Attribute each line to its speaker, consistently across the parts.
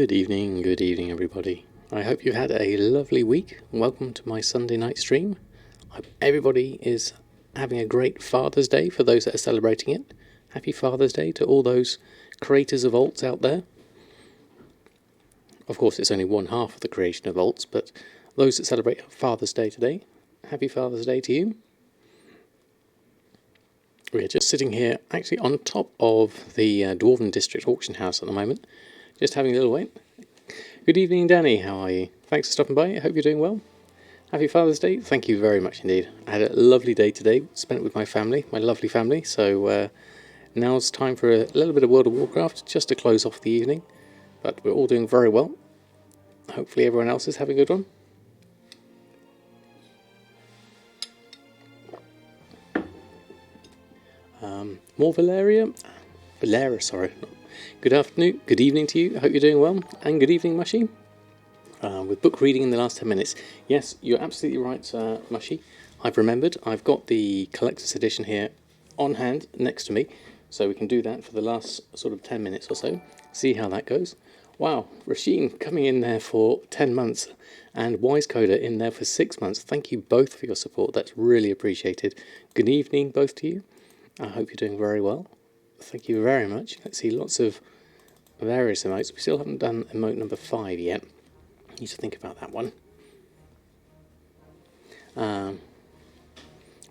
Speaker 1: Good evening everybody. I hope you've had a lovely week. Welcome to my Sunday night stream. I hope everybody is having a great Father's Day for those that are celebrating it. Happy Father's Day to all those creators of alts out there. Of course, it's only one half of the creation of alts, but those that celebrate Father's Day today, happy Father's Day to you. We're just sitting here actually on top of the Dwarven District auction house at the moment. Just having a little wait. Good evening, Danny. How are you? Thanks for stopping by. I hope you're doing well. Happy Father's Day. Thank you very much indeed. I had a lovely day today, spent with my family, my lovely family. So now's time for a little bit of World of Warcraft, just to close off the evening. But we're all doing very well. Hopefully everyone else is having a good one. More Valera, sorry. Good afternoon, good evening to you. I hope you're doing well. And good evening, Mushy. With book reading in the last 10 minutes. Yes, you're absolutely right, Mushy. I've remembered. I've got the collector's edition here on hand next to me. So we can do that for the last sort of 10 minutes or so. See how that goes. Wow, Rasheen coming in there for 10 months. And Wisecoder in there for 6 months. Thank you both for your support. That's really appreciated. Good evening, both to you. I hope you're doing very well. Thank you very much. Let's see, lots of various emotes. We still haven't done emote number 5 yet. Need to think about that one. But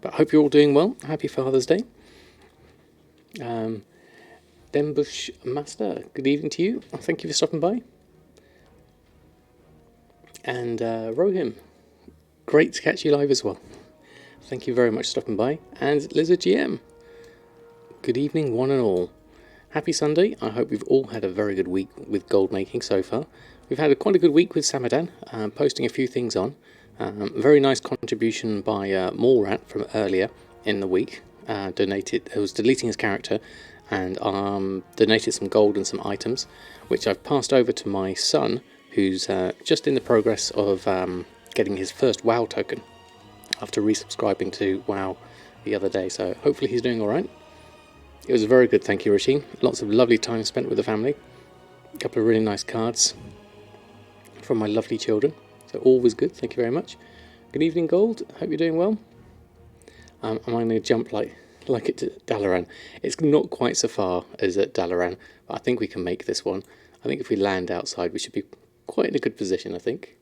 Speaker 1: I hope you're all doing well. Happy Father's Day. Denbush Master, good evening to you. Thank you for stopping by. And Rohim, great to catch you live as well. Thank you very much for stopping by. And Lizard GM, good evening one and all. Happy Sunday. I hope we've all had a very good week with gold making so far. We've had quite a good week with Samadan, posting a few things on. Very nice contribution by Mallrat from earlier in the week. Donated, who was deleting his character, and donated some gold and some items, which I've passed over to my son, who's just in the progress of getting his first WoW token after resubscribing to WoW the other day. So hopefully he's doing all right. It was very good, thank you, Rasheen. Lots of lovely time spent with the family. A couple of really nice cards from my lovely children. So all was good, thank you very much. Good evening, Gold. Hope you're doing well. Am I going to jump like it to Dalaran? It's not quite so far as at Dalaran, but I think we can make this one. I think if we land outside, we should be quite in a good position, I think.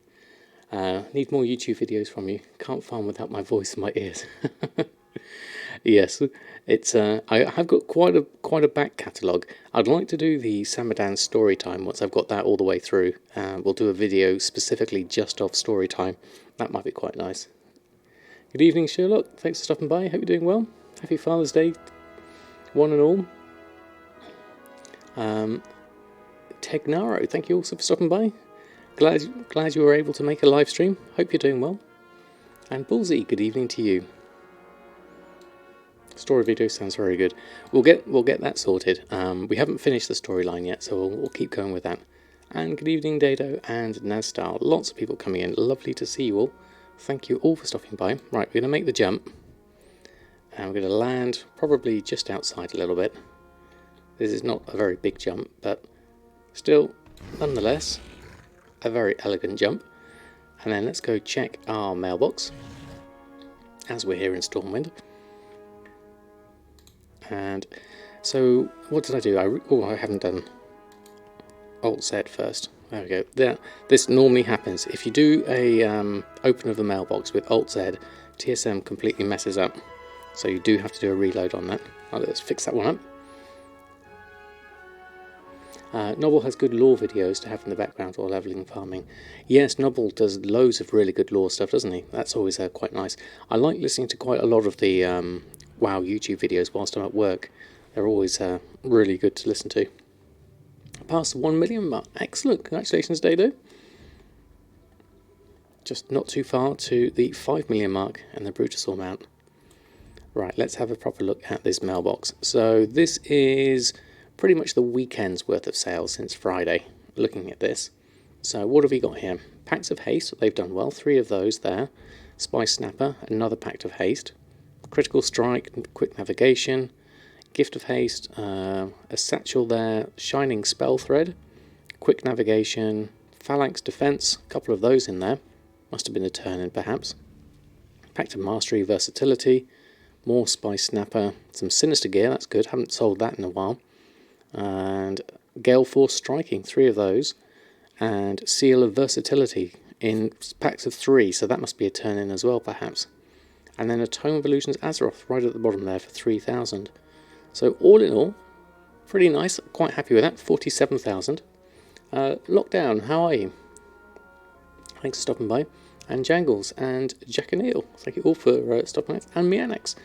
Speaker 1: Need more YouTube videos from you. Can't farm without my voice in my ears. Yes, it's. I have got quite a back catalogue. I'd like to do the Samadan Storytime once I've got that all the way through. We'll do a video specifically just of Storytime. That might be quite nice. Good evening, Sherlock. Thanks for stopping by. Hope you're doing well. Happy Father's Day, one and all. Tegnaro, thank you also for stopping by. Glad you were able to make a live stream. Hope you're doing well. And Bullseye, good evening to you. Story video sounds very good. We'll get that sorted. We haven't finished the storyline yet, so we'll keep going with that. And good evening, Dado and Nastar. Lots of people coming in. Lovely to see you all. Thank you all for stopping by. Right, we're going to make the jump. And we're going to land probably just outside a little bit. This is not a very big jump, but still, nonetheless, a very elegant jump. And then let's go check our mailbox as we're here in Stormwind. And so, what did I do? I haven't done Alt Z first. There we go. This normally happens. If you do a open of the mailbox with Alt Z, TSM completely messes up. So you do have to do a reload on that. Let's fix that one up. Novel has good lore videos to have in the background while leveling and farming. Yes, Novel does loads of really good lore stuff, doesn't he? That's always quite nice. I like listening to quite a lot of the WoW YouTube videos whilst I'm at work. They're always really good to listen to. Past the 1 million mark. Excellent. Congratulations, Dado. Just not too far to the 5 million mark and the Brutusaur mount. Right, let's have a proper look at this mailbox. So this is pretty much the weekend's worth of sales since Friday, looking at this. So what have we got here? Packs of Haste, they've done well. 3 of those there. Spice Snapper, another Pact of Haste. Critical Strike, Quick Navigation. Gift of Haste, a satchel there. Shining Spell Thread. quick navigation, phalanx defense, a couple of those in there. Must have been a turn in perhaps. Pact of Mastery, versatility, more Spy Snapper, some Sinister Gear, that's good, haven't sold that in a while. And Gale Force Striking, 3 of those. And Seal of Versatility in packs of 3, so that must be a turn in as well perhaps. And then a Tome of Illusions Azeroth right at the bottom there for 3,000. So all in all, pretty nice, quite happy with that, 47,000. Lockdown, how are you? Thanks for stopping by. And Jangles and Jack and Neil, thank you all for stopping by. And Mianex,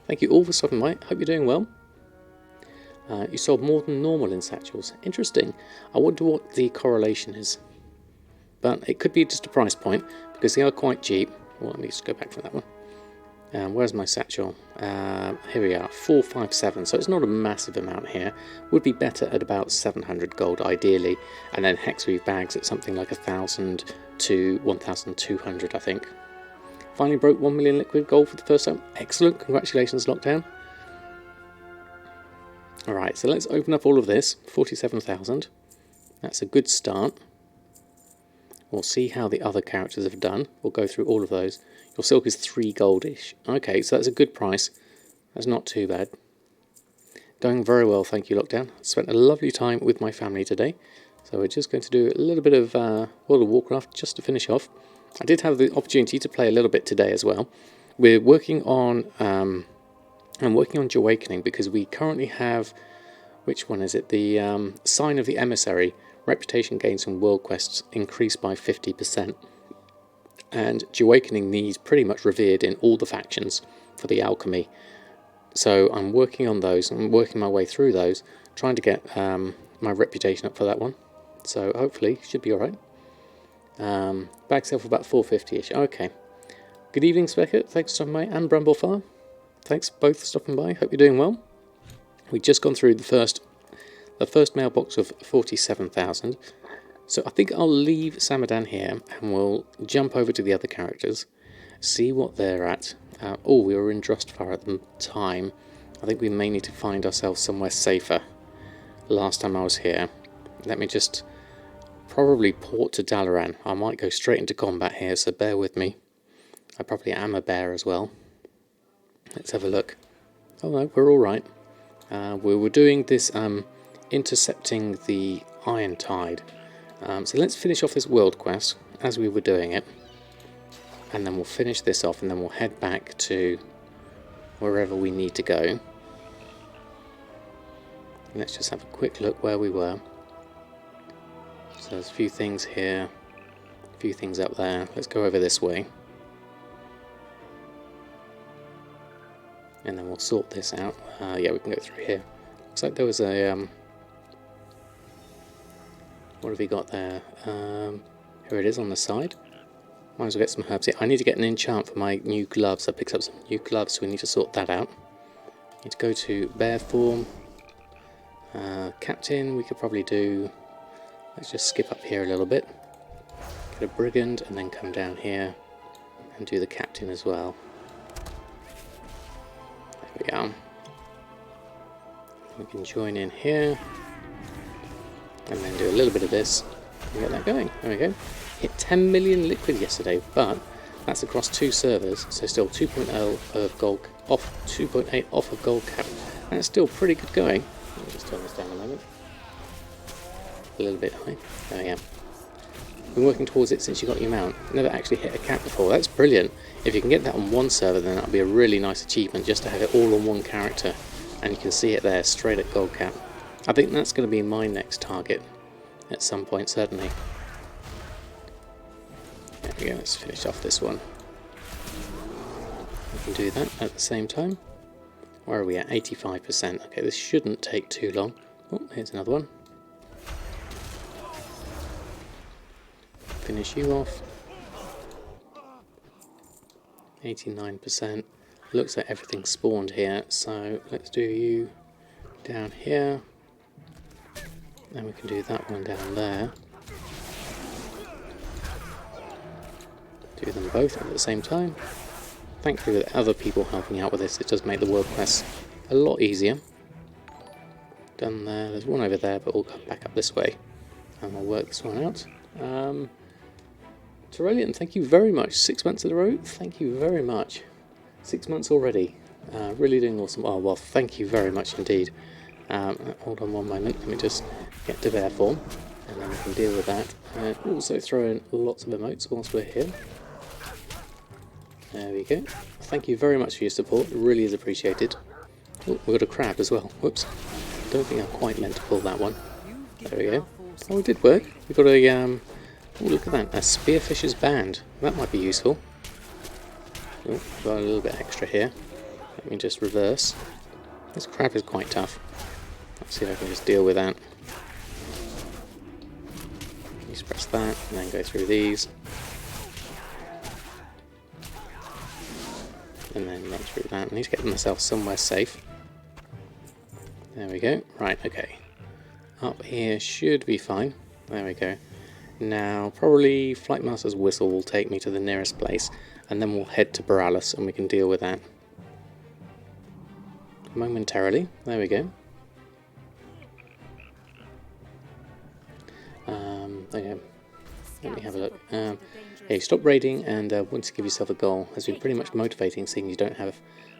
Speaker 1: thank you all for stopping by. Hope you're doing well. You sold more than normal in satchels. Interesting. I wonder what the correlation is. But it could be just a price point, because they are quite cheap. Well, let me just go back from that one. Where's my satchel? Here we are, 457, so it's not a massive amount here. Would be better at about 700 gold ideally, and then Hexweave bags at something like 1,000 to 1,200 I think. Finally broke 1 million liquid gold for the first time. Excellent, congratulations Lockdown. Alright, so let's open up all of this, 47,000. That's a good start. We'll see how the other characters have done. We'll go through all of those. Your silk is 3 goldish. Okay, so that's a good price. That's not too bad. Going very well, thank you, Lockdown. Spent a lovely time with my family today. So we're just going to do a little bit of World of Warcraft just to finish off. I did have the opportunity to play a little bit today as well. We're working on... I'm working on Jahwakening because we currently have... Which one is it? The Sign of the Emissary. Reputation gains from world quests increased by 50%. And Jahwakening needs pretty much revered in all the factions for the Alchemy. So I'm working on those, I'm working my way through those, trying to get my reputation up for that one. So hopefully, should be alright. Bag sale for about 450-ish, okay. Good evening, Speckett, thanks for stopping by, and Bramblefire. Thanks both for stopping by, hope you're doing well. We've just gone through the first mailbox of 47,000. So I think I'll leave Samadan here and we'll jump over to the other characters, see what they're at. Oh, we were in Drustfire at the time. I think we may need to find ourselves somewhere safer. Last time I was here. Let me just probably port to Dalaran. I might go straight into combat here, so bear with me. I probably am a bear as well. Let's have a look. Oh no, we're alright. We were doing this intercepting the Iron Tide. So let's finish off this world quest as we were doing it, and then we'll finish this off and then we'll head back to wherever we need to go. Let's just have a quick look where we were. So there's a few things here, a few things up there. Let's go over this way. And then we'll sort this out. Yeah, we can go through here. Looks like there was a... what have we got there? Here it is on the side. Might as well get some herbs here. I need to get an enchant for my new gloves. I picked up some new gloves, so we need to sort that out. Need to go to bear form. Captain, we could probably do... Let's just skip up here a little bit. Get a brigand, and then come down here and do the captain as well. There we are. We can join in here. And then do a little bit of this and get that going. There we go. Hit 10 million liquid yesterday, but that's across 2 servers, so still 2.0 of gold off, 2.8 off of gold cap. That's still pretty good going. Let me just turn this down a moment. A little bit high. There we go. Been working towards it since you got your mount. Never actually hit a cap before. That's brilliant. If you can get that on one server, then that'll be a really nice achievement, just to have it all on one character, and you can see it there straight at gold cap. I think that's going to be my next target at some point, certainly. There we go, let's finish off this one. We can do that at the same time. Where are we at? 85%. Okay, this shouldn't take too long. Oh, here's another one. Finish you off. 89%. Looks like everything's spawned here, so let's do you down here. And we can do that one down there. Do them both at the same time. Thankfully with other people helping out with this, it does make the world quests a lot easier. Done there, there's one over there, but we'll come back up this way. and we'll work this one out. Terrellian, thank you very much. 6 months in a row, thank you very much. 6 months already. Really doing awesome. Oh, well, thank you very much indeed. Hold on one moment, let me just get to bear form, and then we can deal with that. Also throw in lots of emotes whilst we're here. There we go. Thank you very much for your support, it really is appreciated. Oh, we've got a crab as well. Whoops. Don't think I quite meant to pull that one. There we go. Oh, it did work. We've got a, oh, look at that, a spearfisher's band. That might be useful. Oh, got a little bit extra here. Let me just reverse. This crab is quite tough. Let's see if I can just deal with that. Just press that, and then go through these. And then run through that. I need to get myself somewhere safe. There we go. Right, okay. Up here should be fine. There we go. Now, probably Flightmaster's Whistle will take me to the nearest place, and then we'll head to Borealis and we can deal with that momentarily. There we go. There you go. Let me have a look. Yeah, stop raiding and want to give yourself a goal has been pretty much motivating, seeing you don't have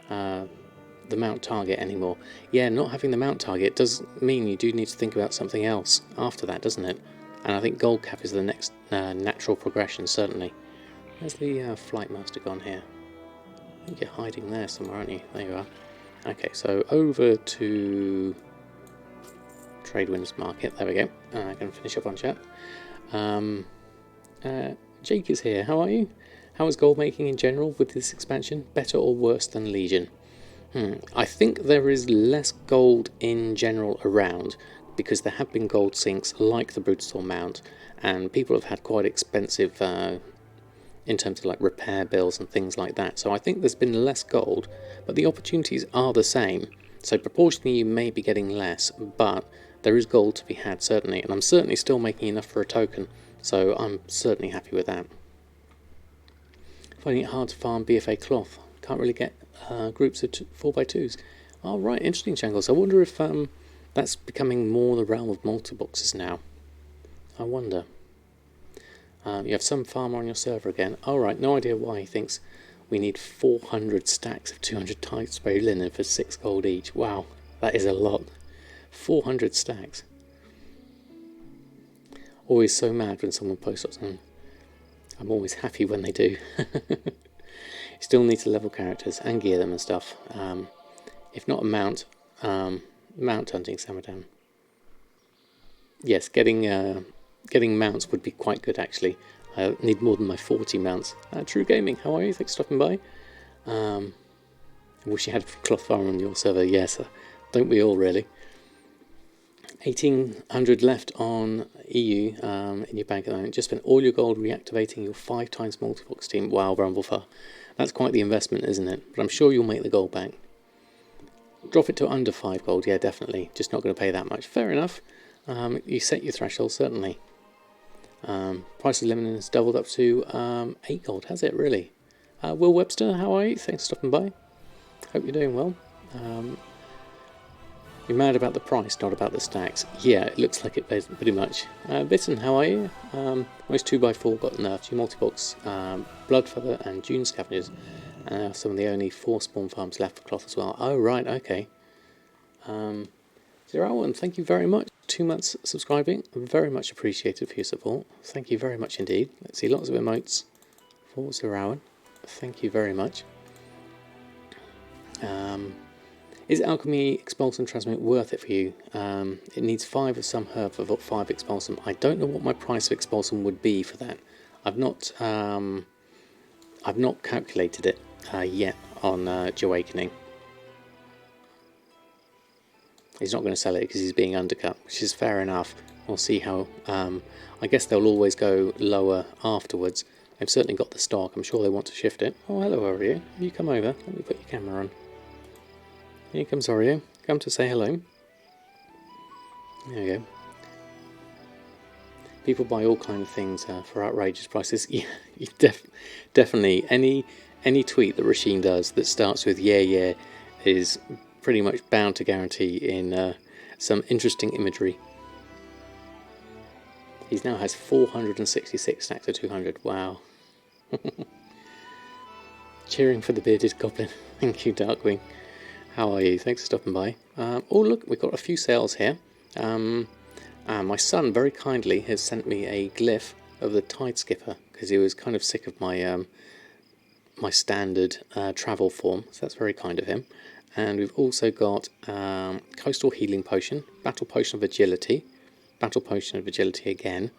Speaker 1: the mount target anymore. Yeah, not having the mount target does mean you do need to think about something else after that, doesn't it? And I think gold cap is the next natural progression, certainly. Where's the Flightmaster gone here? I think you're hiding there somewhere, aren't you? There you are. Okay, so over to Tradewinds Market. There we go. I can finish up on chat. Jake is here. How are you? How is Goldmaking in general with this expansion? Better or worse than Legion? I think there is less gold in general around, because there have been gold sinks like the Brutal Mount, and people have had quite expensive in terms of like repair bills and things like that. So I think there's been less gold, but the opportunities are the same. So proportionally you may be getting less, but there is gold to be had, certainly, and I'm certainly still making enough for a token, so I'm certainly happy with that. Finding it hard to farm BfA cloth. Can't really get groups of 4x2s. Oh, right, interesting, Changles. I wonder if that's becoming more the realm of multi-boxes now. I wonder. You have some farmer on your server again. All right, no idea why he thinks we need 400 stacks of 200 tight spray linen for 6 gold each. Wow, that is a lot. 400 stacks. Always so mad when someone posts something. I'm always happy when they do. Still need to level characters and gear them and stuff. If not a mount, mount hunting Samadan. Yes, getting mounts would be quite good actually. I need more than my 40 mounts. True Gaming, how are you? Thanks for stopping by. I wish you had cloth farm on your server. Yes, don't we all really? 1800 left on EU in your bank at the moment. Just spent all your gold reactivating your 5 times multibox team. Wow, Brumblefar. That's quite the investment, isn't it? But I'm sure you'll make the gold back. Drop it to under 5 gold. Yeah, definitely. Just not going to pay that much. Fair enough. You set your threshold, certainly. Price of lemon has doubled up to 8 gold. Has it really? Will Webster, how are you? Thanks for stopping by. Hope you're doing well. You're mad about the price, not about the stacks. Yeah, it looks like it pretty much. Bitten, how are you? Most 2x4 got nerfed. Your multi-box, Bloodfeather and Dune Scavengers. Some of the only 4 spawn farms left for cloth as well. Oh, right, okay. Zero1, thank you very much. 2 months subscribing. Very much appreciated for your support. Thank you very much indeed. Let's see, lots of emotes for Zero1. Thank you very much. Is Alchemy Expulsum Transmute worth it for you? It needs 5 of some herb for 5 Expulsum. I don't know what my price of Expulsum would be for that. I've not calculated it yet on Jahwakening. He's not going to sell it because he's being undercut, which is fair enough. We'll see how. I guess they'll always go lower afterwards. They've certainly got the stock. I'm sure they want to shift it. Oh, hello, Oreo. You come over. Let me put your camera on. Here comes Oreo. Come to say hello. There you go. People buy all kinds of things for outrageous prices. Yeah, definitely. Any tweet that Rasheen does that starts with yeah is pretty much bound to guarantee in some interesting imagery. He now has 466 stacks of 200. Wow. Cheering for the bearded goblin. Thank you, Darkwing. How are you? Thanks for stopping by. Oh look, we've got a few sales here. My son very kindly has sent me a glyph of the Tide Skipper because he was kind of sick of my my standard travel form, so that's very kind of him. And we've also got Coastal Healing Potion, Battle Potion of Agility, Battle Potion of Agility again.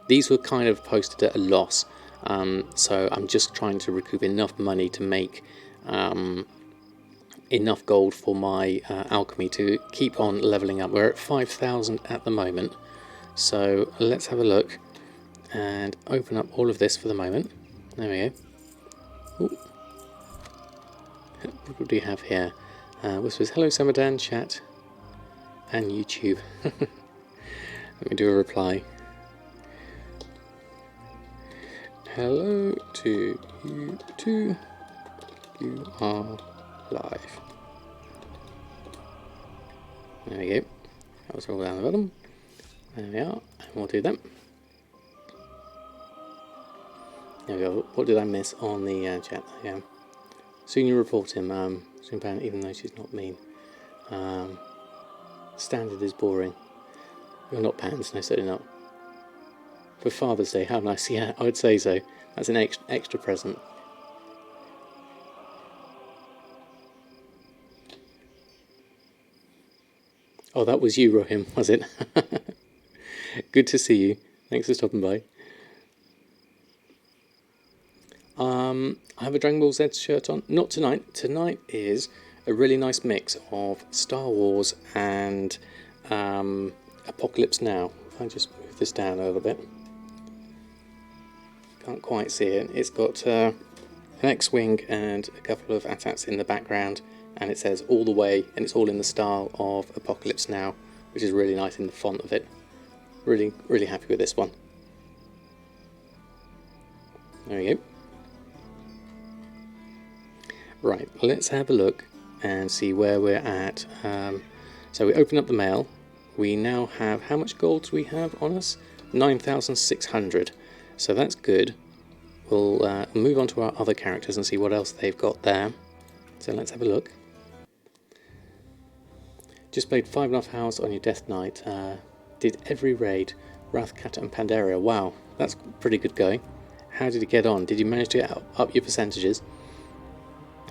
Speaker 1: These were kind of posted at a loss, so I'm just trying to recoup enough money to make enough gold for my alchemy to keep on leveling up. We're at 5,000 at the moment, so let's have a look and open up all of this for the moment. There we go. Ooh. What do we have here? Whispers, hello Samadan, chat and YouTube. Let me do a reply. Hello to you too. You are live. There we go. That was all down the bottom. There we are. And we'll do that. There we go. What did I miss on the chat? Yeah. Soon you report him. Soon ban, even though she's not mean. Standard is boring. You're not pants, no, certainly not. For Father's Day, how nice. Yeah, I would say so. That's an extra present. Oh, that was you, Rohim, was it? Good to see you. Thanks for stopping by. I have a Dragon Ball Z shirt on. Not tonight. Tonight is a really nice mix of Star Wars and Apocalypse Now. If I just move this down a little bit. Can't quite see it. It's got an X-Wing and a couple of AT-ATs in the background, and it says all the way, and it's all in the style of Apocalypse Now, which is really nice in the font of it. Really, really happy with this one. There we go. Right, let's have a look and see where we're at. So we open up the mail. We now have, how much gold do we have on us? 9,600. So that's good. We'll move on to our other characters and see what else they've got there. So let's have a look. Just played 5.5 hours on your death knight. Did every raid, Wrathcat and Pandaria. Wow, that's pretty good going. How did you get on? Did you manage to get up your percentages?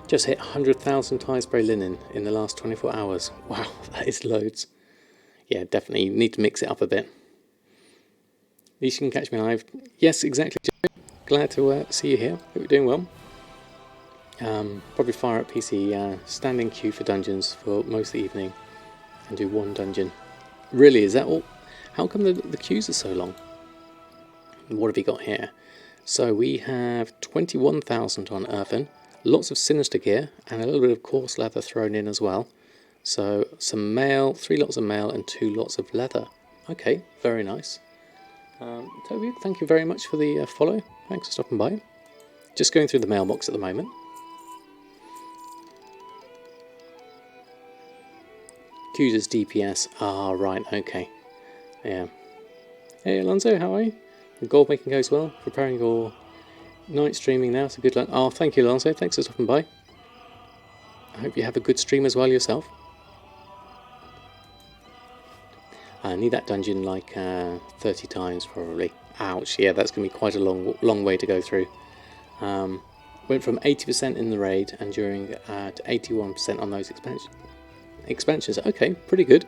Speaker 1: Just hit 100,000 Tidespray linen in the last 24 hours. Wow, that is loads. Yeah, definitely need to mix it up a bit. At least you can catch me live. Yes, exactly. Glad to see you here. Hope you're doing well. Probably fire up PC, standing queue for dungeons for most of the evening and do one dungeon. Really, is that all? How come the queues are so long? What have we got here? So we have 21,000 on Erfen, lots of sinister gear, and a little bit of coarse leather thrown in as well. So some mail, 3 lots of mail and 2 lots of leather. Okay, very nice. Toby, thank you very much for the follow. Thanks for stopping by. Just going through the mailbox at the moment. Q's DPS. Ah, right, okay. Yeah. Hey Alonso, how are you? Goldmaking goes well. Preparing your night streaming now. It's a good luck. Oh, thank you, Alonso. Thanks for stopping by. I hope you have a good stream as well yourself. I need that dungeon like 30 times probably. Ouch, yeah, that's going to be quite a long way to go through. Went from 80% in the raid and during to 81% on those expansions. Okay, pretty good.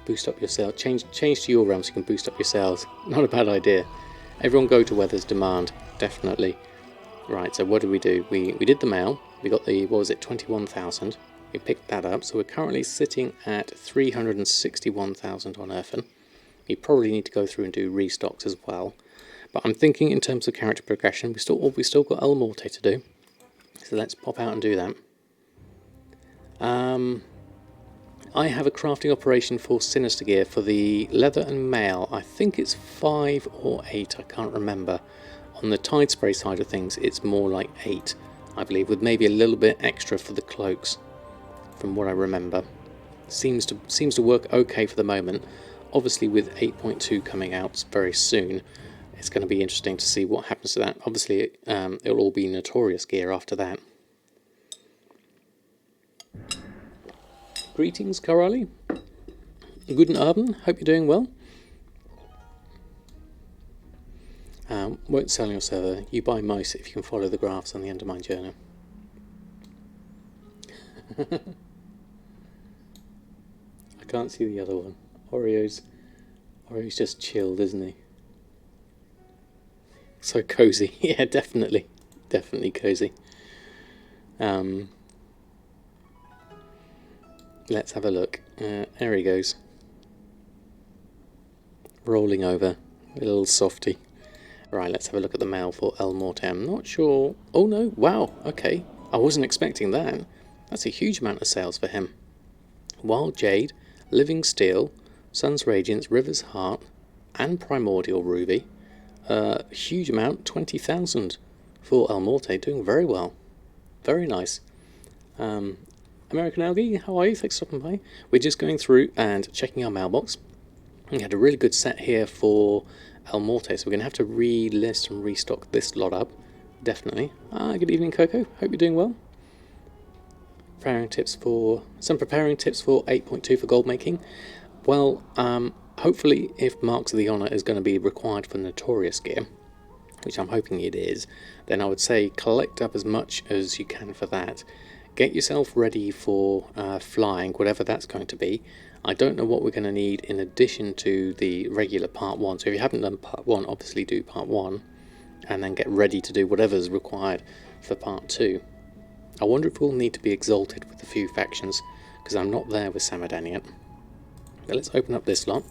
Speaker 1: Boost up your sales. Change to your realm so you can boost up your sales. Not a bad idea. Everyone go to Weather's Demand, definitely. Right, so what did we do? We did the mail. We got the, what was it, 21,000. We picked that up, so we're currently sitting at 361,000 on Erfen. You probably need to go through and do restocks as well. But I'm thinking in terms of character progression, we still got Elmorte to do. So let's pop out and do that. I have a crafting operation for Sinister Gear for the leather and mail. I think it's 5 or 8, I can't remember. On the Tidespray side of things, it's more like 8, I believe, with maybe a little bit extra for the cloaks, from what I remember. Seems to work okay for the moment. obviously with 8.2 coming out very soon, it's going to be interesting to see what happens to that. Obviously, it'll all be Notorious gear after that. Greetings, Karali. Guten Abend, hope you're doing well. Won't sell your server. You buy most if you can follow the graphs on the Undermine journal. I can't see the other one. Oreo's just chilled, isn't he? So cozy. Yeah, definitely cozy. Let's have a look. There he goes. Rolling over. A little softy. Right, let's have a look at the mail for Elmorte. I'm not sure. Oh no, wow, okay. I wasn't expecting that. That's a huge amount of sales for him. Wild Jade, Living Steel, Sun's Radiance, River's Heart, and Primordial Ruby. Huge amount, 20,000 for Elmorte. Doing very well. Very nice. American Algae, how are you? Thanks for stopping by. We're just going through and checking our mailbox. We had a really good set here for Elmorte, so we're going to have to relist and restock this lot up. Definitely. Good evening, Coco. Hope you're doing well. Preparing tips for 8.2 for Goldmaking. Well, hopefully if Marks of the Honour is going to be required for Notorious gear, which I'm hoping it is, then I would say collect up as much as you can for that. Get yourself ready for flying, whatever that's going to be. I don't know what we're going to need in addition to the regular part 1. So if you haven't done part 1, obviously do part 1 and then get ready to do whatever's required for part 2. I wonder if we'll need to be exalted with a few factions, because I'm not there with Samadan yet. But let's open up this lot.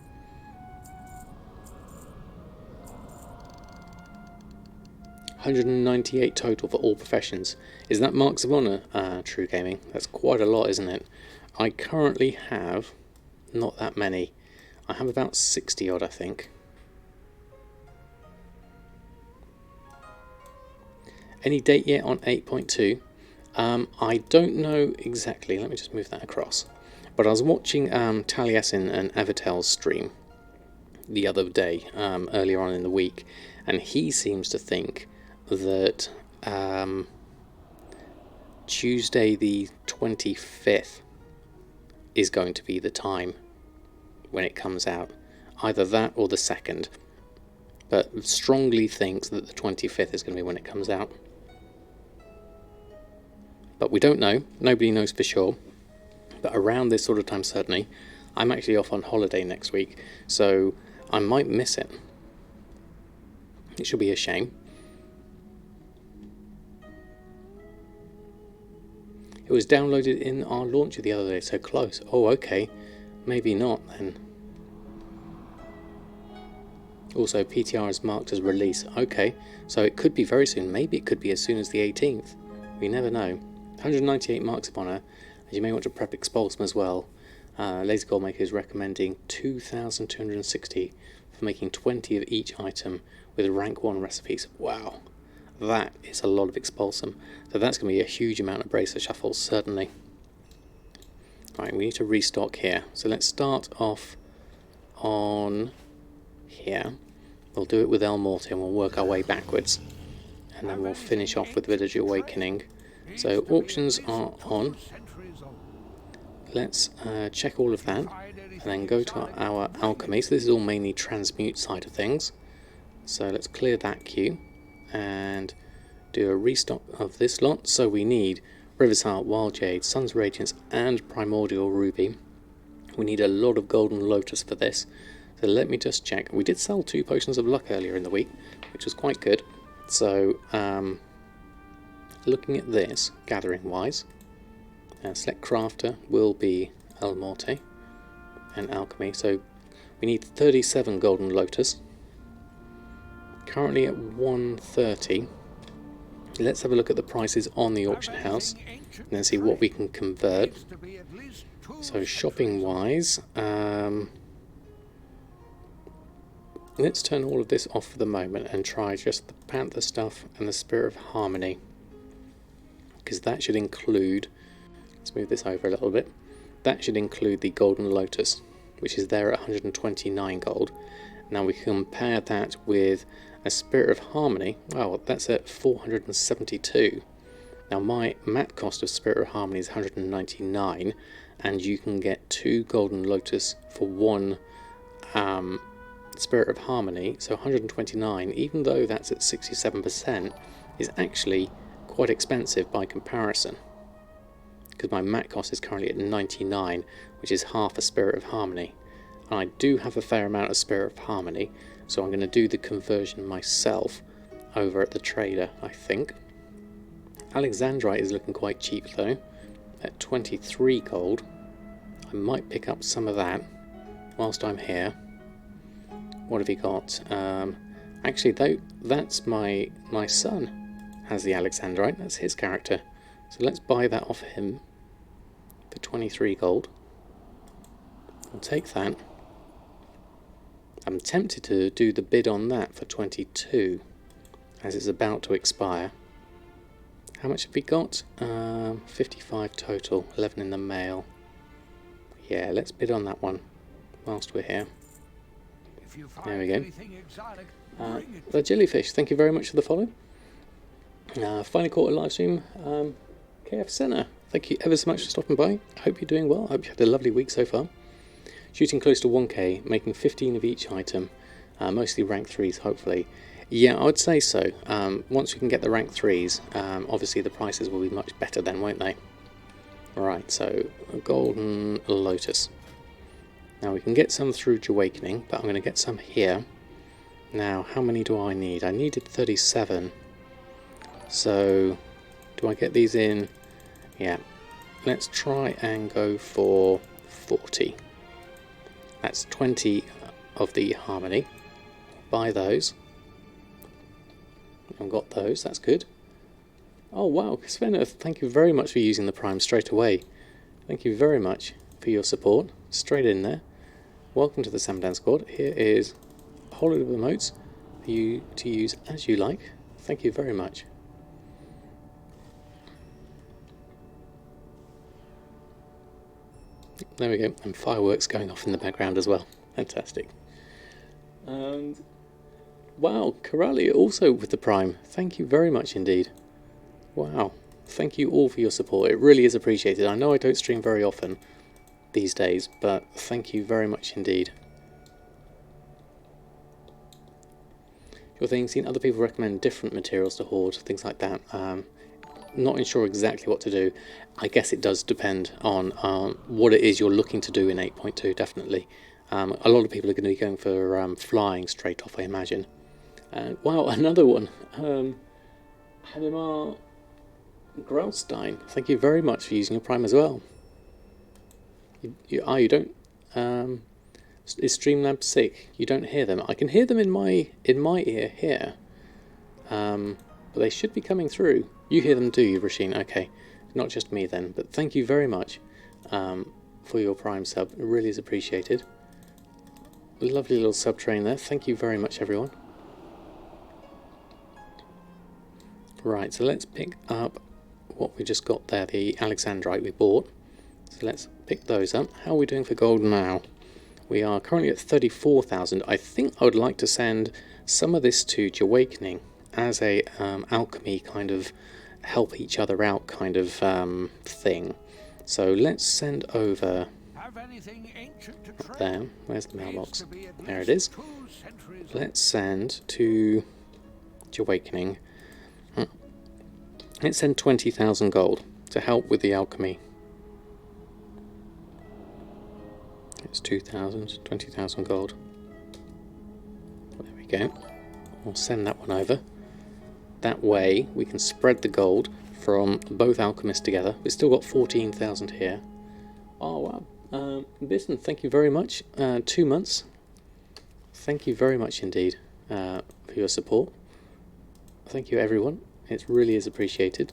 Speaker 1: $198 total for all professions. Is that Marks of Honour, True Gaming? That's quite a lot, isn't it? I currently have not that many. I have about 60 odd, I think. Any date yet on 8.2? I don't know exactly. Let me just move that across. But I was watching Taliesin and Avatel's stream the other day, earlier on in the week, and he seems to think that Tuesday the 25th is going to be the time when it comes out. Either that or the 2nd. But strongly thinks that the 25th is going to be when it comes out. But we don't know. Nobody knows for sure. But around this sort of time, certainly. I'm actually off on holiday next week, so I might miss it. It should be a shame. It was downloaded in our launcher the other day, so close. Oh, okay. Maybe not, then. Also, PTR is marked as release. Okay, so it could be very soon. Maybe it could be as soon as the 18th. We never know. 198 marks upon her. And you may want to prep Expulsum as well. Lazy Goldmaker is recommending 2,260 for making 20 of each item with rank 1 recipes. Wow. That is a lot of Expulsum. So that's going to be a huge amount of Bracer Shuffles, certainly. Right, we need to restock here. So let's start off on here. We'll do it with Elmorte and we'll work our way backwards. And then we'll finish off with Village Awakening. So auctions are on. Let's check all of that. And then go to our Alchemy. So this is all mainly transmute side of things. So let's clear that queue. And do a restock of this lot. So we need River's Heart, Wild Jade, Sun's Radiance and Primordial Ruby. We need a lot of Golden Lotus for this. So let me just check. We did sell 2 Potions of Luck earlier in the week, which was quite good. So looking at this, gathering wise, Select Crafter will be Elmorte and Alchemy. So we need 37 Golden Lotus. Currently at 130. Let's have a look at the prices on the auction house and then see what we can convert. So shopping wise, let's turn all of this off for the moment and try just the Panther stuff and the Spirit of Harmony, because that should include, let's move this over a little bit, that should include the Golden Lotus. which is there at 129 gold. Now we compare that with a Spirit of Harmony. Well, that's at 472. Now my mat cost of Spirit of Harmony is 199, and you can get 2 Golden Lotus for 1 Spirit of Harmony, so 129, even though that's at 67%, is actually quite expensive by comparison, because my mat cost is currently at 99, which is half a Spirit of Harmony. And I do have a fair amount of Spirit of Harmony, so I'm going to do the conversion myself over at the trader, I think. Alexandrite is looking quite cheap though, at 23 gold. I might pick up some of that whilst I'm here. What have you got? Actually, though, that's my son has the Alexandrite. That's his character. So let's buy that off him for 23 gold. I'll take that. I'm tempted to do the bid on that for 22, as it's about to expire. How much have we got? 55 total, 11 in the mail. Yeah, let's bid on that one whilst we're here. There we go. The Jellyfish, thank you very much for the follow. Finally caught a live stream. KF Senna, thank you ever so much for stopping by. I hope you're doing well. I hope you had a lovely week so far. Shooting close to 1k, making 15 of each item, mostly rank 3s hopefully. Yeah, I would say so. Once we can get the rank 3s, obviously the prices will be much better then, won't they? Right, so a Golden Lotus. Now we can get some through Jahwakening, but I'm going to get some here. Now, how many do I need? I needed 37. So, do I get these in? Yeah. Let's try and go for 40. That's 20 of the Harmony. Buy those. I've got those, that's good. Oh wow, Sven, thank you very much for using the Prime straight away. Thank you very much for your support. Straight in there. Welcome to the Samadan squad. Here is a whole lot of emotes for you to use as you like. Thank you very much. There we go, and fireworks going off in the background as well. Fantastic. And wow, Corelli also with the Prime. Thank you very much indeed. Wow, thank you all for your support. It really is appreciated. I know I don't stream very often these days, but thank you very much indeed. Your thing, seen other people recommend different materials to hoard, things like that. Not sure exactly what to do. I guess it does depend on what it is you're looking to do in 8.2, definitely. A lot of people are going to be going for flying straight off, I imagine. Wow, another one. Hadimar Graustein, thank you very much for using your Prime as well. You don't. Is Streamlabs sick? You don't hear them. I can hear them in my ear here. But they should be coming through. You hear them, do you, Rasheen? Okay, not just me then. But thank you very much for your Prime sub. It really is appreciated. Lovely little sub train there. Thank you very much, everyone. Right, so let's pick up what we just got there, the Alexandrite we bought. So let's pick those up. How are we doing for gold now? We are currently at 34,000. I think I would like to send some of this to Jahwakening as a alchemy kind of help each other out kind of thing. So let's send over up there. Where's the mailbox? There it is. Let's send to Jahwakening. Let's send 20,000 gold to help with the alchemy. It's 2,000, 20,000 gold. There we go. We'll send that one over. That way we can spread the gold from both alchemists together. We've still got 14,000 here. Oh wow. Bison, thank you very much. 2 months. Thank you very much indeed for your support. Thank you everyone. It really is appreciated.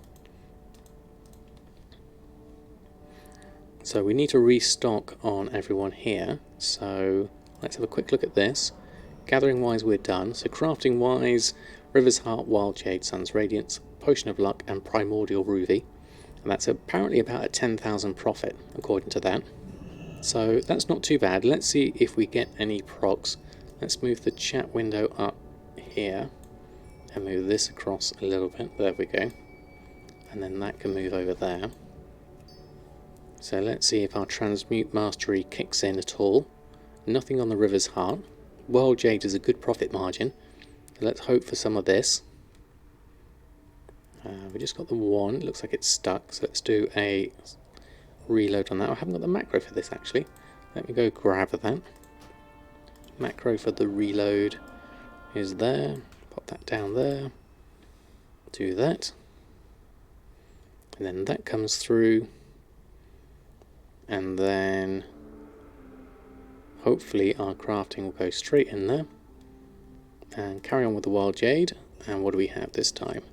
Speaker 1: So we need to restock on everyone here. So let's have a quick look at this. Gathering wise we're done. So crafting wise, River's Heart, Wild Jade, Sun's Radiance, Potion of Luck and Primordial Ruby. And that's apparently about a 10,000 profit according to that. So that's not too bad. Let's see if we get any procs. Let's move the chat window up here and move this across a little bit. There we go. And then that can move over there. So let's see if our transmute mastery kicks in at all. Nothing on the River's Heart. Wild Jade is a good profit margin. So let's hope for some of this. We just got the one. It looks like it's stuck. So let's do a reload on that. I haven't got the macro for this actually. Let me go grab that. Macro for the reload is there. Pop that down there. Do that. And then that comes through. And then hopefully our crafting will go straight in there. And carry on with the Wild Jade. And what do we have this time?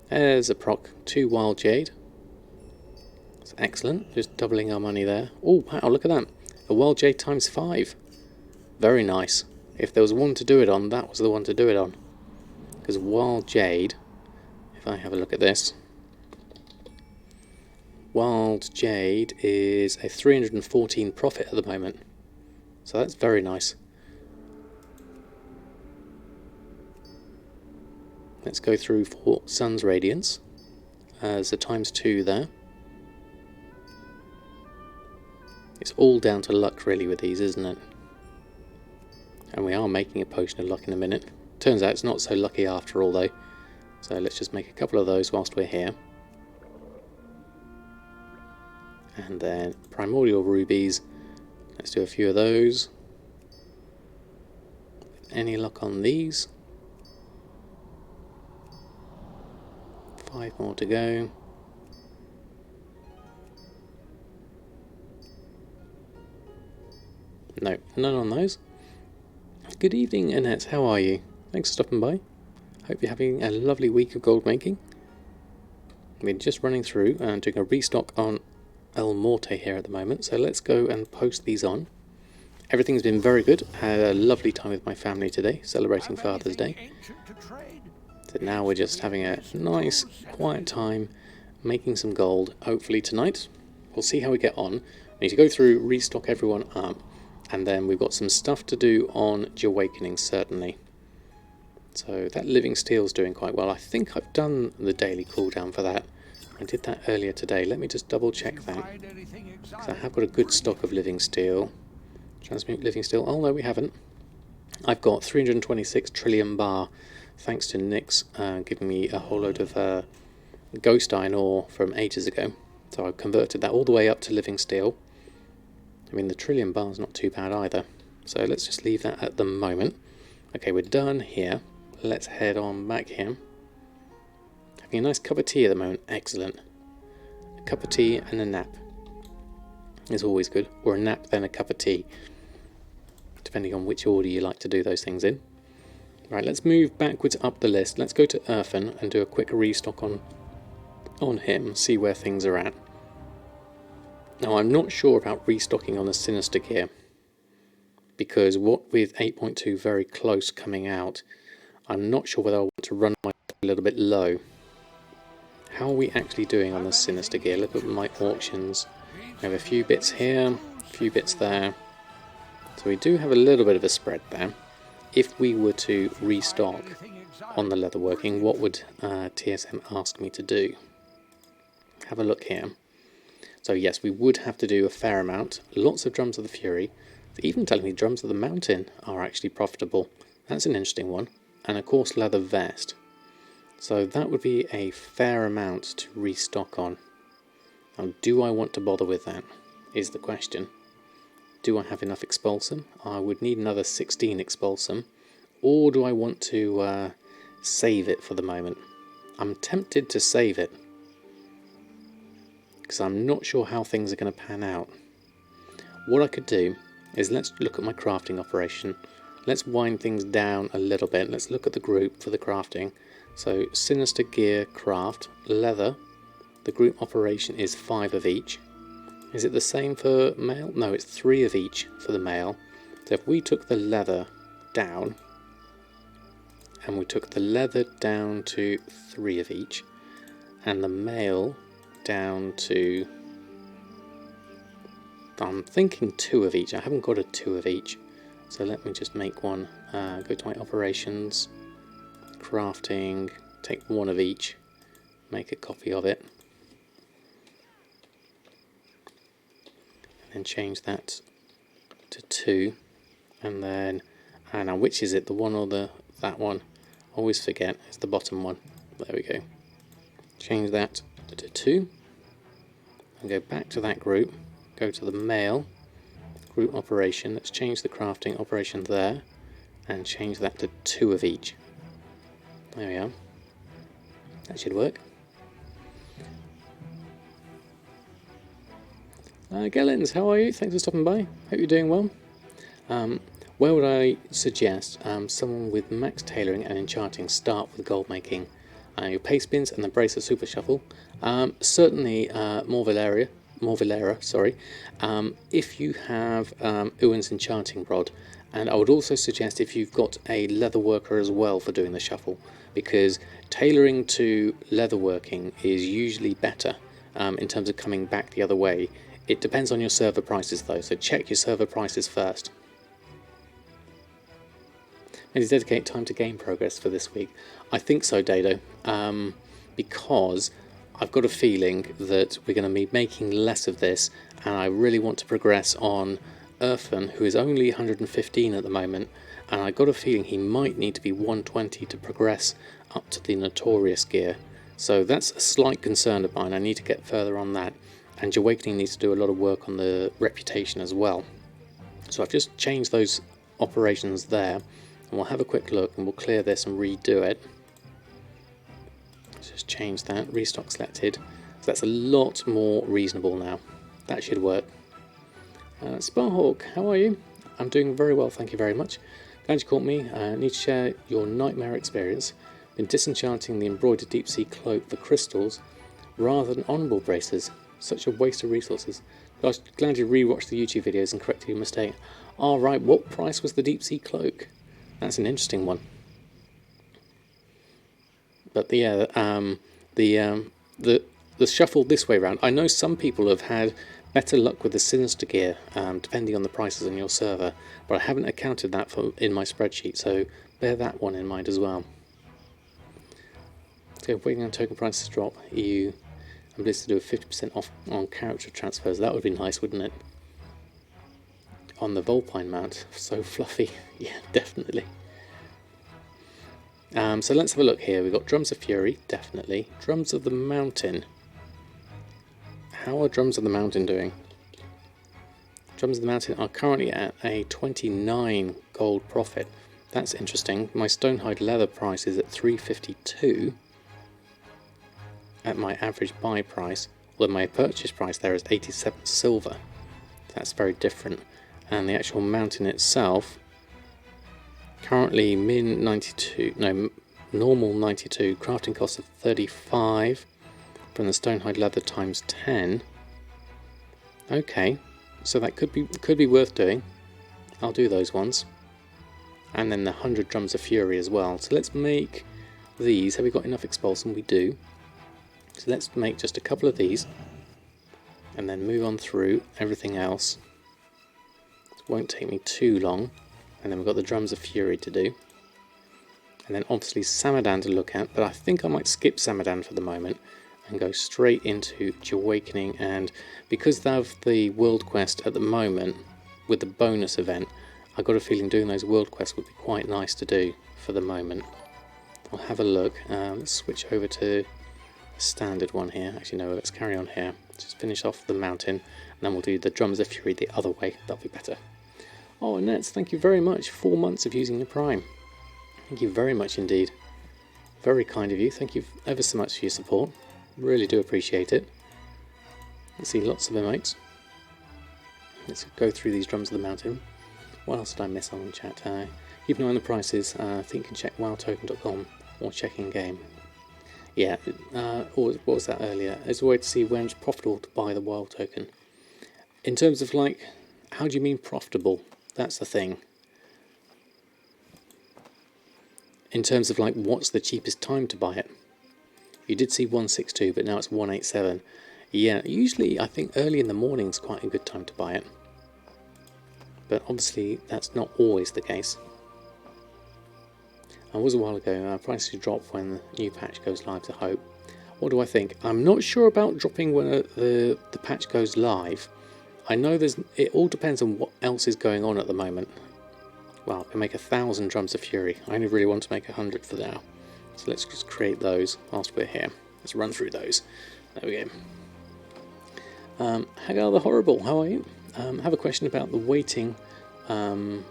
Speaker 1: There's a proc, 2 Wild Jade. That's excellent, just doubling our money there. Oh wow, look at that. A Wild Jade times 5. Very nice. If there was one to do it on, that was the one to do it on. Because Wild Jade, if I have a look at this, Wild Jade is a 314 profit at the moment. So that's very nice. Let's go through for Sun's Radiance. There's a times 2 there. It's all down to luck really with these, isn't it? And we are making a potion of luck in a minute. Turns out it's not so lucky after all though. So let's just make a couple of those whilst we're here. And then Primordial Rubies. Let's do a few of those. Any luck on these? 5 more to go. No, none on those. Good evening, Annette. How are you? Thanks for stopping by. Hope you're having a lovely week of gold making. We're just running through and doing a restock on Elmorte here at the moment, so let's go and post these on. Everything's been very good. Had a lovely time with my family today, celebrating Father's Day. So now we're just having a nice, quiet time, making some gold, hopefully tonight. We'll see how we get on. We need to go through, restock everyone up, and then we've got some stuff to do on Jahwakening, certainly. So that Living Steel's doing quite well. I think I've done the daily cooldown for that. I did that earlier today. Let me just double check that. Because I have got a good stock of Living Steel. Transmute Living Steel. Oh no, we haven't. I've got 326 trillion bar. Thanks to Nick's giving me a whole load of ghost iron ore from ages ago. So I've converted that all the way up to Living Steel. I mean, the trillion bar's not too bad either. So let's just leave that at the moment. Okay, we're done here. Let's head on back here. Having a nice cup of tea at the moment. Excellent. A cup of tea and a nap is always good. Or a nap then a cup of tea. Depending on which order you like to do those things in. Right, let's move backwards up the list. Let's go to Erfen and do a quick restock on him, see where things are at. Now, I'm not sure about restocking on the Sinister Gear, because what with 8.2 very close coming out, I'm not sure whether I want to run my a little bit low. How are we actually doing on the Sinister Gear? Look at my auctions. We have a few bits here, a few bits there. So we do have a little bit of a spread there. If we were to restock on the leatherworking, what would TSM ask me to do? Have a look here. So yes, we would have to do a fair amount. Lots of Drums of the Fury. They're even telling me Drums of the Mountain are actually profitable. That's an interesting one. And of course leather vest. So that would be a fair amount to restock on. Now, do I want to bother with that, is the question. Do I have enough Expulsum? I would need another 16 Expulsum. Or do I want to save it for the moment? I'm tempted to save it, because I'm not sure how things are going to pan out. What I could do is, let's look at my crafting operation. Let's wind things down a little bit. Let's look at the group for the crafting. So Sinister Gear craft, leather. The group operation is 5 of each. Is it the same for mail? No, it's 3 of each for the mail. So if we took the leather down, and we took the leather down to 3 of each, and the mail down to I'm thinking 2 of each. I haven't got a 2 of each. So let me just make one. Go to my operations, crafting, take 1 of each, make a copy of it. And then change that to 2. And then, now which is it? The one or that one? Always forget, it's the bottom one. There we go. Change that to 2. And go back to that group. Go to the mail group operation. Let's change the crafting operation there. And change that to 2 of each. There we are. That should work. Gellens, how are you? Thanks for stopping by. Hope you're doing well. Where would I suggest someone with max tailoring and enchanting start with Goldmaking? Your paste bins and the bracer super shuffle. Certainly more Valera, sorry. If you have Ewan's enchanting rod, and I would also suggest if you've got a leather worker as well for doing the shuffle, because tailoring to leatherworking is usually better in terms of coming back the other way. It depends on your server prices though, so check your server prices first. And dedicate time to game progress for this week. I think so, Dado, because I've got a feeling that we're going to be making less of this, and I really want to progress on Erfen, who is only 115 at the moment, and I got a feeling he might need to be 120 to progress up to the Notorious gear. So that's a slight concern of mine. I need to get further on that, and Jahwakening needs to do a lot of work on the reputation as well. So I've just changed those operations there, and we'll have a quick look and we'll clear this and redo it. Let's just change that, restock selected, so that's a lot more reasonable now. That should work. Sparhawk, how are you? I'm doing very well, thank you very much. Glad you caught me. Need to share your nightmare experience. Been disenchanting the embroidered deep sea cloak for crystals rather than honourable braces. Such a waste of resources. Gosh, glad you rewatched the YouTube videos and corrected your mistake. Alright, what price was the deep sea cloak? That's an interesting one. But yeah, the shuffle this way around. I know some people have had better luck with the Sinister gear, depending on the prices on your server, but I haven't accounted that in my spreadsheet, so bear that one in mind as well. So waiting on token prices to drop. EU and Blizzard to do a 50% off on character transfers. That would be nice, wouldn't it? On the Volpine mount, so fluffy. Yeah, definitely. So let's have a look here. We've got Drums of Fury, definitely. Drums of the Mountain. How are Drums of the Mountain doing? Drums of the Mountain are currently at a 29 gold profit. That's interesting. My Stonehide leather price is at 352 at my average buy price, although my purchase price there is 87 silver. That's very different. And the actual mountain itself, currently min 92, no, normal 92, crafting cost of 35 from the Stonehide leather times 10. Okay, so that could be worth doing. I'll do those ones. And then the 100 Drums of Fury as well. So let's make these. Have we got enough expulsion? We do. So let's make just a couple of these and then move on through everything else. It won't take me too long. And then we've got the Drums of Fury to do. And then obviously Samadan to look at, but I think I might skip Samadan for the moment and go straight into Jahwakening. And because of the world quest at the moment with the bonus event, I got a feeling doing those world quests would be quite nice to do for the moment. I'll have a look. Let's switch over to the standard one here. Actually no, let's carry on here. Just finish off the mountain and then we'll do the Drums of Fury the other way. That'll be better. Oh, Nets, thank you very much. 4 months of using the Prime. Thank you very much indeed. Very kind of you. Thank you ever so much for your support. Really do appreciate it. Let's see, lots of emotes. Let's go through these Drums of the Mountain. What else did I miss on the chat? Keep an eye on the prices. I think you can check wowtoken.com or check in game. Yeah, or what was that earlier? There's a way to see when it's profitable to buy the WoW token. In terms of like, how do you mean profitable? That's the thing. In terms of like, what's the cheapest time to buy it? You did see 162, but now it's 187. Yeah, usually I think early in the morning is quite a good time to buy it. But obviously that's not always the case. It was a while ago, prices drop when the new patch goes live, to hope. What do I think? I'm not sure about dropping when the patch goes live. I know it all depends on what else is going on at the moment. Well, I can make 1,000 drums of fury. I only really want to make 100 for now. So let's just create those whilst we're here. Let's run through those. There we go. Hagar the Horrible, how are you? I have a question about the weighting on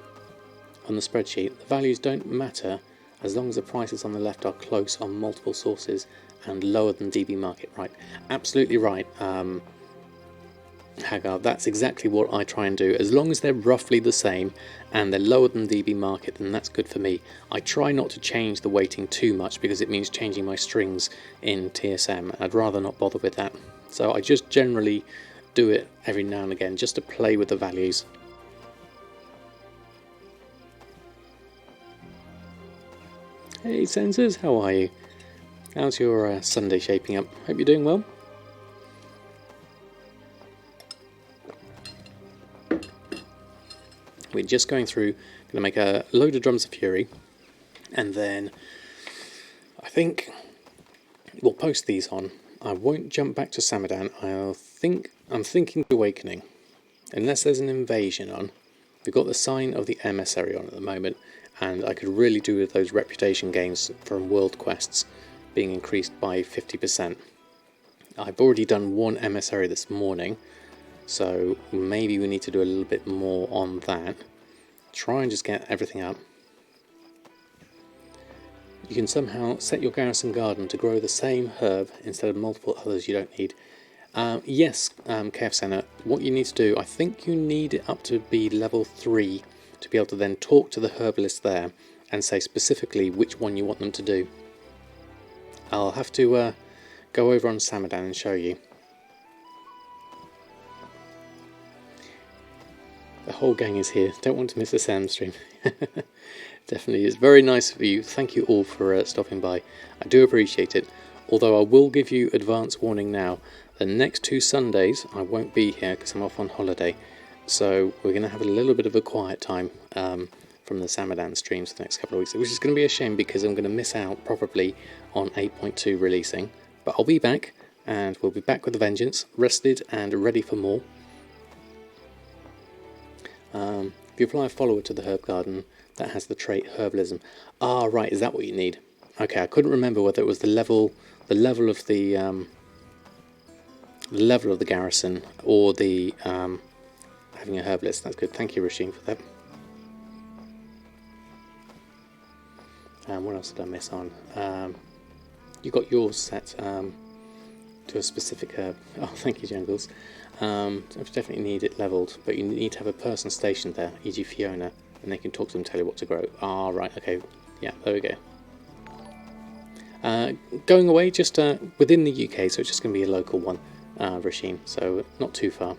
Speaker 1: the spreadsheet. The values don't matter as long as the prices on the left are close on multiple sources and lower than DB market, right? Absolutely right, Hagar. That's exactly what I try and do. As long as they're roughly the same and they're lower than DB market, then that's good for me. I try not to change the weighting too much because it means changing my strings in TSM. I'd rather not bother with that. So I just generally do it every now and again just to play with the values. Hey Sensors, how are you? How's your Sunday shaping up? Hope you're doing well. We're just going through, going to make a load of drums of fury, and then I think we'll post these on. I won't jump back to Samadan. I'm thinking Jahwakening, unless there's an invasion on. We've got the sign of the Emissary on at the moment, and I could really do with those reputation gains from world quests being increased by 50%. I've already done one Emissary this morning, so maybe we need to do a little bit more on that. Try and just get everything up. You can somehow set your garrison garden to grow the same herb instead of multiple others you don't need. Yes, KF Senna, what you need to do, I think you need it up to be level 3 to be able to then talk to the herbalist there and say specifically which one you want them to do. I'll have to go over on Samadan and show you. The whole gang is here. Don't want to miss a Sam stream. Definitely. It's very nice of you. Thank you all for stopping by. I do appreciate it. Although I will give you advance warning now. The next 2 Sundays I won't be here because I'm off on holiday. So we're going to have a little bit of a quiet time from the Samadan streams for the next couple of weeks. Which is going to be a shame because I'm going to miss out probably on 8.2 releasing. But I'll be back, and we'll be back with a vengeance, rested and ready for more. If you apply a follower to the herb garden, that has the trait herbalism. Ah, right, is that what you need? Okay, I couldn't remember whether it was the level of the garrison or the having a herbalist. That's good. Thank you, Rasheen, for that. What else did I miss on? You got yours set to a specific herb. Oh, thank you, Jangles. Definitely need it leveled, but you need to have a person stationed there, e.g. Fiona, and they can talk to them and tell you what to grow. Ah, right, okay. Yeah, there we go. Going away just within the UK, so it's just going to be a local one, Rasheen, so not too far.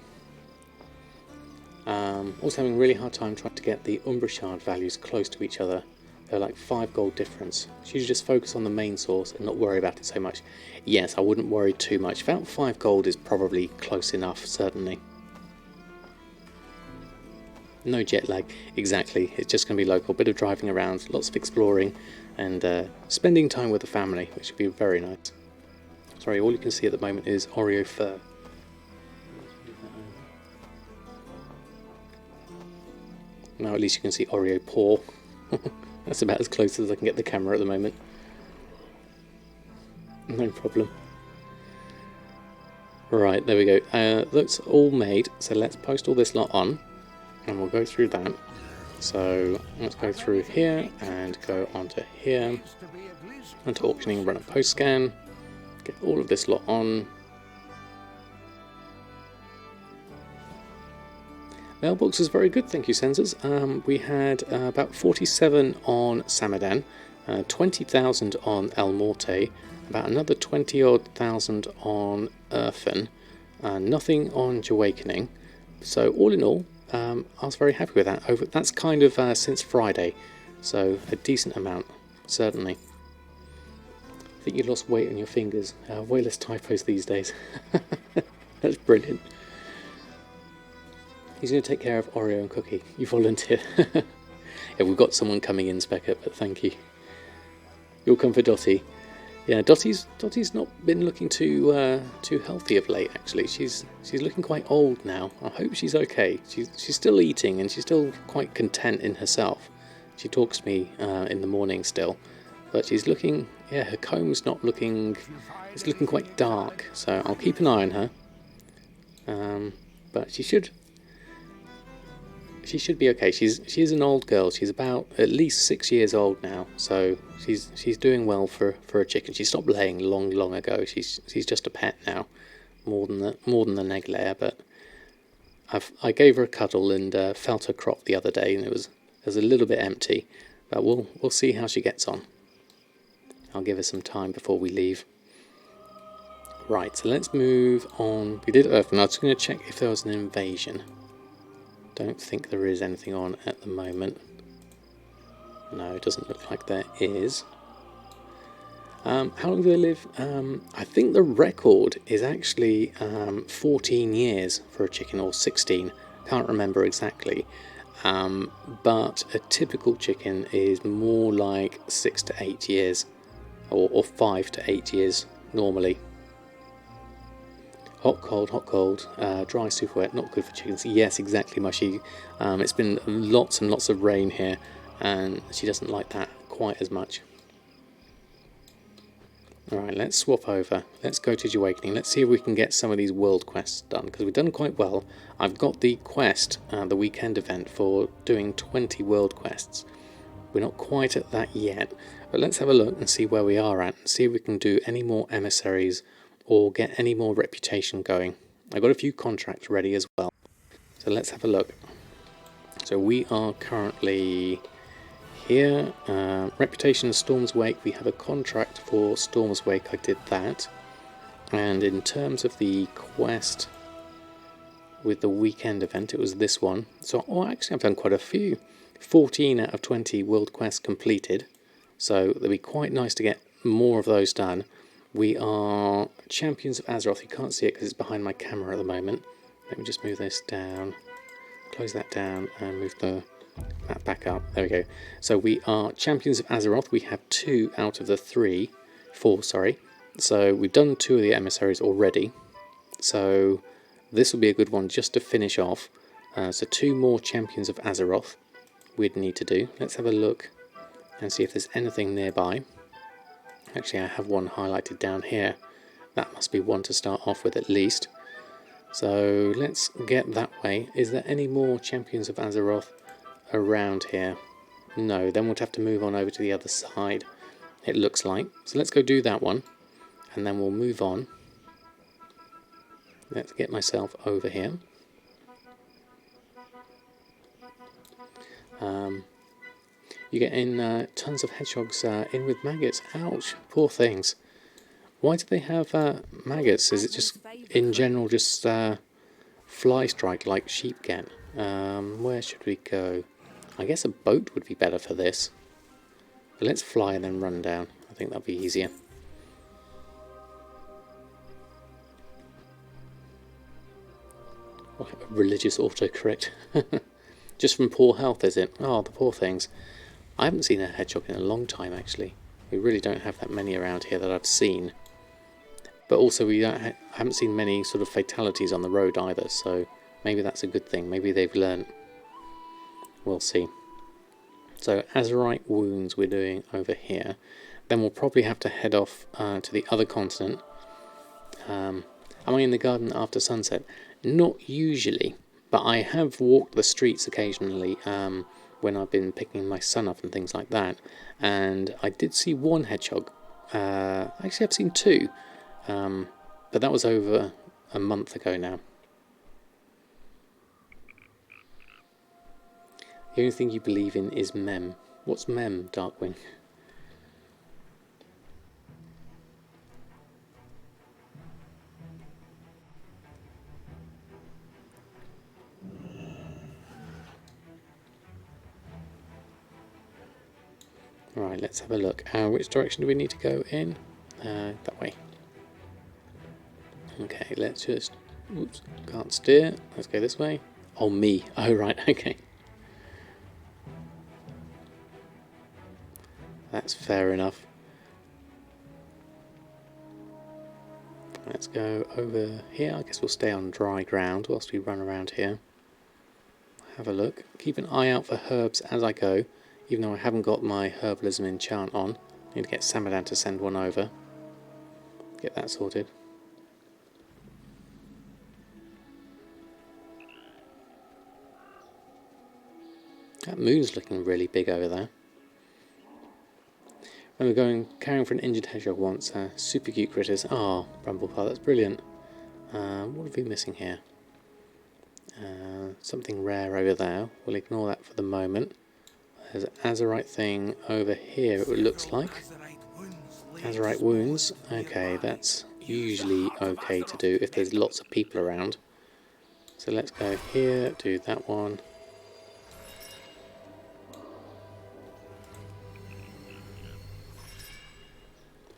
Speaker 1: Also having a really hard time trying to get the Umbra Shard values close to each other. They're like 5 gold difference. So you just focus on the main source and not worry about it so much. Yes, I wouldn't worry too much. About 5 gold is probably close enough, certainly. No jet lag, exactly. It's just going to be local. Bit of driving around, lots of exploring, and spending time with the family, which would be very nice. Sorry, all you can see at the moment is Oreo fur. Now at least you can see Oreo paw. That's about as close as I can get the camera at the moment. No problem. Right, there we go. That's all made, so let's post all this lot on, and we'll go through that. So let's go through here, and go onto here, onto auctioning, run a post scan, get all of this lot on. Mailbox is very good, thank you, Sensors. We had about 47 on Samadan, 20,000 on Elmorte, about another 20-odd thousand on Erfen, nothing on Jahwakening. So all in all, I was very happy with that. That's kind of since Friday, so a decent amount, certainly. I think you lost weight on your fingers. Way less typos these days. That's brilliant. He's going to take care of Oreo and Cookie. You volunteer. Yeah, we've got someone coming in, Specker, but thank you. You'll come for Dottie. Yeah, Dottie's not been looking too healthy of late. Actually, she's looking quite old now. I hope she's okay. She's still eating and she's still quite content in herself. She talks to me in the morning still, but she's looking. Yeah, her comb's not looking. It's looking quite dark. So I'll keep an eye on her. But she should be okay. She's an old girl. She's about at least 6 years old now, so she's doing well for a chicken. She stopped laying long ago. She's just a pet now, more than an egg layer. But I gave her a cuddle and felt her crop the other day, and it was a little bit empty. But we'll see how she gets on. I'll give her some time before we leave. Right, so let's move on. We did Earth, and I was going to check if there was an invasion. Don't think there is anything on at the moment. No, it doesn't look like there is. How long do they live? I think the record is actually 14 years for a chicken, or 16. Can't remember exactly. But a typical chicken is more like 6 to 8 years, or 5 to 8 years normally. Hot, cold, dry, super wet, not good for chickens. Yes, exactly, Mushy. It's been lots and lots of rain here, and she doesn't like that quite as much. Alright, let's swap over. Let's go to Jahwakening. Let's see if we can get some of these world quests done, because we've done quite well. I've got the quest, the weekend event, for doing 20 world quests. We're not quite at that yet, but let's have a look and see where we are at, and see if we can do any more emissaries or get any more reputation going. I've got a few contracts ready as well, so let's have a look. So we are currently here, reputation Storm's Wake. We have a contract for Storm's Wake. I did that. And in terms of the quest with the weekend event, it was this one. So actually I've done quite a few. 14 out of 20 world quests completed, so it'll be quite nice to get more of those done. We are Champions of Azeroth. You can't see it because it's behind my camera at the moment. Let me just move this down, close that down, and move that back up. There we go. So we are Champions of Azeroth. We have 2 out of the 4, sorry. So we've done 2 of the emissaries already. So this will be a good one just to finish off. So 2 more Champions of Azeroth we'd need to do. Let's have a look and see if there's anything nearby. Actually, I have one highlighted down here. That must be one to start off with at least. So let's get that way. Is there any more Champions of Azeroth around here? No, then we'll have to move on over to the other side, it looks like. So let's go do that one, and then we'll move on. Let's get myself over here. You get in tons of hedgehogs in with maggots. Ouch, poor things. Why do they have maggots? Is it just, in general, just fly strike like sheep get? Where should we go? I guess a boat would be better for this. But let's fly and then run down. I think that'll be easier. Oh, religious autocorrect. Just from poor health, is it? Oh, the poor things. I haven't seen a hedgehog in a long time, actually. We really don't have that many around here that I've seen. But also, we haven't seen many sort of fatalities on the road either, so maybe that's a good thing. Maybe they've learnt. We'll see. So, Azerite wounds we're doing over here. Then we'll probably have to head off to the other continent. Am I in the garden after sunset? Not usually, but I have walked the streets occasionally when I've been picking my son up and things like that. And I did see one hedgehog. Actually, I've seen 2. But that was over a month ago now. The only thing you believe in is Mem. What's Mem, Darkwing? Right, let's have a look. Which direction do we need to go in? That way. Okay, let's just Oops, can't steer. Let's go this way. Oh, me. Oh, right, okay. That's fair enough. Let's go over here. I guess we'll stay on dry ground whilst we run around here. Have a look. Keep an eye out for herbs as I go, even though I haven't got my herbalism enchant on. I need to get Samadan to send one over. Get that sorted. That moon's looking really big over there. When we're carrying for an injured hedgehog once, super cute critters. Oh, Bramblepile, that's brilliant. What have we missing here? Something rare over there. We'll ignore that for the moment. There's an Azeroth thing over here, it looks like. Azeroth wounds. Okay, that's usually okay to do if there's lots of people around. So let's go here, do that one.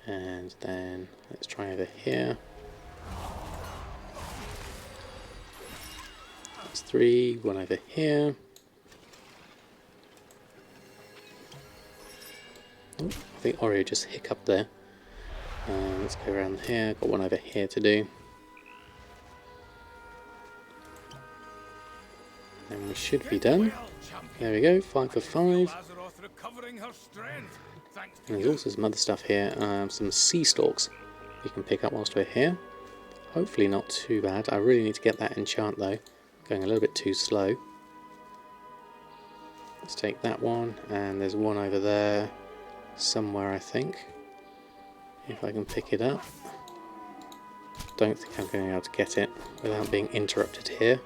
Speaker 1: And then let's try over here. That's 3, one over here. Oh, I think Oreo just hiccuped there. Let's go around here, got one over here to do. And we should be done. There we go, 5 for 5. And there's also some other stuff here, some sea stalks you can pick up whilst we're here. Hopefully not too bad. I really need to get that enchant though. Going a little bit too slow. Let's take that one, and there's one over there somewhere I think. If I can pick it up. Don't think I'm going to be able to get it without being interrupted here.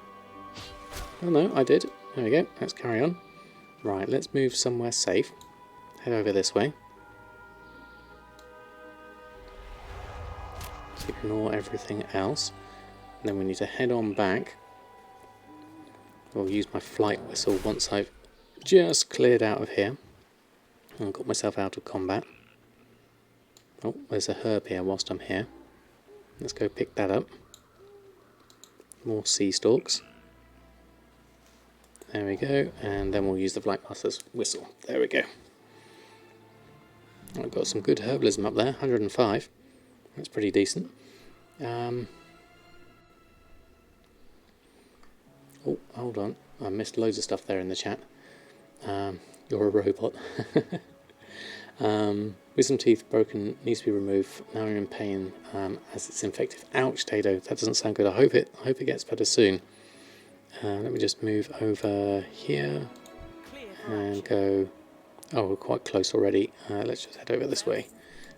Speaker 1: Oh no, I did. There we go, let's carry on. Right, let's move somewhere safe. Head over this way. Let's ignore everything else. And then we need to head on back. I'll use my flight whistle once I've just cleared out of here and got myself out of combat. Oh, there's a herb here whilst I'm here. Let's go pick that up. More sea stalks. There we go, and then we'll use the flight master's whistle. There we go. I've got some good herbalism up there, 105. That's pretty decent. Oh, hold on. I missed loads of stuff there in the chat. You're a robot. Wisdom teeth broken, needs to be removed. Now you're in pain as it's infected. Ouch, Tato. That doesn't sound good. I hope it gets better soon. Let me just move over here and go. Oh, we're quite close already. Let's just head over this way.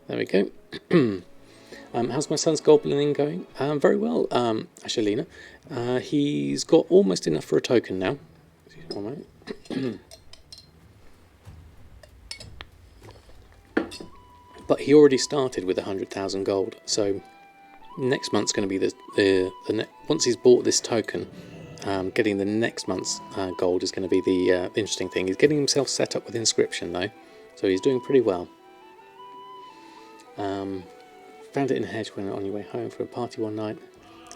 Speaker 1: There we go. How's my son's goblin going? Very well, Ashelina. He's got almost enough for a token now. Excuse me one moment. But he already started with 100,000 gold. So next month's going to be once he's bought this token. Getting the next month's gold is going to be the interesting thing. He's getting himself set up with inscription though, so he's doing pretty well. Found it in a hedge when on your way home from a party one night.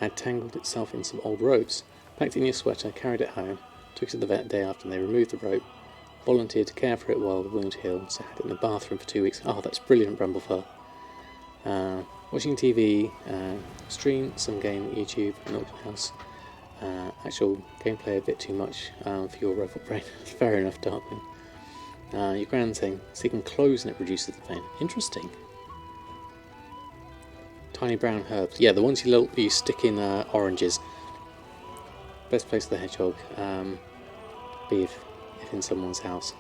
Speaker 1: Had tangled itself in some old ropes. Packed it in your sweater, carried it home, took it to the vet day after and they removed the rope. Volunteered to care for it while the wound healed, so had it in the bathroom for 2 weeks. Oh, that's brilliant, Bramblepile. Watching TV, stream, some game, YouTube, and open house. Actual gameplay a bit too much for your robot brain. Fair enough, Darkwing. Your grand thing, seeking clothes and it reduces the pain. Interesting. Tiny brown herbs. Yeah, the ones you stick in oranges. Best place for the hedgehog. Be if in someone's house.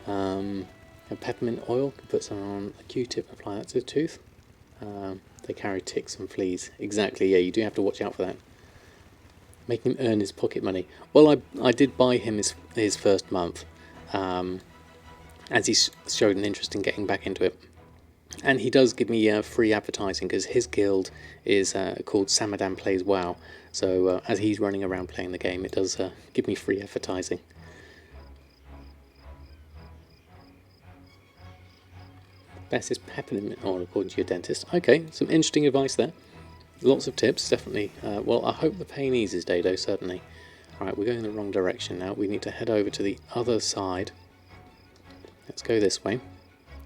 Speaker 1: A peppermint oil, can put some on a Q-tip, apply that to the tooth. They carry ticks and fleas. Exactly, yeah, you do have to watch out for that. Making him earn his pocket money. Well, I did buy him his first month, as he showed an interest in getting back into it. And he does give me free advertising, because his guild is called Samadan Plays WoW. So as he's running around playing the game, it does give me free advertising. Best is peppermint oil according to your dentist. Okay, some interesting advice there. Lots of tips, definitely. Well, I hope the pain eases, Dado, certainly. Alright, we're going in the wrong direction now. We need to head over to the other side. Let's go this way.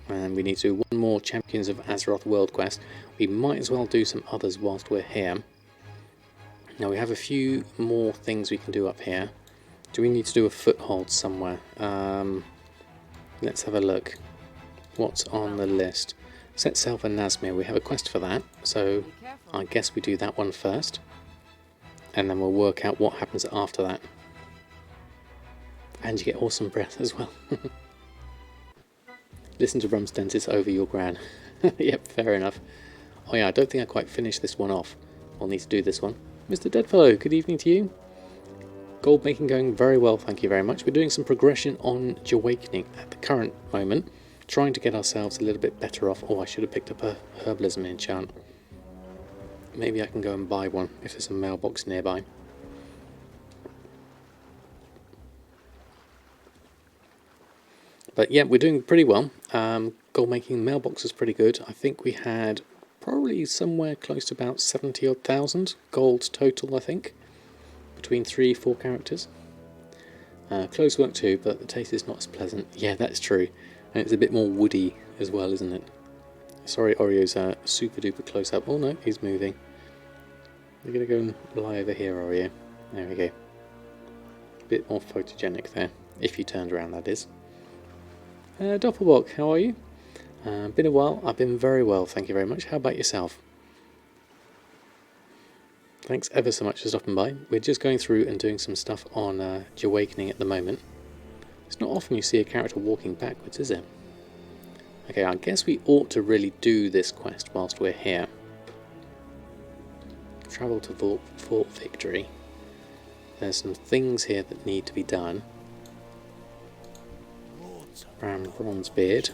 Speaker 1: And we need to do one more Champions of Azeroth World Quest. We might as well do some others whilst we're here. Now we have a few more things we can do up here. Do we need to do a foothold somewhere? Let's have a look. What's on the list? Set sail for Nazmir. We have a quest for that, so I guess we do that one first. And then we'll work out what happens after that. And you get awesome breath as well. Listen to Rumstentis over your gran. Yep, fair enough. Oh yeah, I don't think I quite finished this one off. I'll need to do this one. Mr. Deadfellow, good evening to you. Goldmaking going very well, thank you very much. We're doing some progression on Jahwakening at the current moment. Trying to get ourselves a little bit better off. Oh, I should have picked up a herbalism enchant. Maybe I can go and buy one if there's a mailbox nearby. But yeah, we're doing pretty well. Goldmaking mailbox is pretty good. I think we had probably somewhere close to about 70,000 gold total, I think, between 3-4 characters. Close work too, but the taste is not as pleasant. Yeah, that's true. And it's a bit more woody as well, isn't it? Sorry, Oreo's super duper close up. Oh no, he's moving. We're going to go and lie over here, Oreo. There we go. A bit more photogenic there, if you turned around, that is. Doppelbock, how are you? Been a while. I've been very well, thank you very much. How about yourself? Thanks ever so much for stopping by. We're just going through and doing some stuff on Jahwakening at the moment. It's not often you see a character walking backwards, is it? Okay, I guess we ought to really do this quest whilst we're here. Travel to Fort Victory. There's some things here that need to be done. Bronzebeard.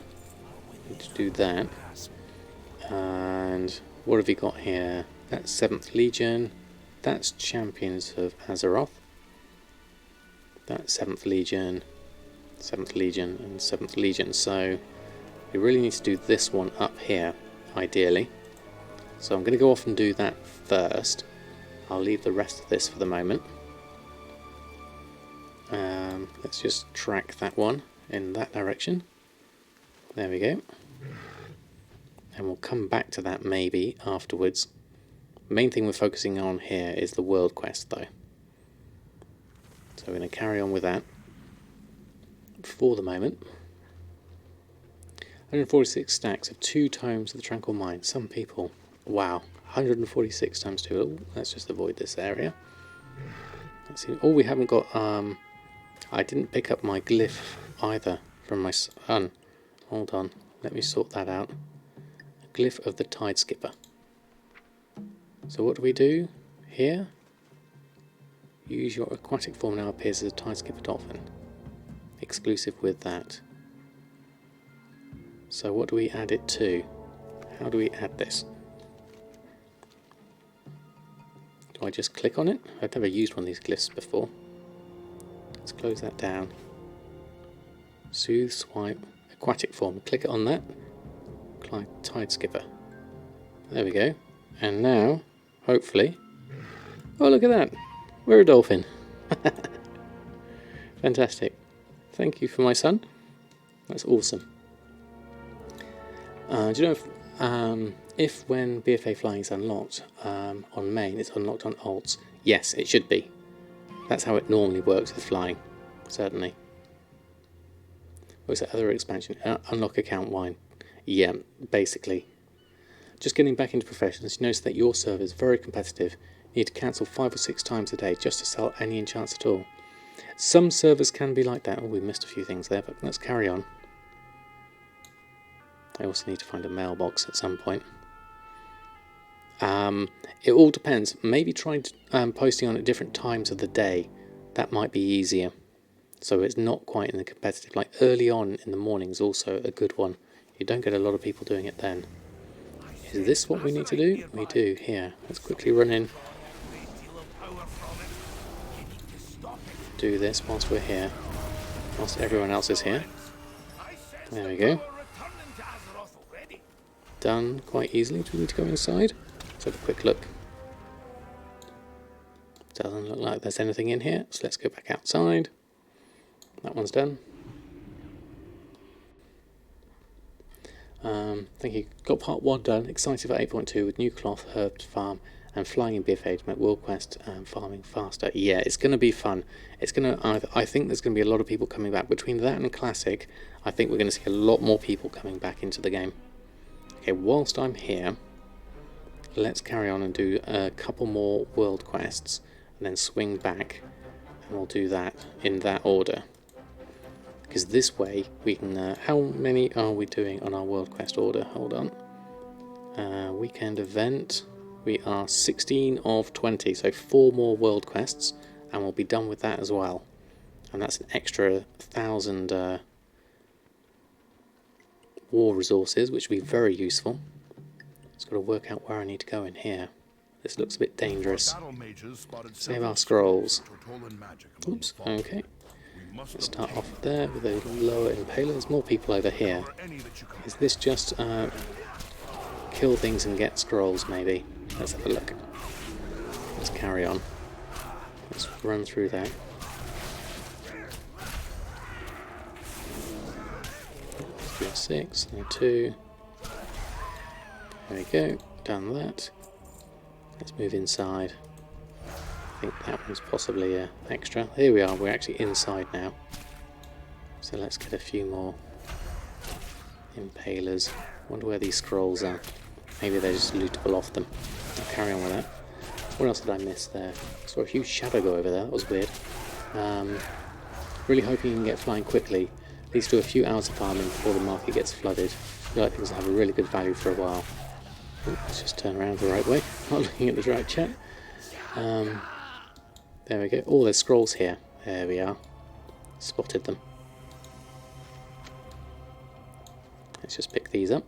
Speaker 1: Need to do that. And what have we got here? That's 7th Legion. That's Champions of Azeroth. That's 7th Legion. 7th Legion and 7th Legion. So we really need to do this one up here, ideally. So I'm going to go off and do that first. I'll leave the rest of this for the moment. Let's just track that one in that direction. There we go. And we'll come back to that maybe afterwards. The main thing we're focusing on here is the world quest though. So we're going to carry on with that for the moment. 146 stacks of 2 tomes of the Tranquil Mind. Some people. Wow. 146 times 2. Oh, let's just avoid this area. Let's see. Oh, we haven't got... I didn't pick up my glyph either from my son. Hold on. Let me sort that out. Glyph of the Tide Skipper. So what do we do here? Use your aquatic form now appears as a Tide Skipper dolphin. Exclusive with that. So what do we add it to? How do we add this? Do I just click on it? I've never used one of these glyphs before. Let's close that down. Soothe, swipe, aquatic form. Click it on that. Tide Skipper. There we go. And now, hopefully... Oh, look at that! We're a dolphin. Fantastic. Thank you for my son. That's awesome. Do you know if when BfA flying is unlocked on main, it's unlocked on alts? Yes, it should be. That's how it normally works with flying, certainly. What's that other expansion? Unlock account wine. Yeah, basically. Just getting back into professions, you notice that your server is very competitive. You need to cancel 5 or 6 times a day just to sell any enchants at all. Some servers can be like that. Oh, we missed a few things there, but let's carry on. I also need to find a mailbox at some point. It all depends. Maybe try posting on at different times of the day. That might be easier. So it's not quite in the competitive. Like early on in the morning is also a good one. You don't get a lot of people doing it then. Is this what we need to do? We do, here. Let's quickly run in. Do this whilst we're here. Whilst everyone else is here. There we go. Done quite easily. Do we need to go inside? Let's have a quick look. Doesn't look like there's anything in here, so let's go back outside. That one's done. Thank you. Got part 1 done. Excited for 8.2 with new cloth, herb farm, and flying in BfA to make world quest farming faster. Yeah, it's going to be fun. It's going to. I think there's going to be a lot of people coming back. Between that and classic, I think we're going to see a lot more people coming back into the game. Okay, whilst I'm here, let's carry on and do a couple more world quests, and then swing back, and we'll do that in that order. Because this way we can. How many are we doing on our world quest order? Hold on. Weekend event. We are 16 of 20, so 4 more world quests, and we'll be done with that as well. And that's an extra 1,000 war resources, which will be very useful. Just got to work out where I need to go in here. This looks a bit dangerous. Save our scrolls. Oops, okay. Let's start off there with a lower impaler. There's more people over here. Is this just kill things and get scrolls, maybe? Let's have a look. Let's carry on. Let's run through that. Let's do a 6, and a 2. There we go, done that. Let's move inside. I think that one's possibly an extra. Here we are, we're actually inside now. So let's get a few more impalers. Wonder where these scrolls are. Maybe they're just lootable off them. I'll carry on with that. What else did I miss there? Saw a huge shadow go over there, that was weird. Really hoping you can get flying quickly. At least do a few hours of farming before the market gets flooded. I feel like things will have a really good value for a while. Ooh, let's just turn around the right way, not looking at the right chat. There we go. Oh, there's scrolls here. There we are. Spotted them. Let's just pick these up.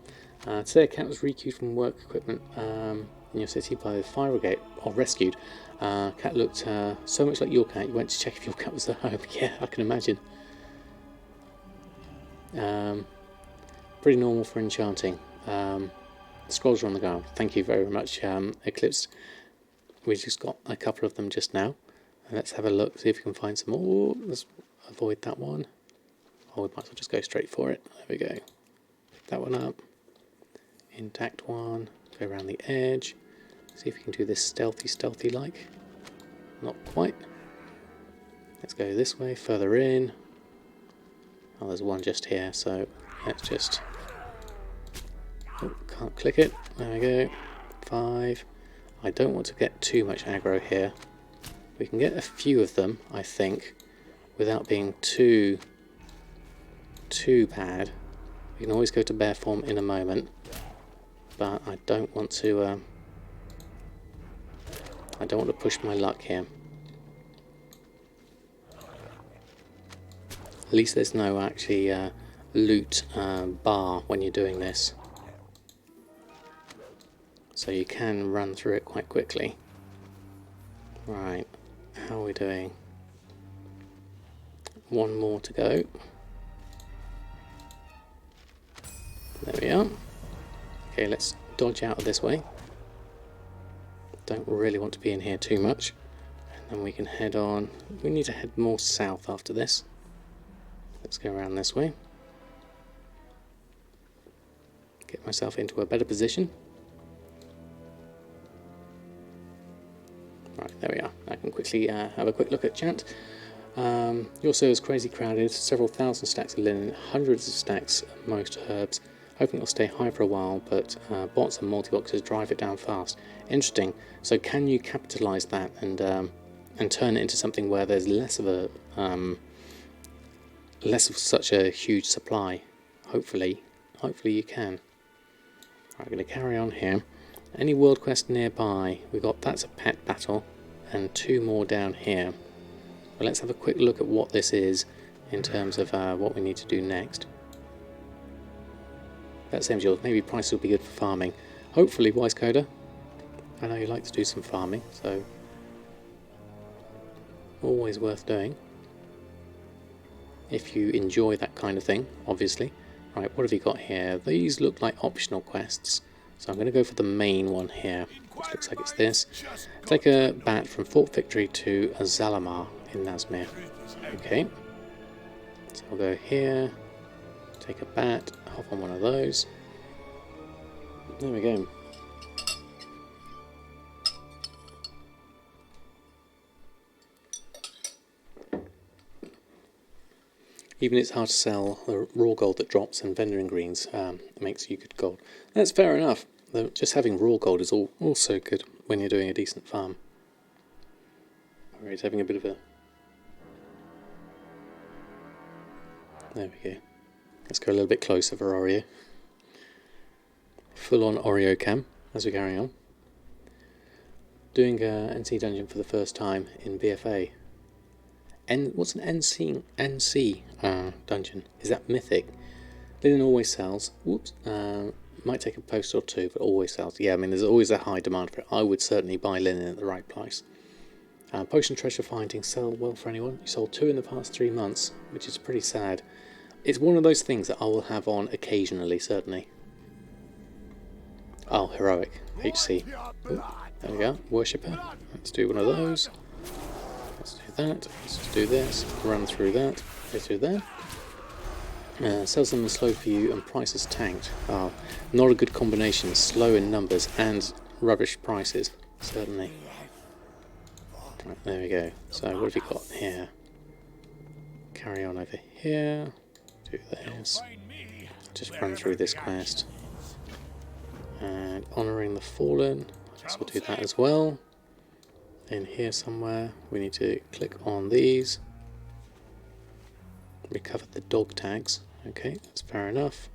Speaker 1: Today a cat was recued from work equipment in your city by the fire brigade, or rescued. Cat looked so much like your cat, you went to check if your cat was at home. Yeah, I can imagine. Pretty normal for enchanting. Scrolls are on the ground. Thank you very much, Eclipse. We just got a couple of them just now. Let's have a look, see if we can find some more. Let's avoid that one. Oh, we might as well just go straight for it. There we go. Pick that one up. Intact one. Go around the edge. See if we can do this stealthy like. Not quite. Let's go this way, further in. Oh, there's one just here, so let's just... Oh, can't click it. There we go. 5. I don't want to get too much aggro here. We can get a few of them, I think, without being too bad. We can always go to bear form in a moment, but I don't want to push my luck here. At least there's no actually loot bar when you're doing this, so you can run through it quite quickly. Right, how are we doing? One more to go. There we are. Okay, let's dodge out of this way. Don't really want to be in here too much. And then we can head on. We need to head more south after this. Let's go around this way. Get myself into a better position. Right, there we are. I can quickly have a quick look at chat. Your server is crazy crowded, several thousand stacks of linen, hundreds of stacks of most herbs. Hoping it'll stay high for a while, but bots and multi-boxes drive it down fast. Interesting. So can you capitalise that and turn it into something where there's less of such a huge supply? Hopefully you can. Right, I'm going to carry on here. Any world quest nearby? That's a pet battle, and 2 more down here. But let's have a quick look at what this is in terms of what we need to do next. That same as yours. Maybe prices will be good for farming. Hopefully, Wise Coder. I know you like to do some farming, so always worth doing. If you enjoy that kind of thing, obviously. Right, what have you got here? These look like optional quests. So I'm going to go for the main one here, which looks like it's this. Take a bat from Fort Victory to Azalamar in Nazmir. Okay. So I'll go here, take a bat, hop on one of those. There we go. Even it's hard to sell the raw gold that drops and vending greens makes you good gold. That's fair enough. Though just having raw gold is also good when you're doing a decent farm. Alright, he's having a bit of a... There we go. Let's go a little bit closer for Oreo. Full on Oreo cam as we're carrying on. Doing a NC dungeon for the first time in BfA. What's an NC dungeon? Is that mythic? Linen always sells. Whoops. Might take a post or two, but always sells. Yeah, I mean, there's always a high demand for it. I would certainly buy linen at the right price. Potion treasure finding sell well for anyone. You sold 2 in the past 3 months, which is pretty sad. It's one of those things that I will have on occasionally, certainly. Oh, heroic. HC. Ooh, there we go. Worshipper. Let's do one of those. Let's do that. Let's do this. Run through that. Let's do that. Sells them slow for you and prices tanked. Oh, not a good combination. Slow in numbers and rubbish prices. Certainly. Right, there we go. So what have you got here? Carry on over here. Do this. Just run through this quest. And honouring the fallen. I guess we'll do that as well. In here somewhere, we need to click on these. Recover the dog tags. Okay, that's fair enough.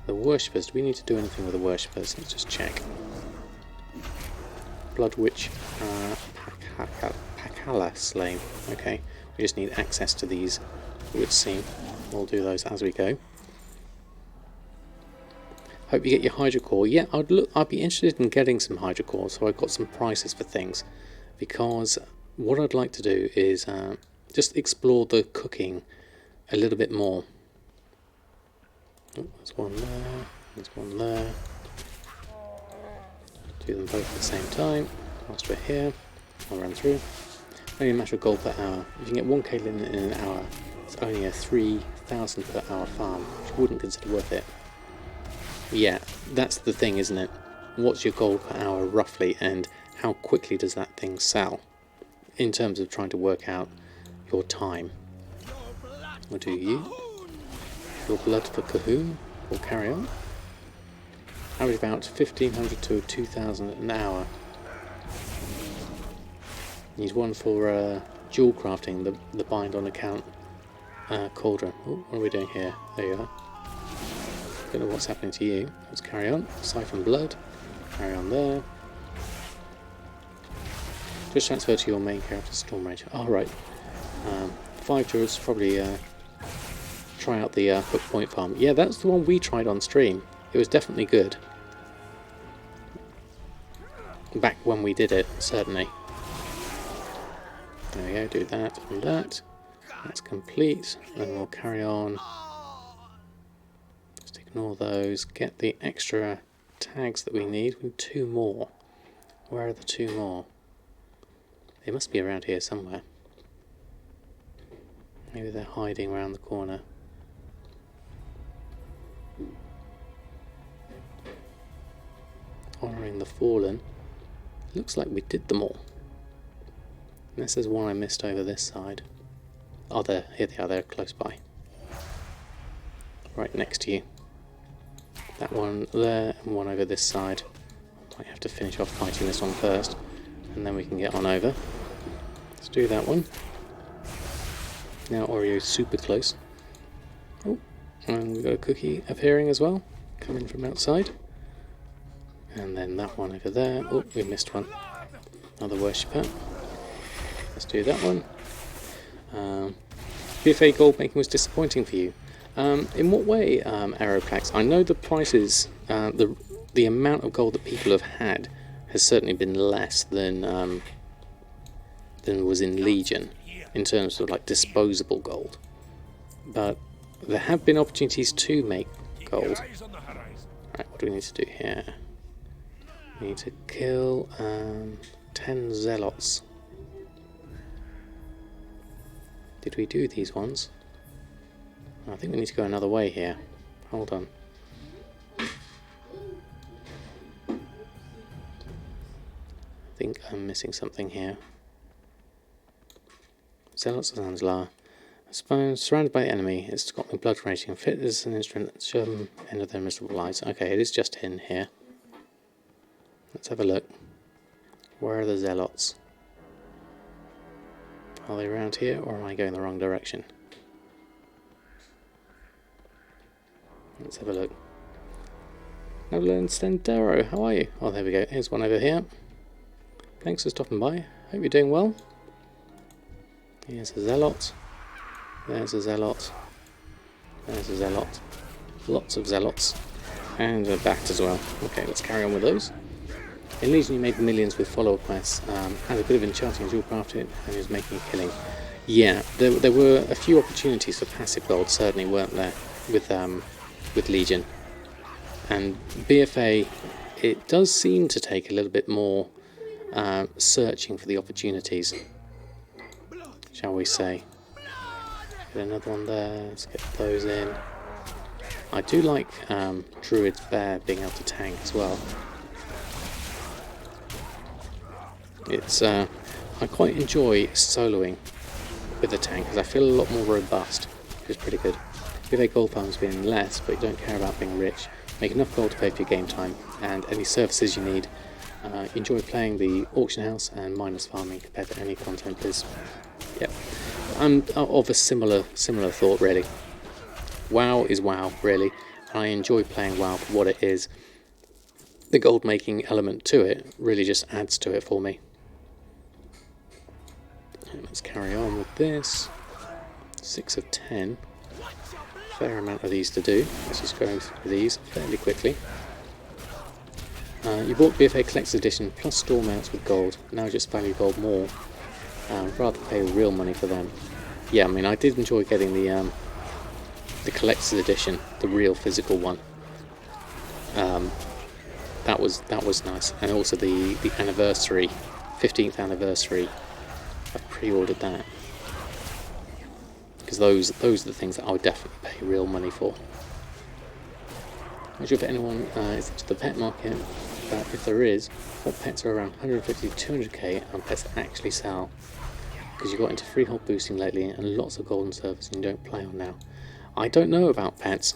Speaker 1: The worshippers. Do we need to do anything with the worshippers? Let's just check. Blood Witch Pakala Slave. Okay, we just need access to these, it would seem. We'll do those as we go. Hope you get your Hydra Core. Yeah, I'd be interested in getting some Hydra Core, so I've got some prices for things. Because what I'd like to do is just explore the cooking a little bit more. Oh, there's one there, there's one there. Do them both at the same time. Whilst we're here, I'll run through. Only a matter of gold per hour. If you can get 1k linen in an hour, it's only a 3,000 per hour farm, which I wouldn't consider worth it. Yeah, that's the thing, isn't it? What's your gold per hour roughly, and how quickly does that thing sell? In terms of trying to work out your time. What do you? Your blood for Cahoon. We'll carry on. Average about 1,500 to 2,000 an hour. Need one for jewel crafting, the bind on account cauldron. Ooh, what are we doing here? There you are. Don't know what's happening to you. Let's carry on. Siphon blood. Carry on there. Just transfer to your main character, Storm Rage. Alright. 5 jewels, probably try out the Hook Point farm. Yeah, that's the one we tried on stream. It was definitely good. Back when we did it, certainly. There we go, do that and that. That's complete. Then we'll carry on. Just ignore those. Get the extra tags that we need. We need 2 more. Where are the 2 more? They must be around here somewhere. Maybe they're hiding around the corner. Honouring the fallen. Looks like we did them all. Unless there's one I missed over this side. Oh, there. Here they are. They're close by. Right next to you. That one there and one over this side. Might have to finish off fighting this one first, and then we can get on over. Let's do that one. Now Oreo's super close. Oh, and we've got a cookie appearing as well, coming from outside. And then that one over there. Oh, we missed one. Another worshipper. Let's do that one. BfA Goldmaking was disappointing for you. In what way, Aeroplax? I know the prices, the amount of gold that people have had has certainly been less than was in Legion, in terms of like disposable gold. But there have been opportunities to make gold. Right, what do we need to do here? We need to kill 10 zealots. Did we do these ones? I think we need to go another way here. Hold on. I think I'm missing something here. Zealots of Zanzibar. Surrounded by the enemy, it's got me blood raging. Fit as an instrument, show them end of their miserable lives. Okay, it is just in here. Let's have a look. Where are the zealots? Are they around here, or am I going the wrong direction? Let's have a look. Nolan Stendero, how are you? Oh, there we go. Here's one over here. Thanks for stopping by. Hope you're doing well. Here's a zealot. There's a zealot. There's a zealot. Lots of zealots. And a bat as well. Okay, let's carry on with those. In Legion you made millions with follow-up quests. Had a bit of enchanting dual crafted and he was making a killing. Yeah, there were a few opportunities for passive gold, certainly weren't there with Legion. And BfA, it does seem to take a little bit more searching for the opportunities, shall we say. Get another one there, let's get those in. I do like Druid's Bear being able to tank as well. It's I quite enjoy soloing with the tank because I feel a lot more robust, which is pretty good. BfA gold farms being less, but you don't care about being rich. Make enough gold to pay for your game time and any services you need. Enjoy playing the auction house and minus farming compared to any content is. Yep. I'm of a similar thought really. WoW is WoW really, and I enjoy playing WoW for what it is. The gold making element to it really just adds to it for me. Let's carry on with this. 6 of 10. Fair amount of these to do. Let's just go through these fairly quickly. You bought BfA Collector's Edition plus store mounts with gold. Now just value gold more. Rather pay real money for them. Yeah, I mean I did enjoy getting the Collector's Edition, the real physical one. That was nice, and also the anniversary, 15th anniversary. I've pre-ordered that because those are the things that I would definitely pay real money for. Not sure if anyone is into the pet market, but if there is, what pets are around 150 to 200k and pets that actually sell? Because you got into freehold boosting lately and lots of golden servers and you don't play on now. I don't know about pets,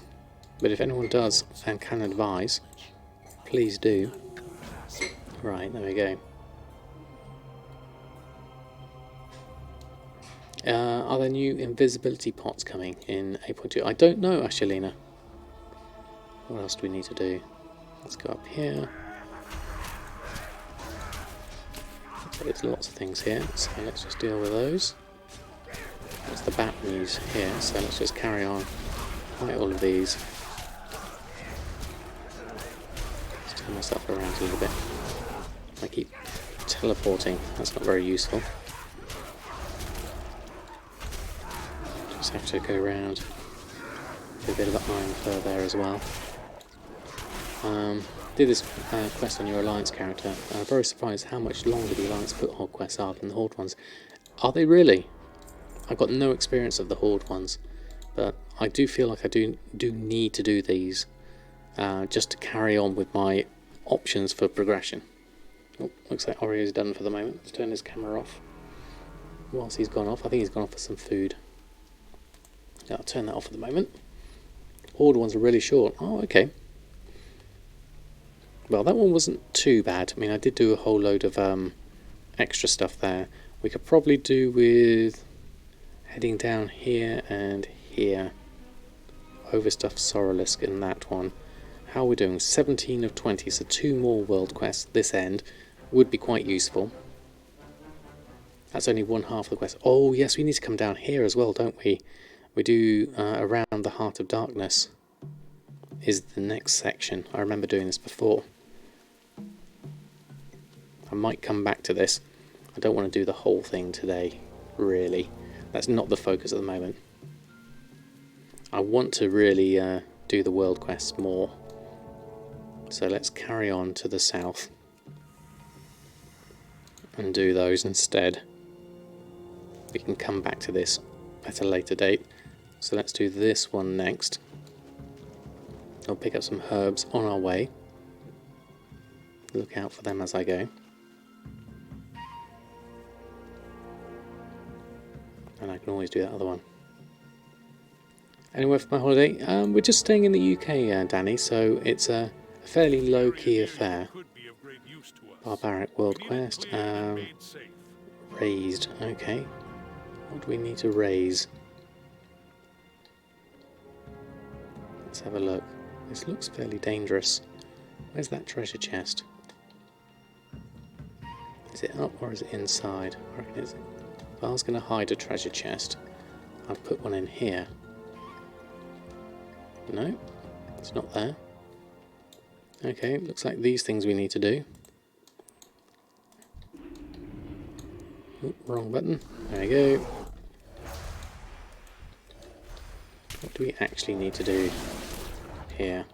Speaker 1: but if anyone does and can advise, please do. Right, there we go. Are there new invisibility pots coming in 8.2? I don't know, Ashelina. What else do we need to do? Let's go up here. So there's lots of things here, so let's just deal with those. That's the bat news here, so let's just carry on. Fight all of these. Let's turn myself around a little bit. I keep teleporting, that's not very useful. Just have to go around. Do a bit of iron fur there as well. Did this quest on your Alliance character. I'm very surprised how much longer the Alliance foothold quests are than the Horde ones. Are they really? I've got no experience of the Horde ones, but I do feel like I do need to do these just to carry on with my options for progression. Oh, looks like Oreo's done for the moment. Let's turn his camera off. Whilst he's gone off, I think he's gone off for some food. Yeah, I'll turn that off for the moment. Horde ones are really short. Oh, okay. Well, that one wasn't too bad. I mean, I did do a whole load of extra stuff there. We could probably do with heading down here and here. Overstuffed Sorrelisk in that one. How are we doing? 17 of 20, so 2 more world quests this end would be quite useful. That's only one half of the quest. Oh, yes, we need to come down here as well, don't we? We do around the Heart of Darkness is the next section. I remember doing this before. I might come back to this. I don't want to do the whole thing today, really. That's not the focus at the moment. I want to really do the world quests more. So let's carry on to the south and do those instead. We can come back to this at a later date. So let's do this one next. I'll pick up some herbs on our way. Look out for them as I go. And I can always do that other one. Anyway, for my holiday, we're just staying in the UK, Danny, so it's a fairly low-key affair. Barbaric World Quest. Raised, okay. What do we need to raise? Let's have a look. This looks fairly dangerous. Where's that treasure chest? Is it up or is it inside? I reckon it's... If I was going to hide a treasure chest, I'd put one in here. No, it's not there. Okay, looks like these things we need to do. Oop, wrong button. There we go. What do we actually need to do here?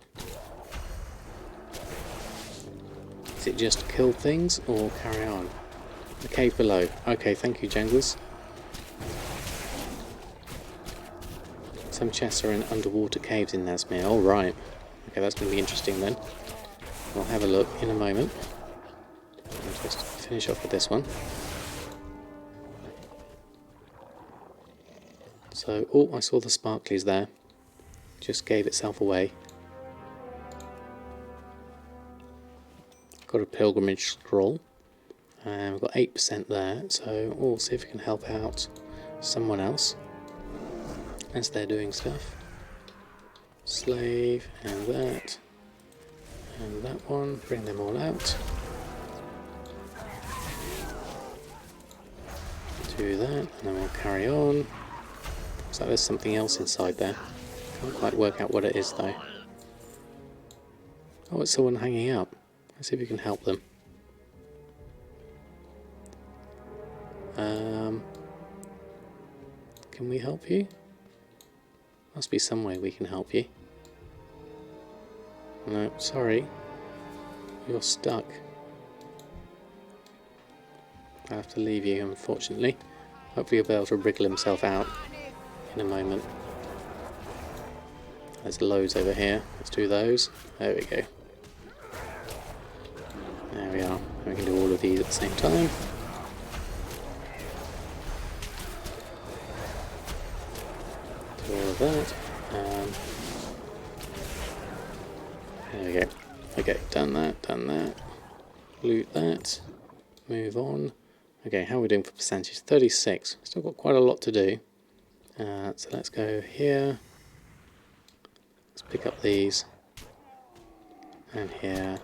Speaker 1: Is it just kill things or carry on? The cave below. Okay, thank you, Janglers. Some chests are in underwater caves in Nazmir. All right. Okay, that's going to be interesting then. We'll have a look in a moment. I'll just finish off with this one. So, oh, I saw the sparklies there. Just gave itself away. Got a pilgrimage scroll. And we've got 8% there, so we'll see if we can help out someone else as they're doing stuff. Slave, and that one. Bring them all out. Do that, and then we'll carry on. Looks like there's something else inside there. Can't quite work out what it is though. Oh, it's someone hanging up. Let's see if we can help them. Can we help you? Must be some way we can help you. No, sorry. You're stuck. I'll have to leave you, unfortunately. Hopefully he'll be able to wriggle himself out in a moment. There's loads over here. Let's do those. There we go. There we are. We can do all of these at the same time. Do all of that. There we go. Okay, done that. Loot that. Move on. Okay, how are we doing for percentage? 36. Still got quite a lot to do. So let's go here. Let's pick up these. And here.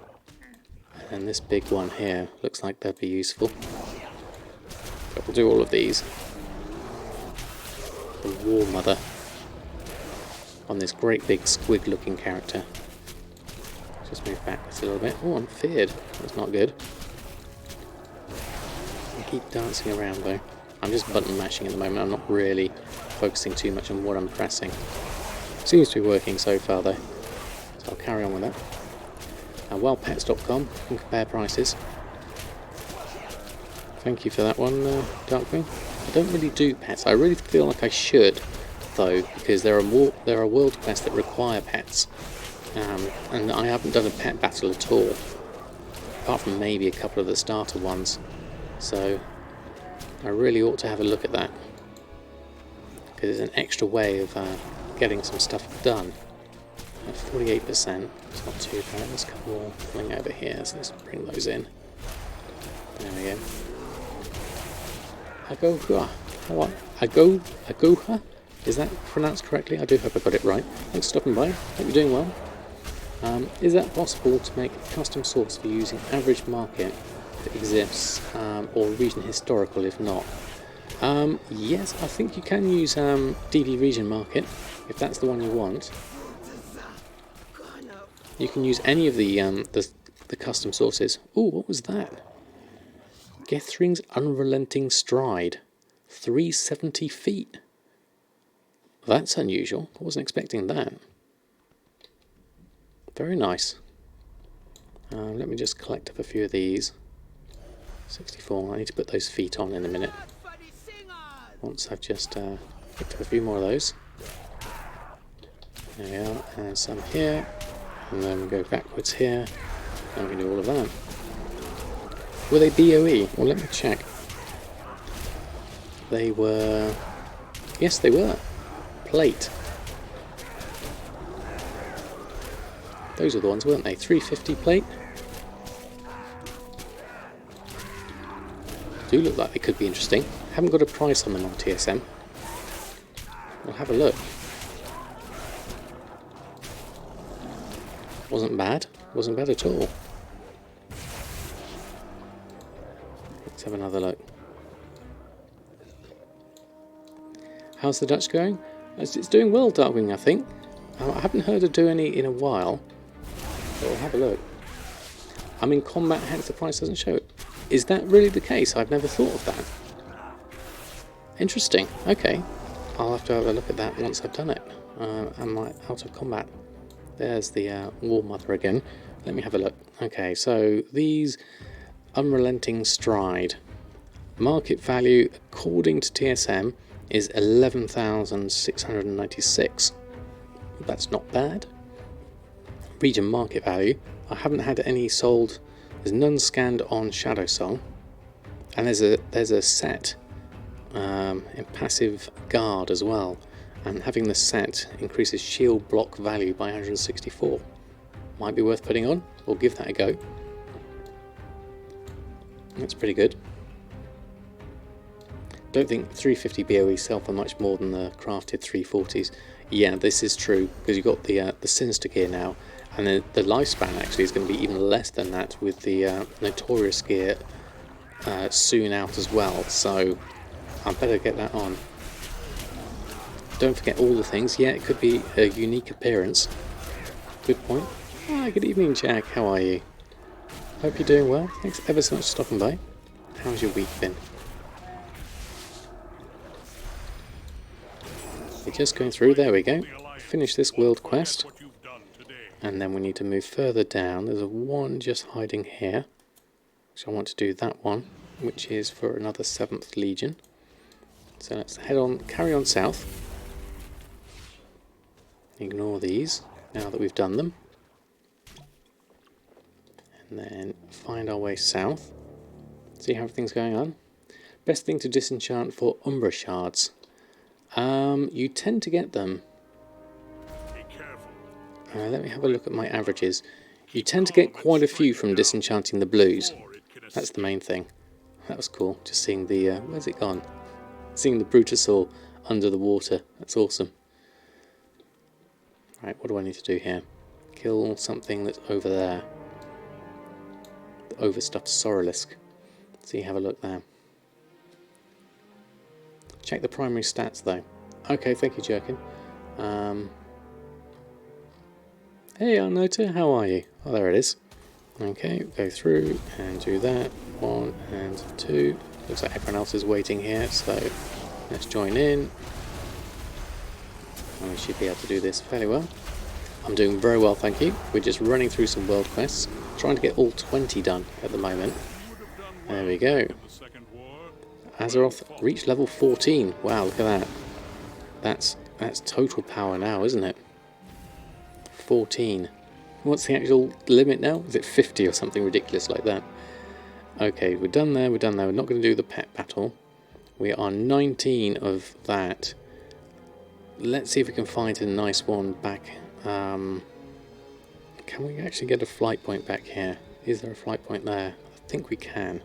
Speaker 1: And this big one here. Looks like that'd be useful. But we'll do all of these. The War Mother. On this great big squig looking character. Just move back a little bit. Oh, I'm feared. That's not good. I keep dancing around though. I'm just button mashing at the moment. I'm not really focusing too much on what I'm pressing. Seems to be working so far though. So I'll carry on with that. Wellpets.com, you can compare prices. Thank you for that one, Darkwing. I don't really do pets. I really feel like I should, though, because there are world quests that require pets, and I haven't done a pet battle at all, apart from maybe a couple of the starter ones. So I really ought to have a look at that, because it's an extra way of getting some stuff done. At 48%, it's not too bad. There's a couple more coming over here, so let's bring those in. There we go. Agoha? Is that pronounced correctly? I do hope I got it right. Thanks for stopping by. Hope you're doing well. Is that possible to make a custom source for using average market that exists, or region historical if not? Yes, I think you can use DB region market if that's the one you want. You can use any of the custom sources. Oh, what was that? Gethring's Unrelenting Stride. 370 feet. That's unusual. I wasn't expecting that. Very nice. Let me just collect up a few of these. 64, I need to put those feet on in a minute. Once I've just picked up a few more of those. There we are, and some here. And then we go backwards here. And we can do all of that. Were they BOE? Well, let me check. They were... Yes, they were. Plate. Those were the ones, weren't they? 350 plate. Do look like they could be interesting. Haven't got a price on them on TSM. We'll have a look. Wasn't bad. Wasn't bad at all. Let's have another look. How's the Dutch going? It's doing well, Darkwing, I think. I haven't heard it do any in a while. But we'll have a look. I'm in combat, hence the price doesn't show it. Is that really the case? I've never thought of that. Interesting. Okay. I'll have to have a look at that once I've done it. Am I out of combat? There's the War Mother again. Let me have a look. Okay, so these Unrelenting Stride. Market value, according to TSM, is 11,696. That's not bad. Region market value, I haven't had any sold. There's none scanned on Shadow Soul, and there's a set in passive guard as well. And having the set increases shield block value by 164. Might be worth putting on. We'll give that a go. That's pretty good. Don't think 350 BOE sell for much more than the crafted 340s. Yeah, this is true, because you've got the Sinister gear now, and the lifespan actually is going to be even less than that with the Notorious gear soon out as well, so I better get that on. Don't forget all the things. Yeah, it could be a unique appearance. Good point. Ah, good evening, Jack. How are you? Hope you're doing well. Thanks ever so much for stopping by. How's your week been? We're just going through. There we go. Finish this world quest. And then we need to move further down. There's a one just hiding here. So I want to do that one, which is for another 7th Legion. So let's head on, carry on south. Ignore these now that we've done them. And then find our way south. See how everything's going on. Best thing to disenchant for Umbra Shards. You tend to get them. Let me have a look at my averages. You tend to get quite a few from disenchanting the blues. That's the main thing. That was cool. Just seeing the... where's it gone? Seeing the Brutosaur under the water. That's awesome. Right, what do I need to do here? Kill something that's over there. The overstuffed Sorolisk. See, have a look there. Check the primary stats though. Okay, thank you, Jerkin. Hey Arnota, how are you? Oh, there it is. Okay, go through and do that. 1 and 2. Looks like everyone else is waiting here, so let's join in. And we should be able to do this fairly well. I'm doing very well, thank you. We're just running through some world quests, trying to get all 20 done at the moment. There we go. Azeroth reached level 14. Wow, look at that. That's total power now, isn't it? 14. What's the actual limit now? Is it 50 or something ridiculous like that? Okay, we're done there, we're done there. We're not going to do the pet battle. We are 19 of that. Let's see if we can find a nice one back. Can we actually get a flight point back here? Is there a flight point there? I think we can.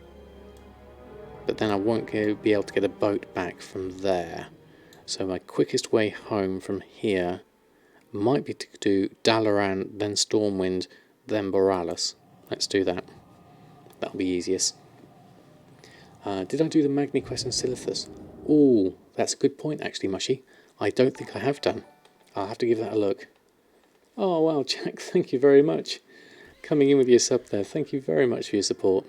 Speaker 1: But then I won't be able to get a boat back from there. So my quickest way home from here might be to do Dalaran, then Stormwind, then Borealis. Let's do that. That'll be easiest. Did I do the Magni quest in Silithus? Ooh, that's a good point actually, Mushy. I don't think I have done. I'll have to give that a look. Oh wow, Jack, thank you very much. Coming in with your sub there, thank you very much for your support.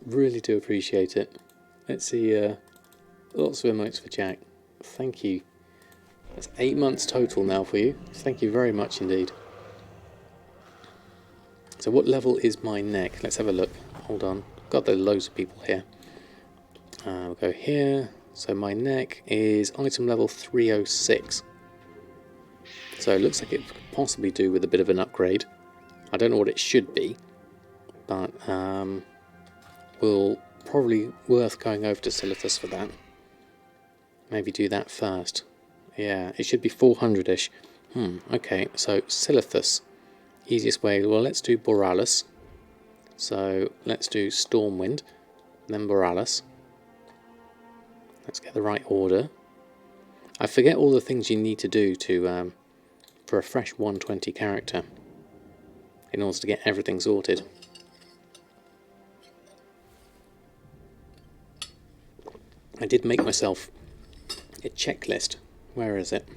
Speaker 1: Really do appreciate it. Let's see, lots of emotes for Jack. Thank you. That's 8 months total now for you. Thank you very much indeed. So what level is my neck? Let's have a look. Hold on. God, there are loads of people here. We'll go here. So my neck is item level 306. So it looks like it could possibly do with a bit of an upgrade. I don't know what it should be, but will probably worth going over to Silithus for that. Maybe do that first. Yeah, it should be 400-ish. Okay, so Silithus. Easiest way, well, let's do Borealis. So let's do Stormwind, then Borealis. Let's get the right order. I forget all the things you need to do to for a fresh 120 character in order to get everything sorted. I did make myself a checklist. Where is it?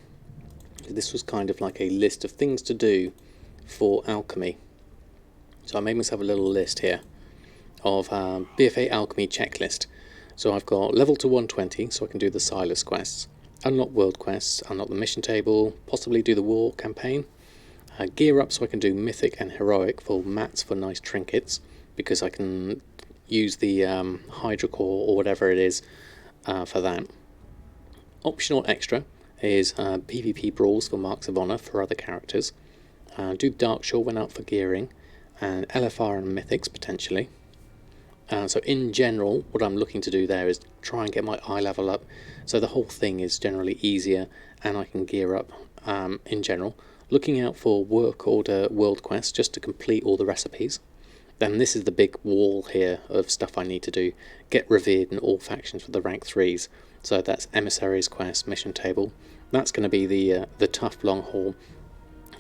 Speaker 1: This was kind of like a list of things to do for Alchemy. So I made myself a little list here of BfA Alchemy checklist. So I've got level to 120, so I can do the Silas quests, unlock world quests, unlock the mission table, possibly do the war campaign, gear up so I can do mythic and heroic for mats for nice trinkets, because I can use the Hydra core or whatever it is for that. Optional extra is PvP brawls for marks of honour for other characters, do Darkshore when out for gearing, and LFR and mythics potentially. So in general, what I'm looking to do there is try and get my eye level up, so the whole thing is generally easier and I can gear up in general. Looking out for work order world quests just to complete all the recipes. Then this is the big wall here of stuff I need to do. Get revered in all factions for the rank 3s. So that's Emissaries quest, mission table. That's going to be the tough long haul.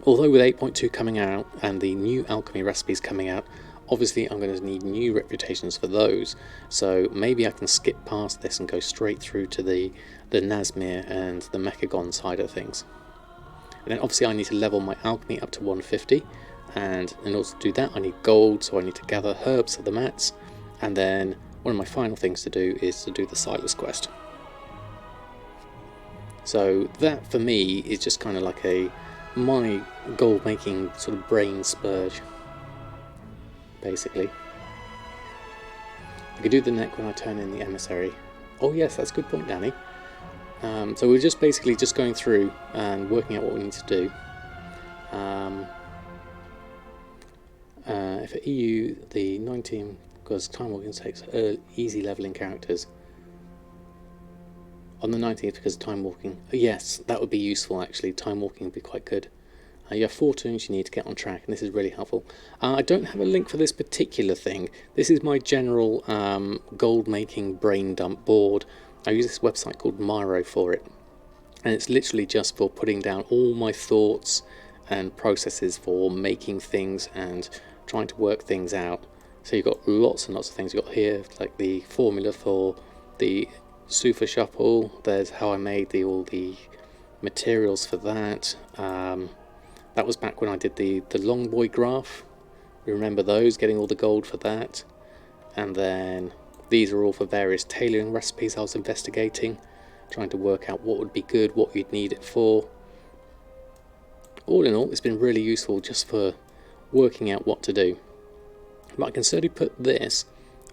Speaker 1: Although with 8.2 coming out and the new alchemy recipes coming out, obviously I'm going to need new reputations for those, so maybe I can skip past this and go straight through to the Nazmir and the Mechagon side of things. And then obviously I need to level my alchemy up to 150, and in order to do that I need gold, so I need to gather herbs for the mats, and then one of my final things to do is to do the Silas quest. So that for me is just kind of like my gold making sort of brain spurge, basically. I could do the neck when I turn in the emissary. Oh yes, that's a good point, Danny. So we're just basically just going through and working out what we need to do. If at EU the 19, because time walking takes easy leveling characters. On the 19th because of time walking. Yes, that would be useful actually. Time walking would be quite good. You have 4 turns you need to get on track, and this is really helpful. I don't have a link for this particular thing. This is my general gold making brain dump board. I use this website called Miro for it, and it's literally just for putting down all my thoughts and processes for making things and trying to work things out. So you've got lots and lots of things. You've got here like the formula for the Sufa Shuffle. There's how I made all the materials for that. That was back when I did the long boy graph. You remember those, getting all the gold for that. And then these are all for various tailoring recipes I was investigating, trying to work out what would be good, what you'd need it for. All in all, it's been really useful just for working out what to do. But I can certainly put this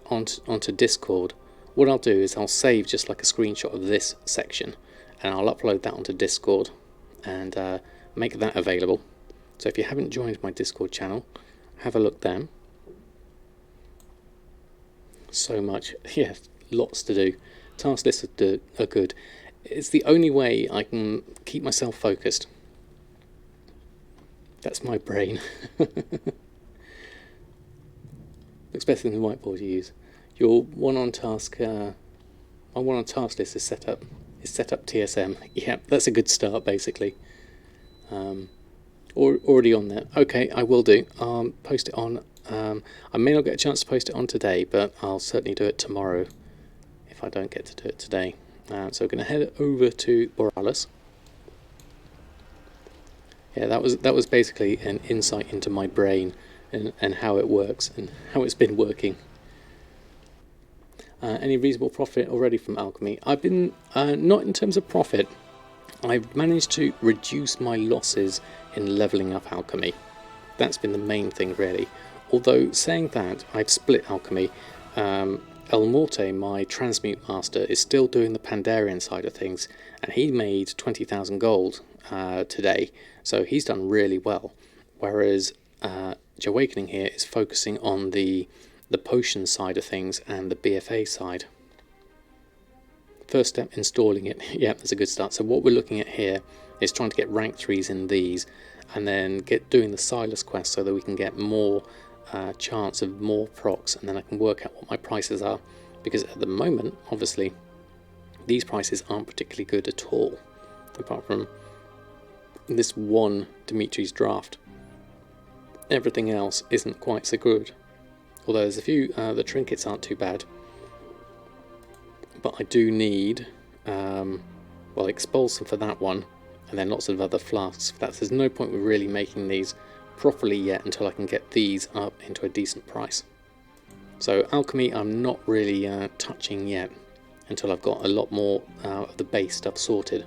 Speaker 1: onto Discord. What I'll do is I'll save just like a screenshot of this section, and I'll upload that onto Discord and make that available. So if you haven't joined my Discord channel, have a look there. So much, yeah, lots to do. Task lists are good. It's the only way I can keep myself focused. That's my brain. Looks better than the whiteboard you use. Your one on task list is set up TSM. Yeah, that's a good start basically. Already on there. Okay, I will do. Post it on. I may not get a chance to post it on today, but I'll certainly do it tomorrow if I don't get to do it today. So we're going to head over to Borealis. Yeah, that was basically an insight into my brain and how it works and how it's been working. Any reasonable profit already from Alchemy? I've been, not in terms of profit, I've managed to reduce my losses in levelling up Alchemy. That's been the main thing really. Although, saying that, I've split Alchemy. Elmorte, my transmute master, is still doing the Pandarian side of things, and he made 20,000 gold today, so he's done really well. Whereas Jahwakening here is focusing on the potion side of things and the BfA side. First step, installing it. Yeah, that's a good start. So what we're looking at here is trying to get rank 3s in these, and then doing the Silas quest so that we can get more chance of more procs, and then I can work out what my prices are, because at the moment, obviously, these prices aren't particularly good at all, apart from this one Dimitri's draft. Everything else isn't quite so good, although there's a few, the trinkets aren't too bad, but I do need, well, expulsion for that one, and then lots of other flasks for that. So there's no point with really making these properly yet until I can get these up into a decent price. So Alchemy I'm not really touching yet until I've got a lot more of the base stuff sorted.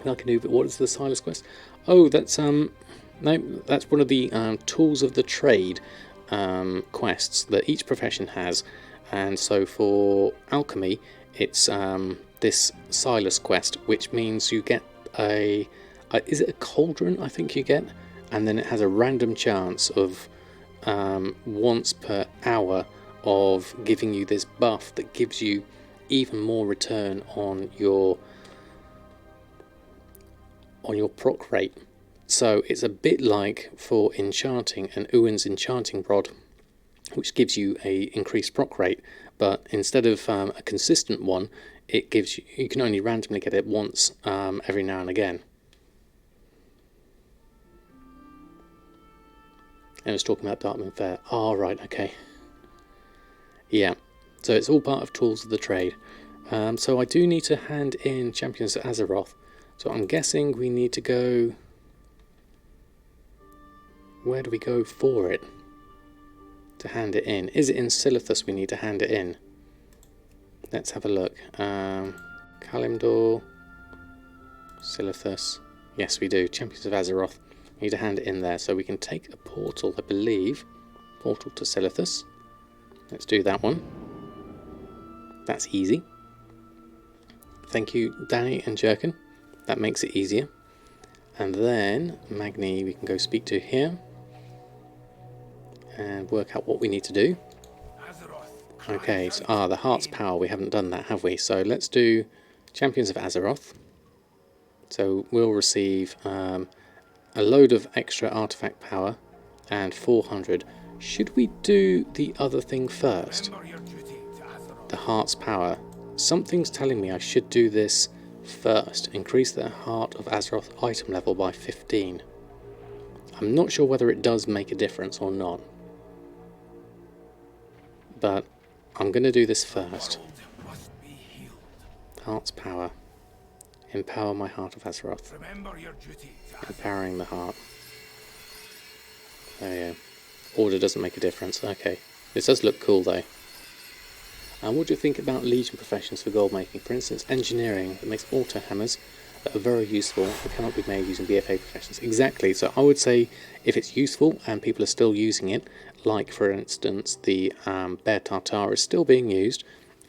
Speaker 1: And I can do, but what is the Silas quest? Oh, that's no, that's one of the tools of the trade quests that each profession has, and so for Alchemy it's this Silas quest, which means you get is it a cauldron I think you get, and then it has a random chance of once per hour of giving you this buff that gives you even more return on your proc rate. So it's a bit like for enchanting an Uin's enchanting rod, which gives you a increased proc rate, but instead of a consistent one, it gives you can only randomly get it once every now and again. And I was talking about Darkman Fair. Oh, right, okay. Yeah, so it's all part of tools of the trade. So I do need to hand in Champions of Azeroth. So I'm guessing we need to go... Where do we go for it? To hand it in. Is it in Silithus we need to hand it in? Let's have a look. Kalimdor, Silithus. Yes, we do. Champions of Azeroth. We need to hand it in there. So we can take a portal, I believe. Portal to Silithus. Let's do that one. That's easy. Thank you, Danny and Jerkin. That makes it easier. And then Magni we can go speak to here and work out what we need to do. Okay, so the Heart's Power, we haven't done that, have we? So let's do Champions of Azeroth. So we'll receive a load of extra artifact power and 400. Should we do the other thing first? The Heart's Power. Something's telling me I should do this first. Increase the Heart of Azeroth item level by 15. I'm not sure whether it does make a difference or not, but I'm going to do this first. Heart's Power. Empower my Heart of Azeroth. Empowering the heart. There we go. Order doesn't make a difference. Okay. This does look cool though. And what do you think about Legion professions for gold making? For instance, engineering that makes auto hammers that are very useful and cannot be made using BfA professions. Exactly. So I would say if it's useful and people are still using it, like for instance the Bear Tartar is still being used,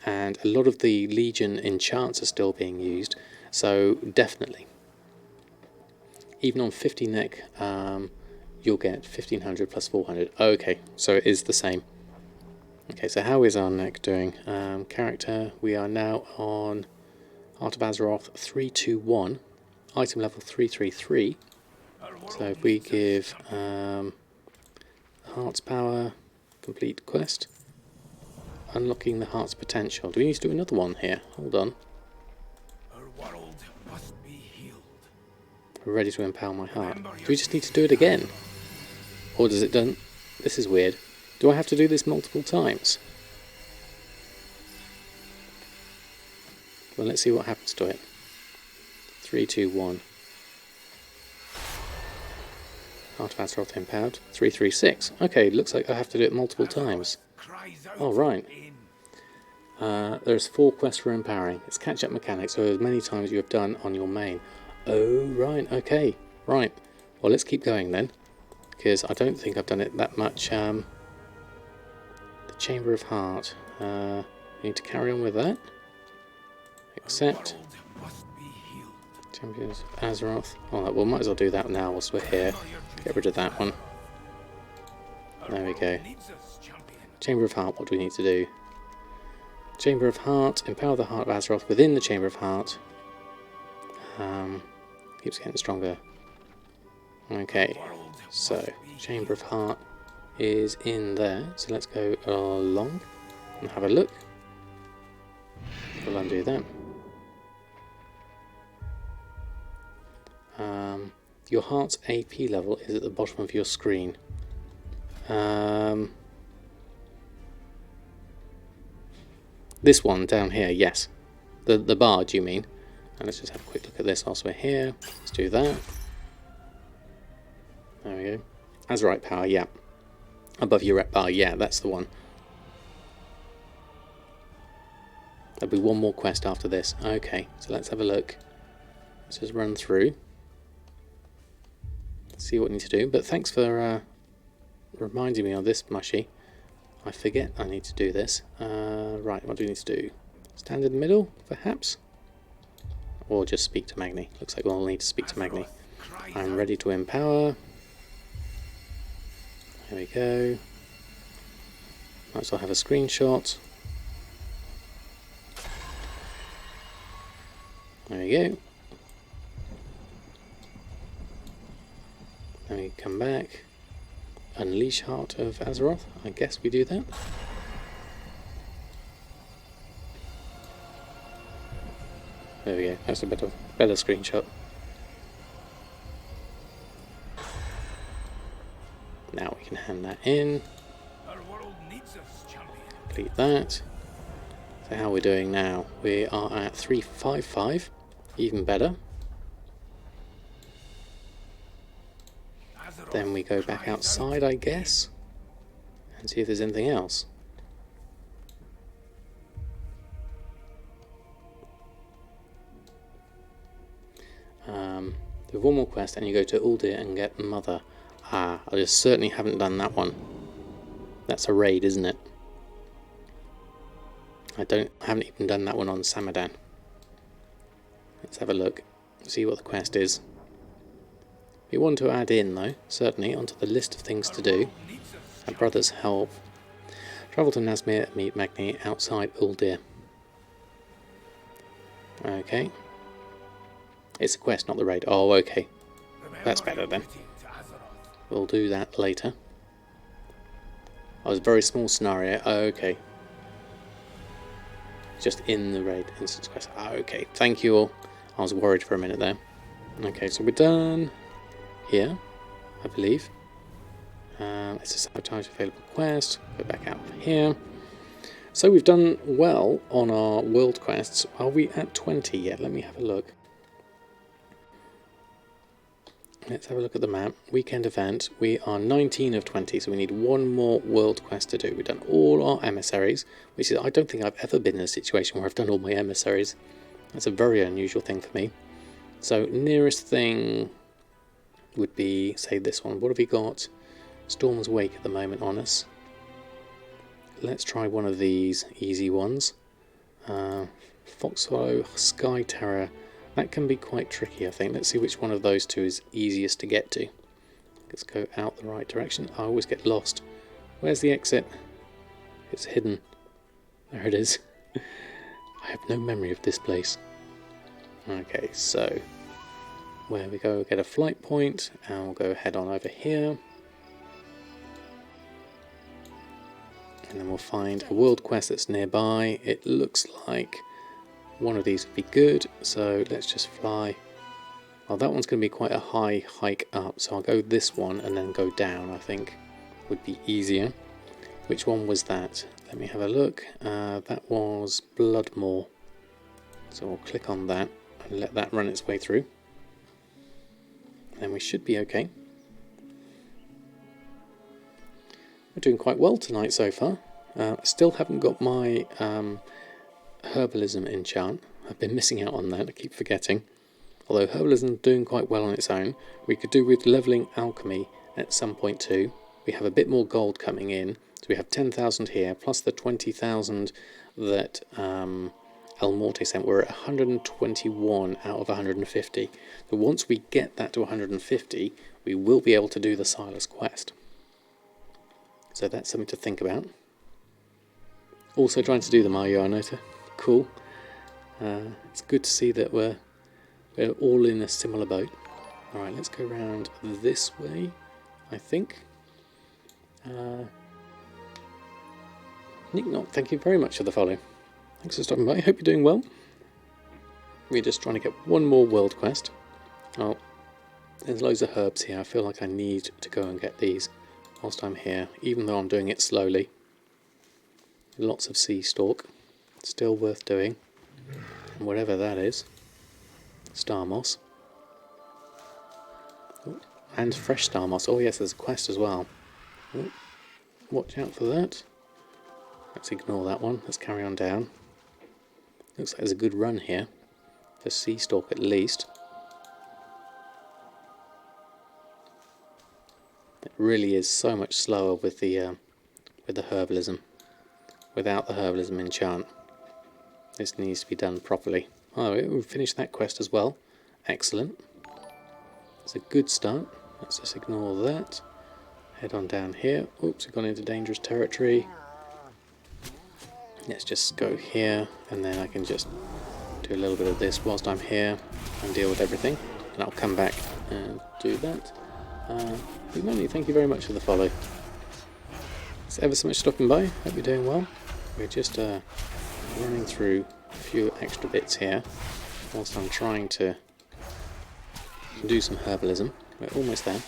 Speaker 1: and a lot of the Legion enchants are still being used, so definitely. Even on 50 neck, you'll get 1500 plus 400. Okay, so it is the same. Okay, so how is our neck doing? Character, we are now on Heart of Azeroth 321, item level 333. So if we give Heart's Power, complete quest, unlocking the Heart's potential. Do we need to do another one here? Hold on. We're ready to empower my heart. Do we just need to do it again? Or does it done? This is weird. Do I have to do this multiple times? Well, let's see what happens to it. 3, 2, 1. Heart of Azeroth empowered. 3, 3, 6. Okay, looks like I have to do it multiple times. Oh, right. There's 4 quests for empowering. It's catch-up mechanics, so as many times you have done on your main. Oh, right, okay. Right. Well, let's keep going then, because I don't think I've done it that much. The Chamber of Heart. Need to carry on with that. Accept. Champions of Azeroth. Alright, well, might as well do that now whilst we're here. Get rid of that one. There we go. Chamber of Heart, what do we need to do? Chamber of Heart, empower the Heart of Azeroth within the Chamber of Heart. Keeps getting stronger. Okay, so Chamber of Heart is in there. So let's go along and have a look. We'll undo that. Your heart's AP level is at the bottom of your screen. This one down here, yes. The bar, do you mean? And let's just have a quick look at this whilst we're here. Let's do that. There we go. Azerite power, yeah. Above your rep bar, yeah, that's the one. There'll be one more quest after this. Okay, so let's have a look. Let's just run through. See what we need to do. But thanks for reminding me of this, Mushy. I forget I need to do this. Right, what do we need to do? Stand in the middle, perhaps? Or just speak to Magni. Looks like we'll need to speak to Magni. I'm ready to empower. There we go. Might as well have a screenshot. There we go. Then we come back. Unleash Heart of Azeroth. I guess we do that. There we go. That's a better screenshot. Now we can hand that in. Complete that. So how are we doing now? We are at 355. Even better. Then we go back outside, I guess, and see if there's anything else. Do one more quest and you go to Uldir and get Mother. I just certainly haven't done that one. That's a raid, isn't it? I haven't even done that one on Samadan. Let's have a look, see what the quest is. We want to add in, though, certainly, onto the list of things to do. Our brother's help. Travel to Nazmir, meet Magni outside Uldir. Okay. It's a quest, not the raid. Oh, okay. That's better then. We'll do that later. Oh, it's a very small scenario. Oh, okay. Just in the raid instance quest. Oh, okay. Thank you all. I was worried for a minute there. Okay, so we're done here, I believe. It's a sabotage available quest. Go back out here. So we've done well on our world quests. Are we at 20 yet? Let me have a look. Let's have a look at the map. Weekend event. We are 19 of 20, so we need one more world quest to do. We've done all our emissaries, which is, I don't think I've ever been in a situation where I've done all my emissaries. That's a very unusual thing for me. So nearest thing would be, say, this one. What have we got? Storm's Wake at the moment on us. Let's try one of these easy ones. Foxhollow, Sky Terror. That can be quite tricky, I think. Let's see which one of those two is easiest to get to. Let's go out the right direction. I always get lost. Where's the exit? It's hidden. There it is. I have no memory of this place. Okay, so where we go, we'll get a flight point, and we'll go head on over here. And then we'll find a world quest that's nearby. It looks like one of these would be good, so let's just fly. Well, that one's going to be quite a high hike up, so I'll go this one and then go down, I think would be easier. Which one was that? Let me have a look. That was Bloodmoor. So we'll click on that and let that run its way through. Then we should be okay. We're doing quite well tonight so far. Still haven't got my herbalism enchant. I've been missing out on that, I keep forgetting. Although herbalism is doing quite well on its own, we could do with levelling alchemy at some point too. We have a bit more gold coming in, so we have 10,000 here, plus the 20,000 that Elmorte sent. We're at 121 out of 150. So once we get that to 150, we will be able to do the Silas quest. So that's something to think about. Also trying to do the Mario Nota. Cool. It's good to see that we're all in a similar boat. Alright, let's go around this way, I think. Nick Knock, thank you very much for the follow. Thanks for stopping by. I hope you're doing well. We're just trying to get one more world quest. Oh, there's loads of herbs here. I feel like I need to go and get these whilst I'm here, even though I'm doing it slowly. Lots of sea stalk. Still worth doing. And whatever that is. Star moss. Oh, and fresh star moss. Oh yes, there's a quest as well. Oh, watch out for that. Let's ignore that one. Let's carry on down. Looks like there's a good run here. For sea stalk at least. It really is so much slower with the herbalism. Without the herbalism enchant. This needs to be done properly. Oh, we've finished that quest as well. Excellent. It's a good start. Let's just ignore that. Head on down here. Oops, we've gone into dangerous territory. Let's just go here, and then I can just do a little bit of this whilst I'm here and deal with everything. And I'll come back and do that. Money, thank you very much for the follow. Thanks ever so much for stopping by. Hope you're doing well. We're just running through a few extra bits here whilst I'm trying to do some herbalism. We're almost there.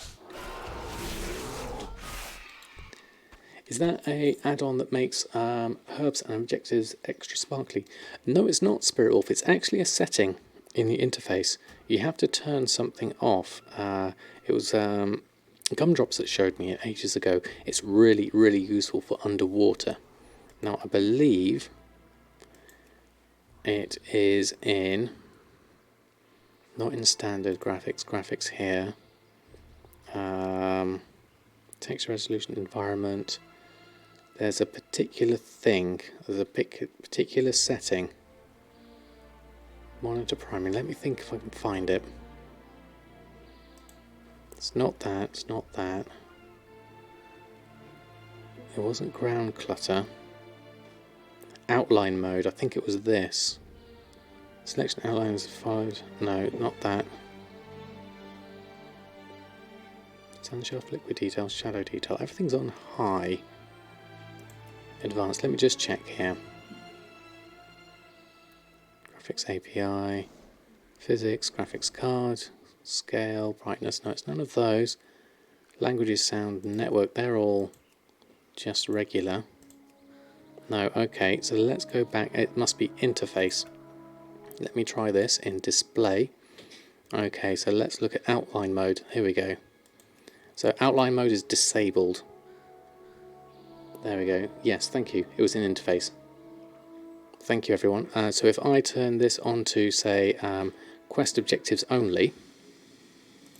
Speaker 1: Is that a add-on that makes herbs and objectives extra sparkly? No, it's not, Spirit Wolf. It's actually a setting in the interface. You have to turn something off. It was Gumdrops that showed me it ages ago. It's really, really useful for underwater. Now, I believe it is in, not in standard graphics here. Text resolution, environment. There's a particular thing, there's a particular setting. Monitor primary, let me think if I can find it. It's not that, it's not that. It wasn't ground clutter. Outline mode, I think it was this. Selection outlines followed, no, not that. Sunshelf, liquid detail, shadow detail, everything's on high. Advanced, let me just check here. Graphics API, physics, graphics card, scale, brightness, no, it's none of those. Languages, sound, network, they're all just regular. No, okay, so let's go back, it must be interface. Let me try this in display. Okay, so let's look at outline mode, here we go. So outline mode is disabled. There we go. Yes, thank you. It was in interface. Thank you, everyone. So if I turn this on to, say, quest objectives only,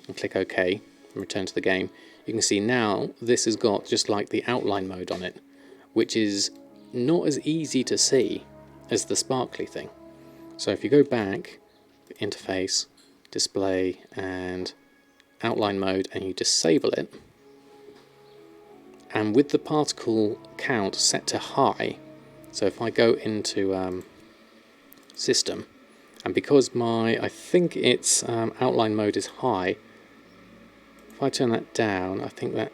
Speaker 1: and click OK, and return to the game, you can see now this has got just like the outline mode on it, which is not as easy to see as the sparkly thing. So if you go back, interface, display, and outline mode, and you disable it, and with the particle count set to high, so if I go into system, and because I think its outline mode is high, if I turn that down, I think that,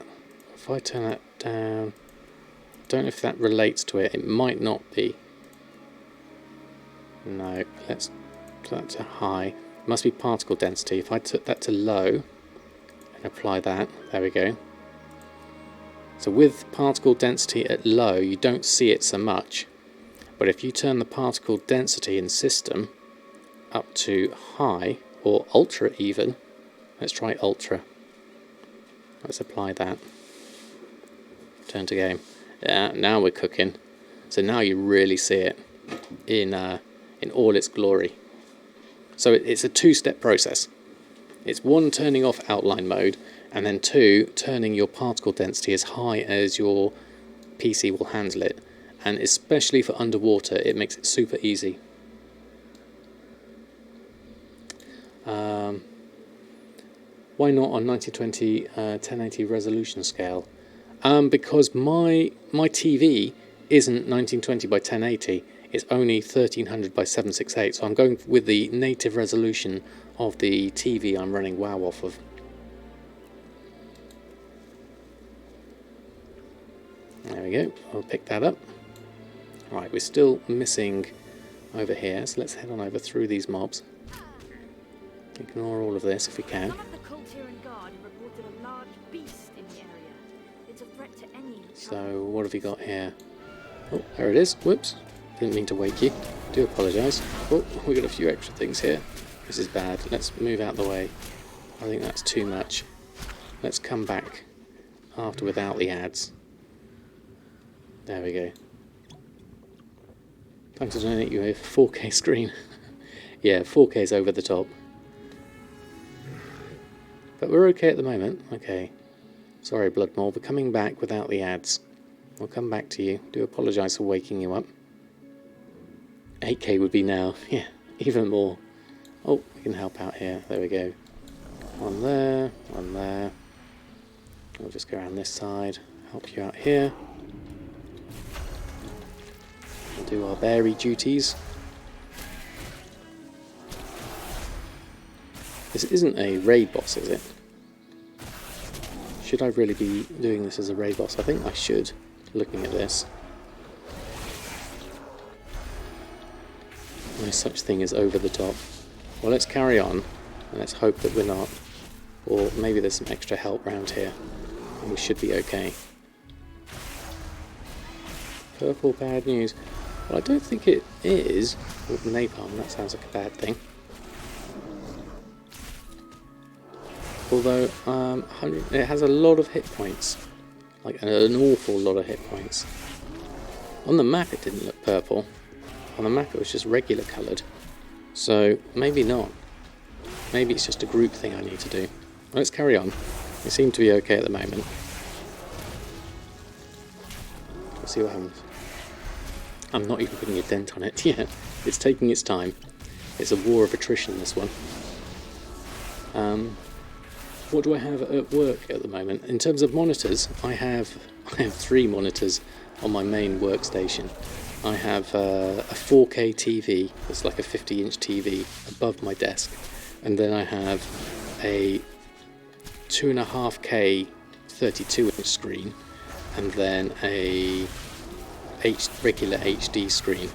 Speaker 1: if I turn that down, I don't know if that relates to it, it might not be. No, let's put that to high. It must be particle density. If I took that to low, and apply that, there we go. So with particle density at low, you don't see it so much. But if you turn the particle density in system up to high, or ultra even, let's try ultra. Let's apply that. Turn to game. Yeah, now we're cooking. So now you really see it in all its glory. So it's a two-step process. It's one, turning off outline mode, and then two, turning your particle density as high as your PC will handle it. And especially for underwater, it makes it super easy. Why not on 1920 1080 resolution scale? Because my TV isn't 1920 by 1080. It's only 1300 by 768. So I'm going with the native resolution of the TV I'm running WoW off of. There we go. I'll pick that up. Right, we're still missing over here, so let's head on over through these mobs. Ignore all of this if we can. So what have we got here? Oh, there it is. Whoops. Didn't mean to wake you. Do apologise. Oh, we got a few extra things here. This is bad. Let's move out the way. I think that's too much. Let's come back after without the ads. There we go. Thanks to donate you a 4K screen. Yeah, 4K is over the top. But we're okay at the moment. Okay. Sorry, Bloodmore, we're coming back without the ads. We'll come back to you. Do apologise for waking you up. 8K would be now. Yeah, even more. Oh, we can help out here. There we go. One there, one there. We'll just go around this side. Help you out here. We'll do our berry duties. This isn't a raid boss, is it? Should I really be doing this as a raid boss? I think I should, looking at this. No such thing as over the top. Well, let's carry on, and let's hope that we're not. Or maybe there's some extra help around here, and we should be okay. Purple bad news. Well, I don't think it is with napalm. That sounds like a bad thing. Although, it has a lot of hit points. Like, an awful lot of hit points. On the map it didn't look purple. On the map it was just regular coloured. So, maybe not. Maybe it's just a group thing I need to do. Let's carry on. We seem to be okay at the moment. We'll see what happens. I'm not even putting a dent on it yet. It's taking its time. It's a war of attrition, this one. What do I have at work at the moment? In terms of monitors, I have 3 monitors on my main workstation. I have a 4K TV, that's like a 50-inch TV above my desk, and then I have a 2.5K 32-inch screen, and then a regular HD screen.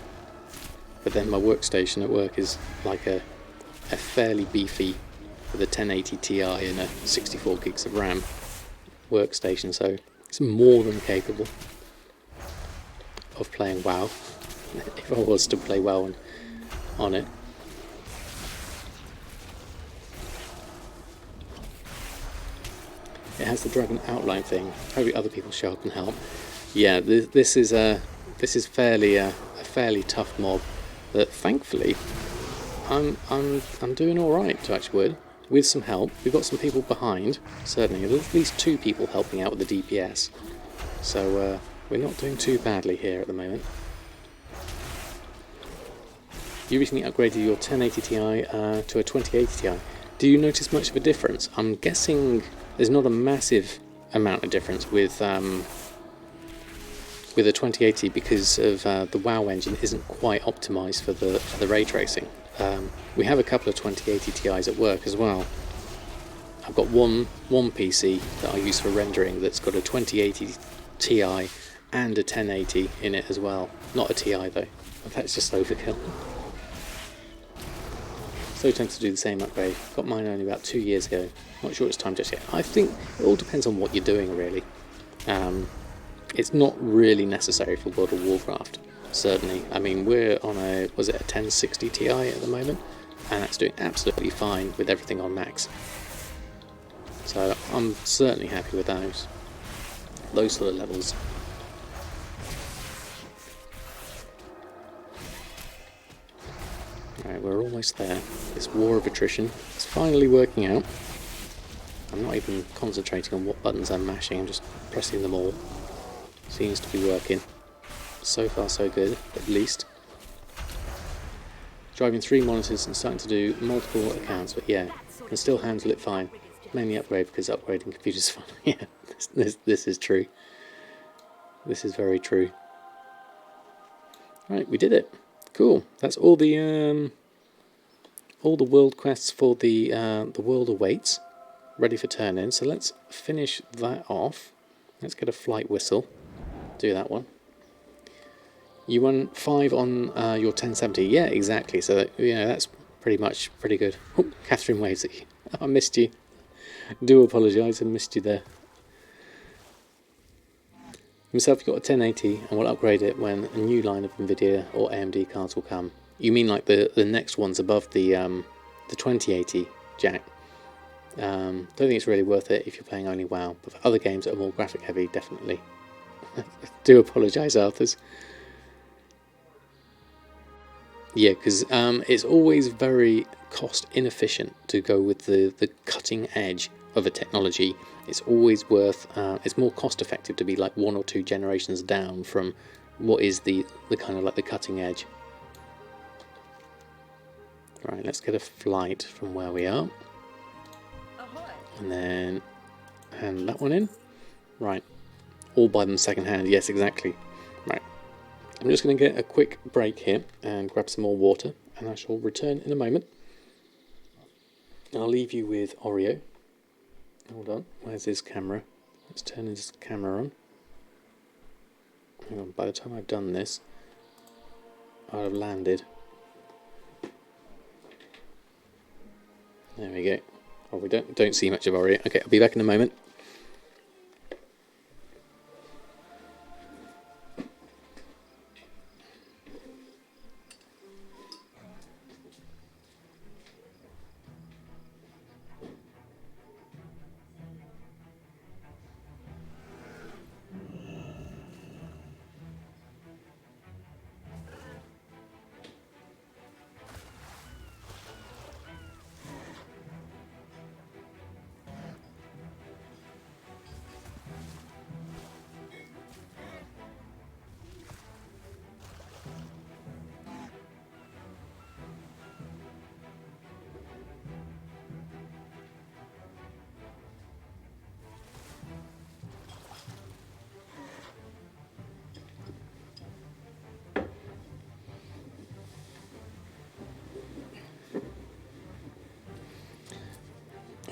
Speaker 1: But then my workstation at work is like a fairly beefy, with a 1080 Ti and a 64 gigs of RAM workstation, so it's more than capable of playing WoW, if I was to play WoW on it. It has the dragon outline thing. Hopefully other people show up and help. Yeah, this is fairly a fairly tough mob that thankfully I'm doing all right, to actually word. With some help. We've got some people behind, certainly. There's at least 2 people helping out with the DPS. So we're not doing too badly here at the moment. You recently upgraded your 1080 Ti to a 2080 Ti. Do you notice much of a difference? I'm guessing there's not a massive amount of difference with a 2080 because of the WoW engine isn't quite optimised for the ray tracing. We have a couple of 2080 Ti's at work as well. I've got one PC that I use for rendering that's got a 2080 Ti and a 1080 in it as well. Not a Ti though. That's just overkill. So tempted to do the same upgrade. Got mine only about 2 years ago. Not sure it's time just yet. I think it all depends on what you're doing really. It's not really necessary for World of Warcraft. Certainly. I mean, we're on a 1060 Ti at the moment, and that's doing absolutely fine with everything on max. So I'm certainly happy with those sort of levels. Right, we're almost there. This war of attrition is finally working out. I'm not even concentrating on what buttons I'm mashing, I'm just pressing them all. Seems to be working. So far so good, at least. Driving 3 monitors and starting to do multiple accounts, but yeah, can still handle it fine. Mainly upgrade because upgrading computers is fun. Yeah, this is true. This is very true. Right, we did it. Cool. That's all the world quests for the world awaits, ready for turn in. So let's finish that off. Let's get a flight whistle. Do that one. You won 5 on your 1070. Yeah, exactly. So that, that's pretty good. Oh, Catherine waves at you. Oh, I missed you. Do apologise, I missed you there. Himself, you've got a 1080 and we'll upgrade it when a new line of Nvidia or AMD cards will come. You mean like the next ones above the 2080, Jack? Don't think it's really worth it if you're playing only WoW, but for other games that are more graphic heavy, definitely. Do apologise, Arthurs. Yeah, because it's always very cost inefficient to go with the cutting edge of a technology. It's always worth, it's more cost effective to be like 1 or 2 generations down from what is the kind of like the cutting edge. Right, let's get a flight from where we are. And then hand that one in. Right, all by them second hand, yes, exactly. Right, I'm just going to get a quick break here and grab some more water, and I shall return in a moment. I'll leave you with Oreo. Hold on, where's his camera? Let's turn his camera on. Hang on, by the time I've done this, I'll have landed. There we go. Oh, we don't see much of Oreo. Okay, I'll be back in a moment.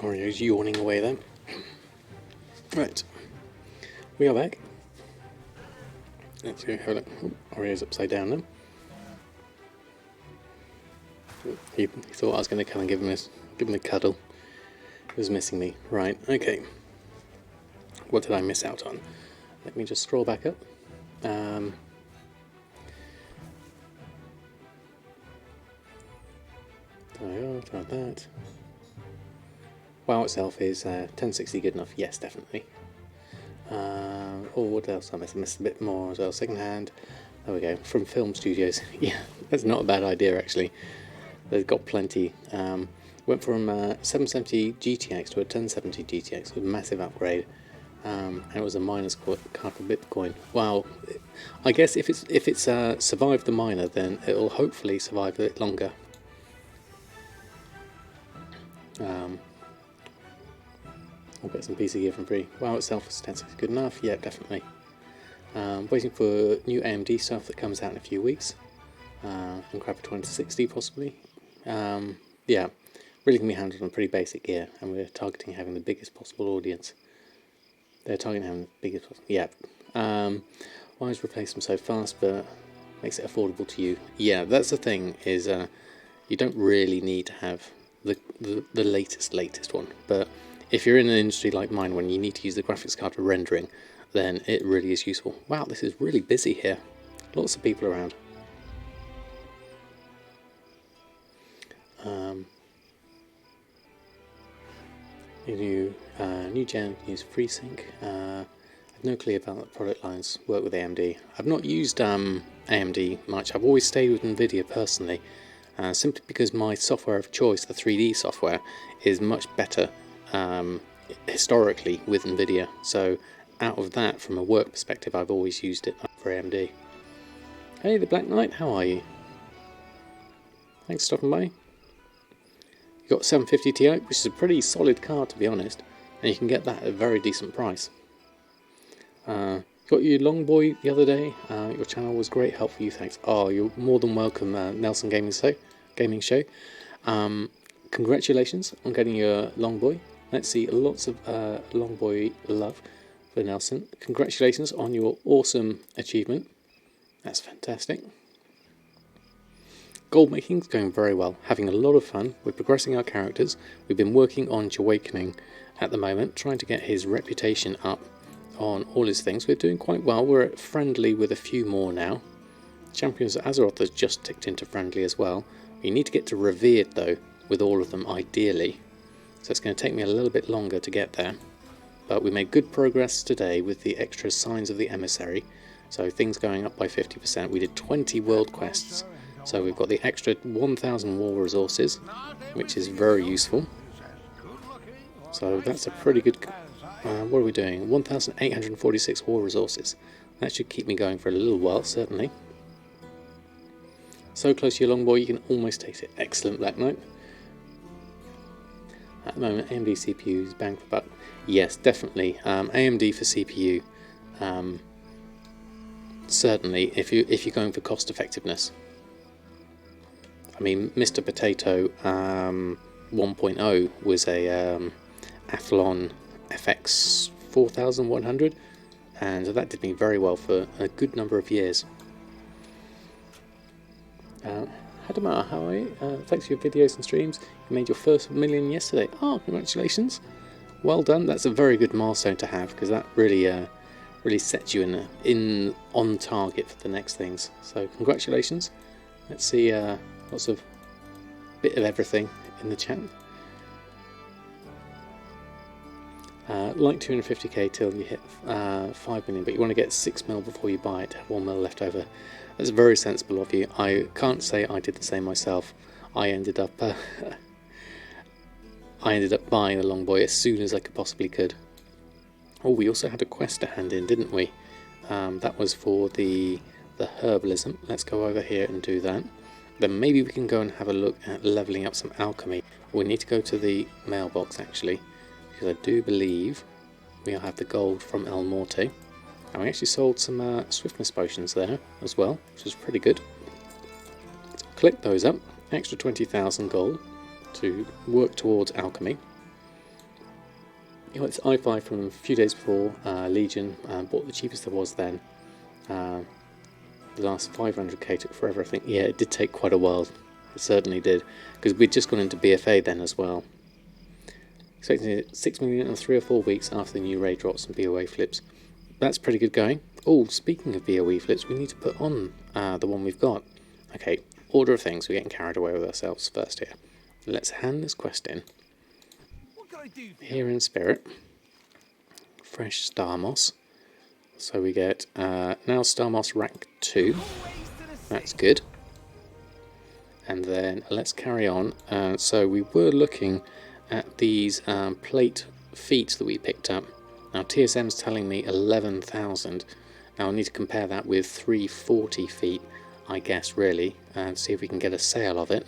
Speaker 1: Oreo's yawning away then. Right, we are back. Let's go have a look. Oh, Oreo's upside down now. He thought I was going to come and give him a cuddle. He was missing me. Right, okay. What did I miss out on? Let me just scroll back up. That. WoW itself is 1060 good enough? Yes, definitely. What else I missed? I missed a bit more as well. Second hand. There we go. From film studios. Yeah, that's not a bad idea actually. They've got plenty. Went from 770 GTX to a 1070 GTX with a massive upgrade. And it was a miner's card for Bitcoin. Wow. I guess if it's survived the miner, then it'll hopefully survive a bit longer. We'll get some PC gear from free. WoW itself is 1060 good enough. Yeah, definitely. Waiting for new AMD stuff that comes out in a few weeks. And grab a 2060 possibly. Yeah, really can be handled on pretty basic gear, and we're targeting having the biggest possible audience. They're targeting having the biggest possible. Yeah. Why is replace them so fast, but makes it affordable to you? Yeah, that's the thing. Is you don't really need to have the latest one, but if you're in an industry like mine when you need to use the graphics card for rendering, then it really is useful. Wow, this is really busy here. Lots of people around. New gen, use FreeSync. I have no clue about the product lines work with AMD. I've not used AMD much. I've always stayed with Nvidia personally. simply because my software of choice, the 3D software, is much better historically with NVIDIA. So out of that, from a work perspective, I've always used it for AMD. Hey, the Black Knight, how are you? Thanks for stopping by. You got 750 Ti, which is a pretty solid card to be honest, and you can get that at a very decent price. Got you Longboy the other day. Your channel was great help for you, thanks. Oh, you're more than welcome, Nelson Gaming Show. Congratulations on getting your Longboy. Let's see, lots of Longboy love for Nelson. Congratulations on your awesome achievement. That's fantastic. Goldmaking is going very well, having a lot of fun. We're progressing our characters. We've been working on Jahwakening at the moment, trying to get his reputation up on all his things. We're doing quite well. We're at friendly with a few more now. Champions of Azeroth has just ticked into friendly as well. We need to get to revered though, with all of them ideally. So it's going to take me a little bit longer to get there. But we made good progress today with the extra signs of the Emissary. So things going up by 50%. We did 20 world quests. So we've got the extra 1,000 war resources, which is very useful. So that's a pretty good... what are we doing? 1,846 war resources. That should keep me going for a little while, certainly. So close to your Longboy, you can almost taste it. Excellent, Black Knight. At the moment, AMD CPUs bang for buck. Yes, definitely. AMD for CPU. Certainly, if you're going for cost effectiveness. I mean, Mr. Potato 1.0 was a Athlon FX 4100, and that did me very well for a good number of years. Hadamar, how are you? Thanks for your videos and streams. You made your first million yesterday. Oh, congratulations! Well done. That's a very good milestone to have, because that really sets you on target for the next things. So congratulations. Let's see. Lots of bit of everything in the chat. Like 250k till you hit 5 million, but you want to get 6 mil before you buy it to have 1 mil left over. That's very sensible of you. I can't say I did the same myself. I ended up buying the Longboy as soon as I possibly could. Oh, we also had a quest to hand in, didn't we? That was for the herbalism. Let's go over here and do that. Then maybe we can go and have a look at leveling up some alchemy. We need to go to the mailbox actually, because I do believe we'll have the gold from Elmorte. And we actually sold some swiftness potions there as well, which is pretty good. So click those up, extra 20,000 gold to work towards alchemy. You know, it's i5 from a few days before Legion, bought the cheapest there was then. The last 500k took forever, I think. Yeah, it did take quite a while. It certainly did, because we'd just gone into BfA then as well. Expecting 6 million in 3 or 4 weeks after the new raid drops and BOA flips. That's pretty good going. Oh, speaking of BOE flips, we need to put on the one we've got. Okay, order of things. We're getting carried away with ourselves first here. Let's hand this quest in. Here in spirit. Fresh star moss. So we get now star moss rank 2. That's good. And then let's carry on. So we were looking at these plate feet that we picked up. Now TSM's telling me 11,000. Now I need to compare that with 340 feet, I guess, really, and see if we can get a sale of it.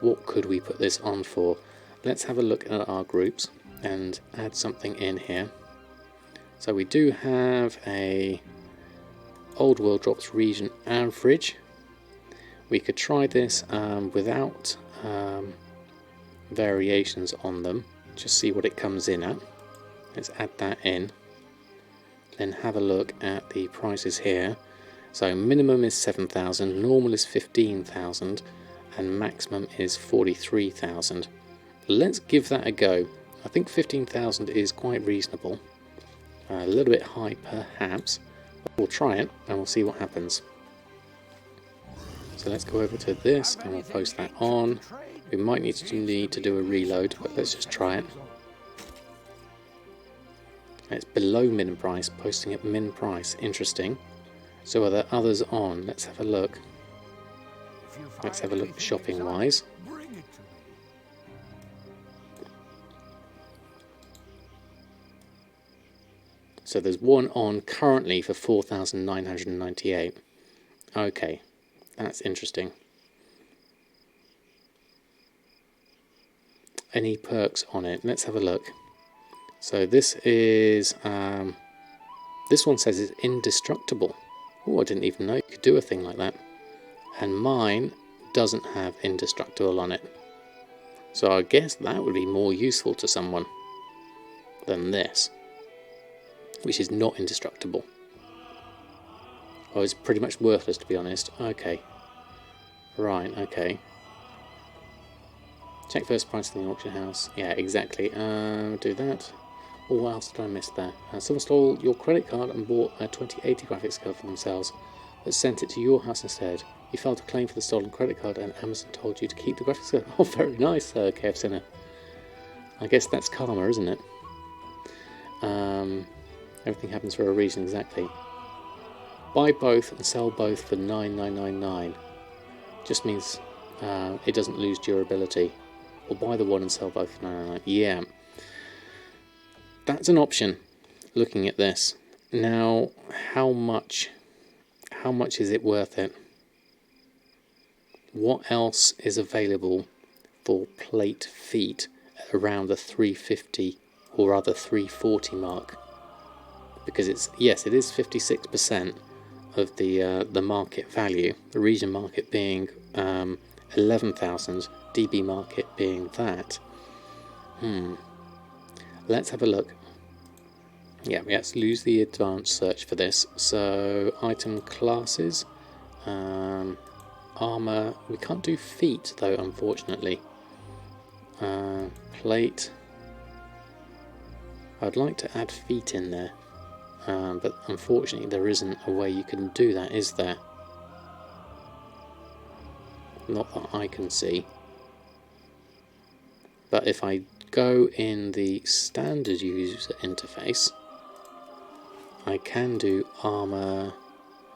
Speaker 1: What could we put this on for? Let's have a look at our groups and add something in here. So we do have a Old World Drops region average. We could try this without variations on them, just see what it comes in at. Let's add that in, then have a look at the prices here. So minimum is 7,000, normal is 15,000, and maximum is 43,000. Let's give that a go. I think 15,000 is quite reasonable. A little bit high perhaps, but we'll try it and we'll see what happens. So let's go over to this and we'll post that on. We might need to do a reload, but let's just try it. It's below min price, posting at min price. Interesting. So are there others on? Let's have a look. Let's have a look shopping wise. So there's one on currently for 4,998. Okay, that's interesting. Any perks on it? Let's have a look. So this is this one says it's indestructible. Oh, I didn't even know you could do a thing like that. And mine doesn't have indestructible on it. So I guess that would be more useful to someone than this, which is not indestructible. Oh, it's pretty much worthless, to be honest. Okay. Right, okay. Check first price in the auction house. Yeah, exactly. Do that. Oh, what else did I miss there? Someone stole your credit card and bought a 2080 graphics card for themselves, but sent it to your house instead. You filed a claim for the stolen credit card and Amazon told you to keep the graphics card. Oh, very nice, KF Sinner. I guess that's karma, isn't it? Everything happens for a reason, exactly. Buy both and sell both for 9,999. Just means it doesn't lose durability. Or buy the one and sell both for 9,999. Yeah. That's an option, looking at this. Now, how much is it worth it? What else is available for plate feet at around the 350 or rather 340 mark? Because it's, yes, it is 56% of the market value, the region market being 11,000, DB market being that. Let's have a look. Yeah, let's lose the advanced search for this. So item classes, armor. We can't do feet though, unfortunately. Plate. I'd like to add feet in there, but unfortunately there isn't a way you can do that, is there? Not that I can see. But if I go in the standard user interface, I can do armor.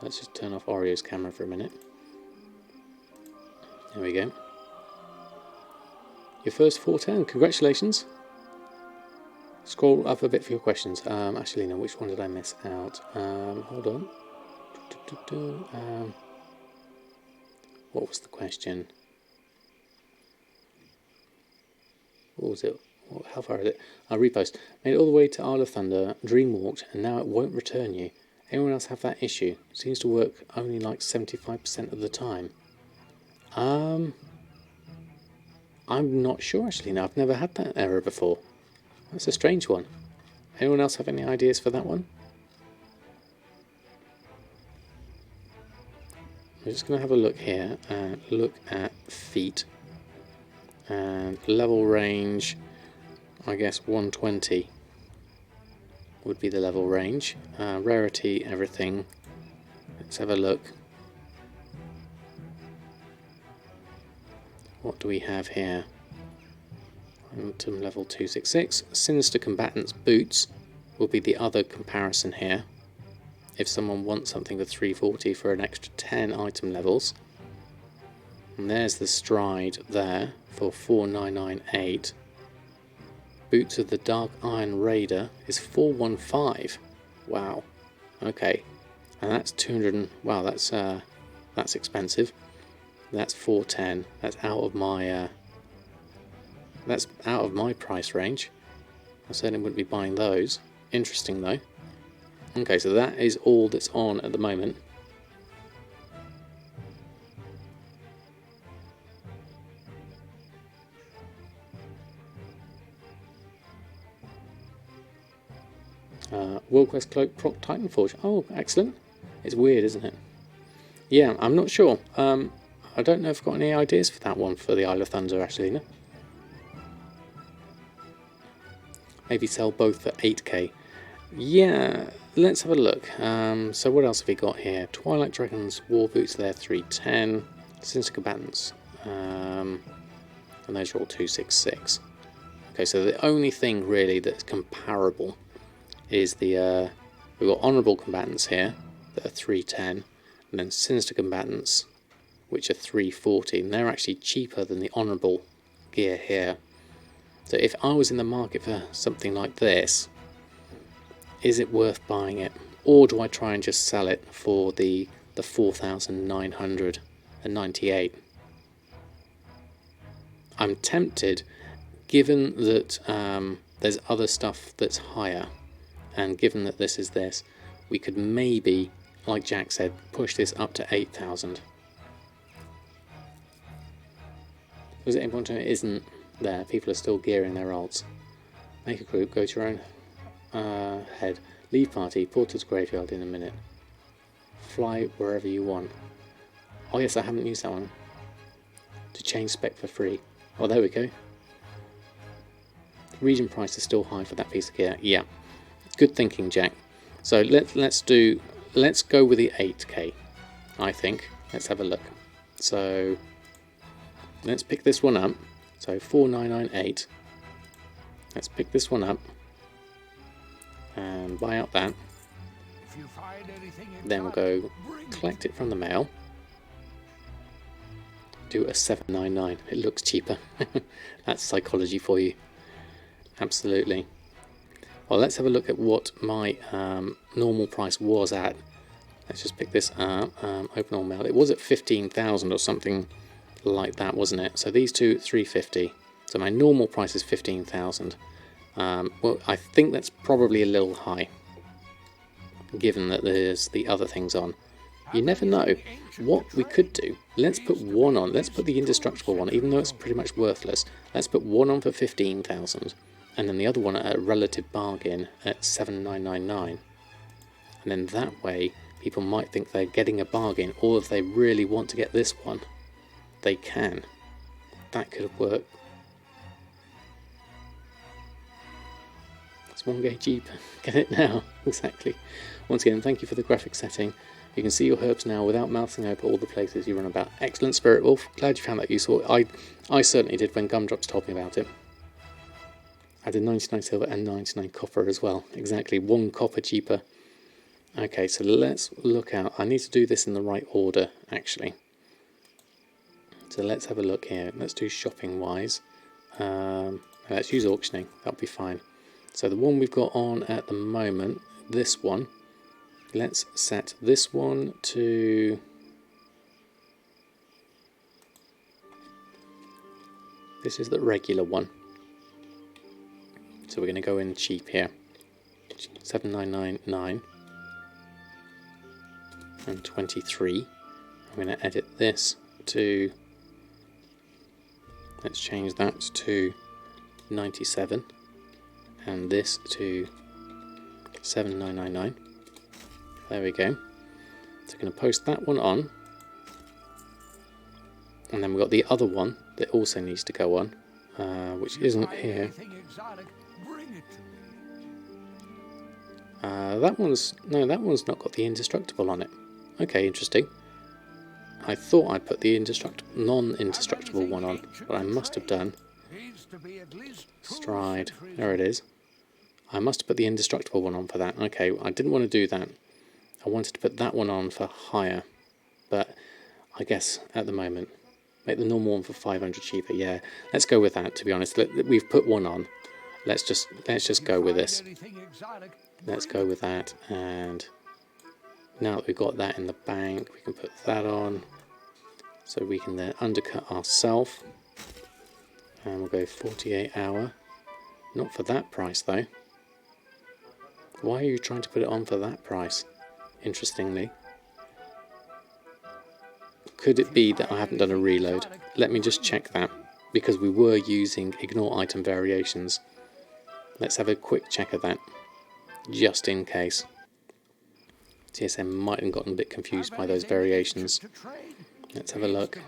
Speaker 1: Let's just turn off Oreo's camera for a minute. There we go. Your first 410, congratulations. Scroll up a bit for your questions. Actually, no, which one did I miss out? Hold on. What was the question? What was it? How far is it? Repost. Made it all the way to Isle of Thunder, dreamwalked, and now it won't return you. Anyone else have that issue? Seems to work only like 75% of the time. I'm not sure actually. No, I've never had that error before. That's a strange one. Anyone else have any ideas for that one? I'm just going to have a look here and look at feet. And level range, I guess 120 would be the level range. Rarity, everything. Let's have a look. What do we have here? Item level 266. Sinister Combatants boots will be the other comparison here. If someone wants something for 340 for an extra 10 item levels. And there's the Stride there for 4998. Boots of the Dark Iron Raider is 415. Wow. Okay. And that's 200. Wow, that's expensive. That's 410. That's out of my price range. I certainly wouldn't be buying those. Interesting though. Okay, so that is all that's on at the moment. World Quest Cloak Proc Titanforge. Oh, excellent. It's weird, isn't it? Yeah, I'm not sure. I don't know if I've got any ideas for that one for the Isle of Thunder, actually. No? Maybe sell both for 8k. Yeah, let's have a look. So what else have we got here? Twilight Dragons, War Boots there, 310. Sinister Combatants. And those are all 266. Okay, so the only thing really that's comparable is the we've got Honourable Combatants here that are 310, and then Sinister Combatants which are 340, and they're actually cheaper than the honourable gear here. So if I was in the market for something like this, is it worth buying it? Or do I try and just sell it for the 4,998? I'm tempted, given that there's other stuff that's higher, and given that this is this, we could maybe, like Jack said, push this up to 8,000. Was it important? It isn't there. People are still gearing their alts. Make a group, go to your own head. Leave party, port to the graveyard in a minute. Fly wherever you want. Oh yes, I haven't used that one. To change spec for free. Oh, there we go. Region price is still high for that piece of gear. Yeah, good thinking, Jack. So let's go with the 8k. I think. Let's have a look. So let's pick this one up. So 4998. Let's pick this one up and buy out that. Then we'll go collect it from the mail. Do a 799. It looks cheaper. That's psychology for you. Absolutely. Well, let's have a look at what my normal price was at. Let's just pick this up. Open all mail. It was at 15,000 or something like that, wasn't it? So these two, 350. So my normal price is 15,000. Well, I think that's probably a little high, given that there's the other things on. You never know. What we could do, let's put one on. Let's put the indestructible one, even though it's pretty much worthless. Let's put one on for 15,000, and then the other one at a relative bargain at 7,999. And then that way, people might think they're getting a bargain, or if they really want to get this one, they can. That could have worked. It's 1k cheaper. Get it now. Exactly. Once again, thank you for the graphic setting. You can see your herbs now without mouthing over all the places you run about. Excellent, Spirit Wolf. Glad you found that useful. I certainly did when Gumdrops told me about it. I did 99 silver and 99 copper as well. Exactly, 1 copper cheaper. Okay, so let's look out. I need to do this in the right order, actually. So let's have a look here. Let's do shopping wise. Let's use auctioning. That'll be fine. So the one we've got on at the moment, this one. Let's set this one to... This is the regular one. So we're going to go in cheap here. 7,999 and 23. I'm going to edit this to... Let's change that to 97. And this to 7,999. There we go. So we're going to post that one on. And then we've got the other one that also needs to go on, which isn't here. That one's not got the indestructible on it. Okay, interesting. I thought I'd put the non-indestructible one on, but I must have done. Stride, there it is. I must have put the indestructible one on for that. Okay, I didn't want to do that. I wanted to put that one on for higher, but I guess at the moment, make the normal one for 500 cheaper. Yeah, let's go with that. To be honest, we've put one on. Let's just go with this. Let's go with that, and now that we've got that in the bank, we can put that on, so we can then undercut ourselves. And we'll go 48 hour. Not for that price though. Why are you trying to put it on for that price? Interestingly. Could it be that I haven't done a reload? Let me just check that, because we were using ignore item variations. Let's have a quick check of that, just in case. TSM might have gotten a bit confused by those variations. Let's have a look.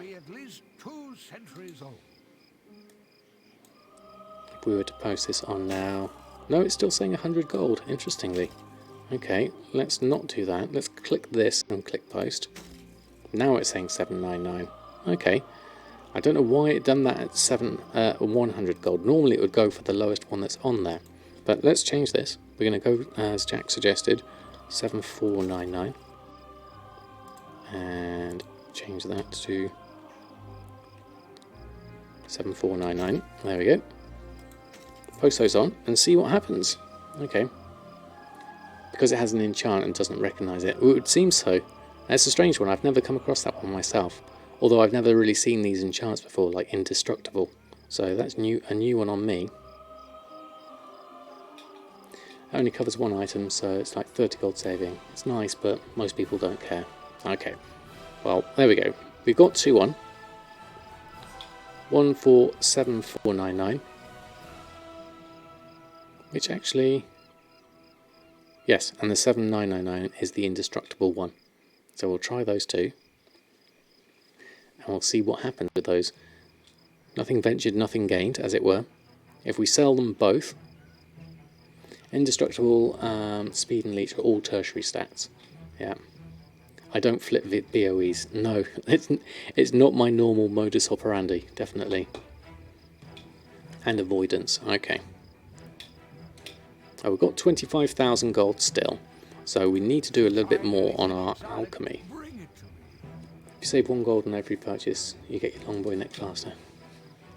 Speaker 1: If we were to post this on now... No, it's still saying 100 gold, interestingly. Okay, let's not do that. Let's click this and click post. Now it's saying 799. Okay. I don't know why it done that at 100 gold. Normally it would go for the lowest one that's on there. But let's change this. We're going to go, as Jack suggested, 7499. And change that to 7499. There we go. Post those on and see what happens. Okay. Because it has an enchant and doesn't recognise it. It would seem so. It's a strange one. I've never come across that one myself. Although I've never really seen these enchants before, like indestructible. So that's a new one on me. It only covers one item, so it's like 30 gold saving. It's nice, but most people don't care. Okay. Well, there we go. We've got 2 on. One for 7499. Which actually... Yes, and the 7999 is the indestructible one. So we'll try those 2. And we'll see what happens with those. Nothing ventured, nothing gained, as it were. If we sell them both, indestructible, speed and leech are all tertiary stats. Yeah. I don't flip BOEs. No, it's not my normal modus operandi, definitely. And avoidance. Okay. Oh, we've got 25,000 gold still, so we need to do a little bit more on our alchemy. If you save 1 gold on every purchase, you get your longboy neck faster.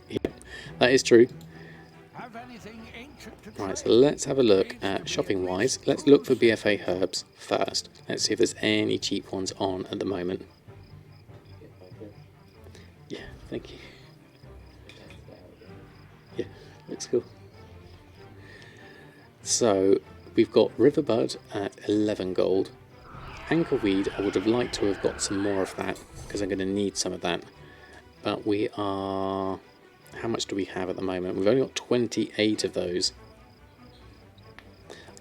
Speaker 1: Yep, that is true. Right, so let's have a look at shopping wise. Let's look for BfA herbs first. Let's see if there's any cheap ones on at the moment. Yeah, thank you. Yeah, looks cool. So we've got Riverbud at 11 gold. Anchorweed, I would have liked to have got some more of that because I'm going to need some of that. But we are... How much do we have at the moment? We've only got 28 of those.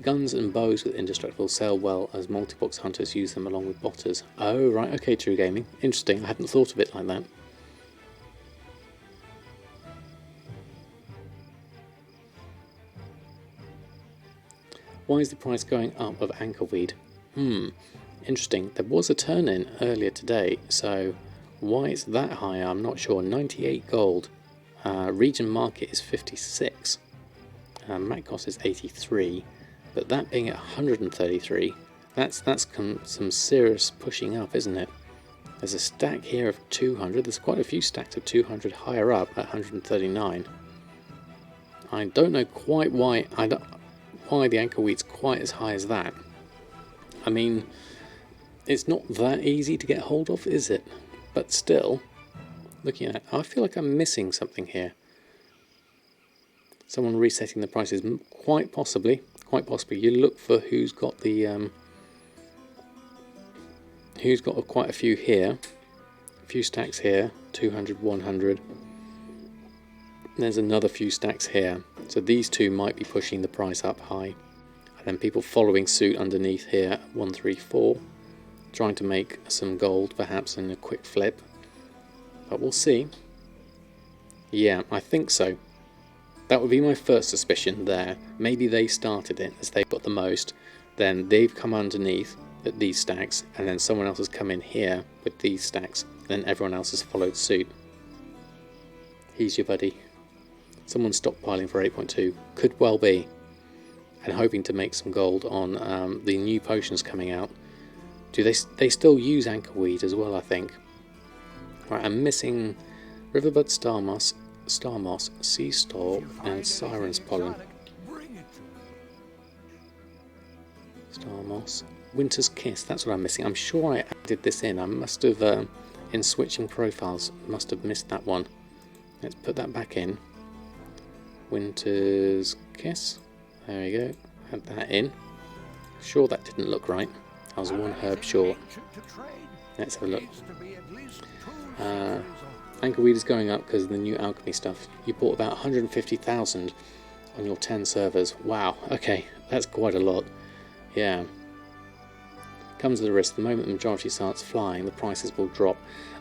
Speaker 1: Guns and bows with indestructible sell well as multi-box hunters use them along with botters. Oh, right, okay, True Gaming. Interesting, I hadn't thought of it like that. Why is the price going up of Anchorweed? Interesting. There was a turn-in earlier today, so why it's that high, I'm not sure. 98 gold. Region market is 56. Mat cost is 83. But that being at 133, that's some serious pushing up, isn't it? There's a stack here of 200. There's quite a few stacks of 200 higher up at 139. I don't know quite why the Anchorweed's quite as high as that. I mean, it's not that easy to get hold of, is it? But still, looking at it, I feel like I'm missing something here. Someone resetting the prices, quite possibly. You look for who's got the quite a few here, a few stacks here, 200, 100. There's another few stacks here, so these two might be pushing the price up high, and then people following suit underneath here, 134, trying to make some gold perhaps in a quick flip, but we'll see. Yeah, I think so. That would be my first suspicion there. Maybe they started it as they've got the most, then they've come underneath at these stacks, and then someone else has come in here with these stacks, and then everyone else has followed suit. He's your buddy. Someone's stockpiling for 8.2, could well be, and hoping to make some gold on the new potions coming out. Do they still use Anchorweed as well, I think. Right, I'm missing Riverbud Star Moss, Sea Stalk, and Siren's Pollen. Star Moss. Winter's Kiss, that's what I'm missing. I'm sure I added this in. I must have, in switching profiles, must have missed that one. Let's put that back in. Winter's Kiss. There we go. Add that in. Sure that didn't look right. I was 1 herb short. Let's have a look. Anchorweed is going up because of the new alchemy stuff. You bought about 150,000 on your 10 servers. Wow, okay, that's quite a lot. Yeah. Comes with a risk. The moment the majority starts flying, the prices will drop.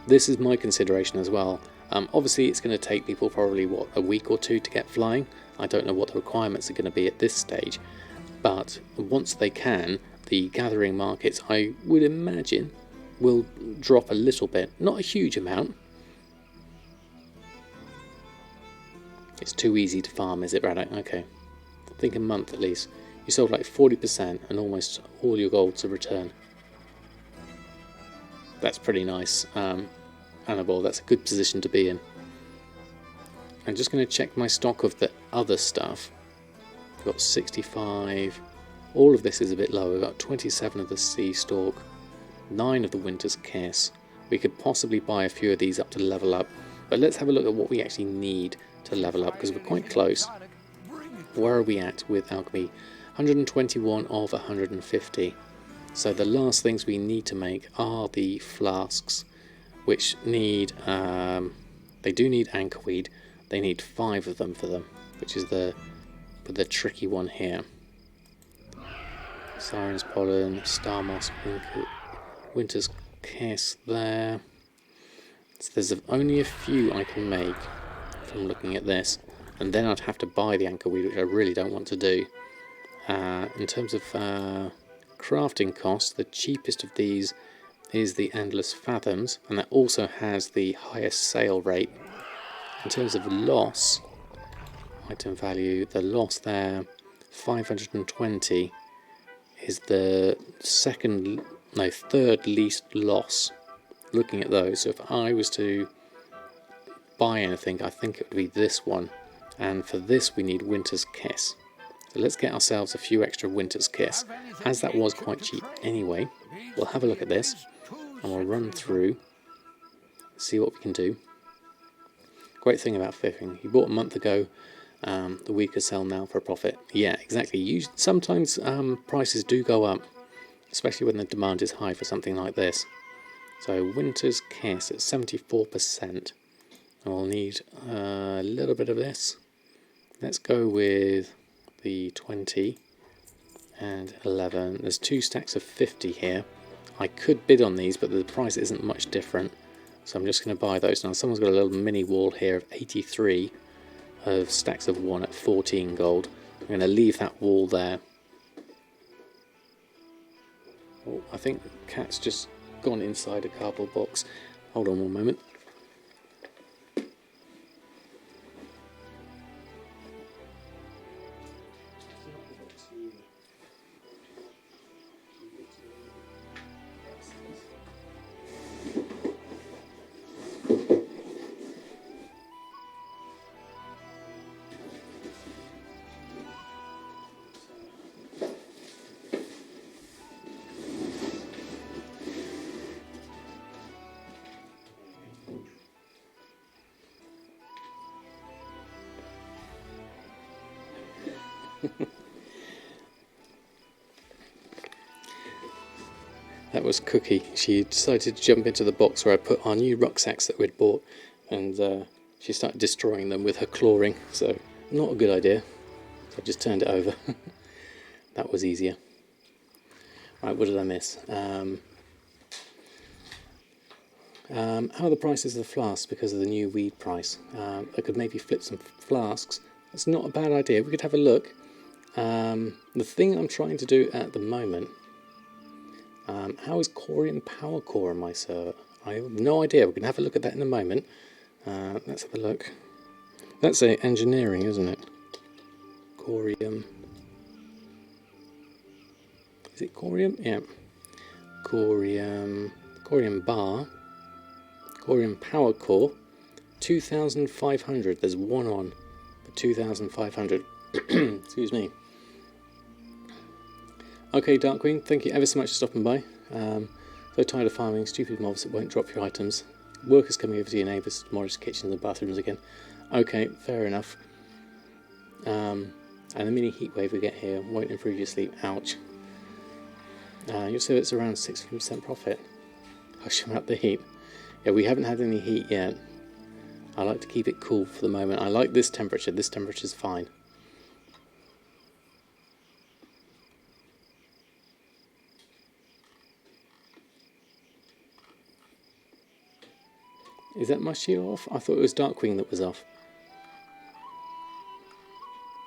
Speaker 1: This is my consideration as well. Obviously, it's going to take people probably, what, a week or 2 to get flying. I don't know what the requirements are going to be at this stage. But once they can, the gathering markets, I would imagine, will drop a little bit. Not a huge amount. It's too easy to farm, is it, Braddock? Okay. Think a month at least. You sold like 40% and almost all your gold's a return. that's pretty nice. Annabelle, that's a good position to be in. I'm just going to check my stock of the other stuff. I've got 65. All of this is a bit low. We've got 27 of the Sea Stalk, 9 of the Winter's Kiss. We could possibly buy a few of these up to level up, but let's have a look at what we actually need to level up, because we're quite close. Where are we at with Alchemy? 121 of 150. So the last things we need to make are the flasks, which need, they do need anchorweed. They need 5 of them for them, which is the tricky one here. Siren's Pollen, Star Moss, Winter's Kiss there. So there's only a few I can make from looking at this, and then I'd have to buy the anchorweed, which I really don't want to do. In terms of crafting costs, the cheapest of these is the Endless Fathoms, and that also has the highest sale rate. In terms of loss, item value, the loss there, 520, is the third least loss. Looking at those, so if I was to buy anything, I think it would be this one. And for this we need Winter's Kiss. So let's get ourselves a few extra Winter's Kiss, as that was quite cheap anyway. We'll have a look at this, and we'll run through, see what we can do. Great thing about fiffing, you bought a month ago, the weaker sell now for a profit. Yeah, exactly. Sometimes prices do go up, especially when the demand is high for something like this. So Winter's Kiss at 74%, and we'll need a little bit of this. Let's go with the 20 and 11. There's 2 stacks of 50 here. I could bid on these, but the price isn't much different, so I'm just going to buy those. Now someone's got a little mini wall here of 83 of stacks of 1 at 14 gold. I'm going to leave that wall there. Oh, I think the cat's just gone inside a cardboard box. Hold on one moment. That was Cookie. She decided to jump into the box where I put our new rucksacks that we'd bought, and she started destroying them with her clawing, so not a good idea. So I just turned it over. That was easier. Right, what did I miss? How are the prices of the flasks because of the new weed price? I could maybe flip some flasks. That's not a bad idea. We could have a look. The thing I'm trying to do at the moment, how is Corium Power Core on my server? I have no idea. We can have a look at that in a moment. Let's have a look. That's engineering, isn't it? Corium. Is it Corium? Yeah. Corium Bar. Corium Power Core. 2,500. There's one on for 2,500. Excuse me. Okay, Dark Queen, thank you ever so much for stopping by. So tired of farming, stupid mobs that won't drop your items. Workers coming over to your neighbours, demolish kitchens and bathrooms again. Okay, fair enough. And the mini heat wave we get here won't improve your sleep. Ouch. You'll say it's around 60% profit. Hush about the heat. Yeah, we haven't had any heat yet. I like to keep it cool for the moment. I like this temperature. This temperature's fine. Is that Mushy off? I thought it was Darkwing that was off.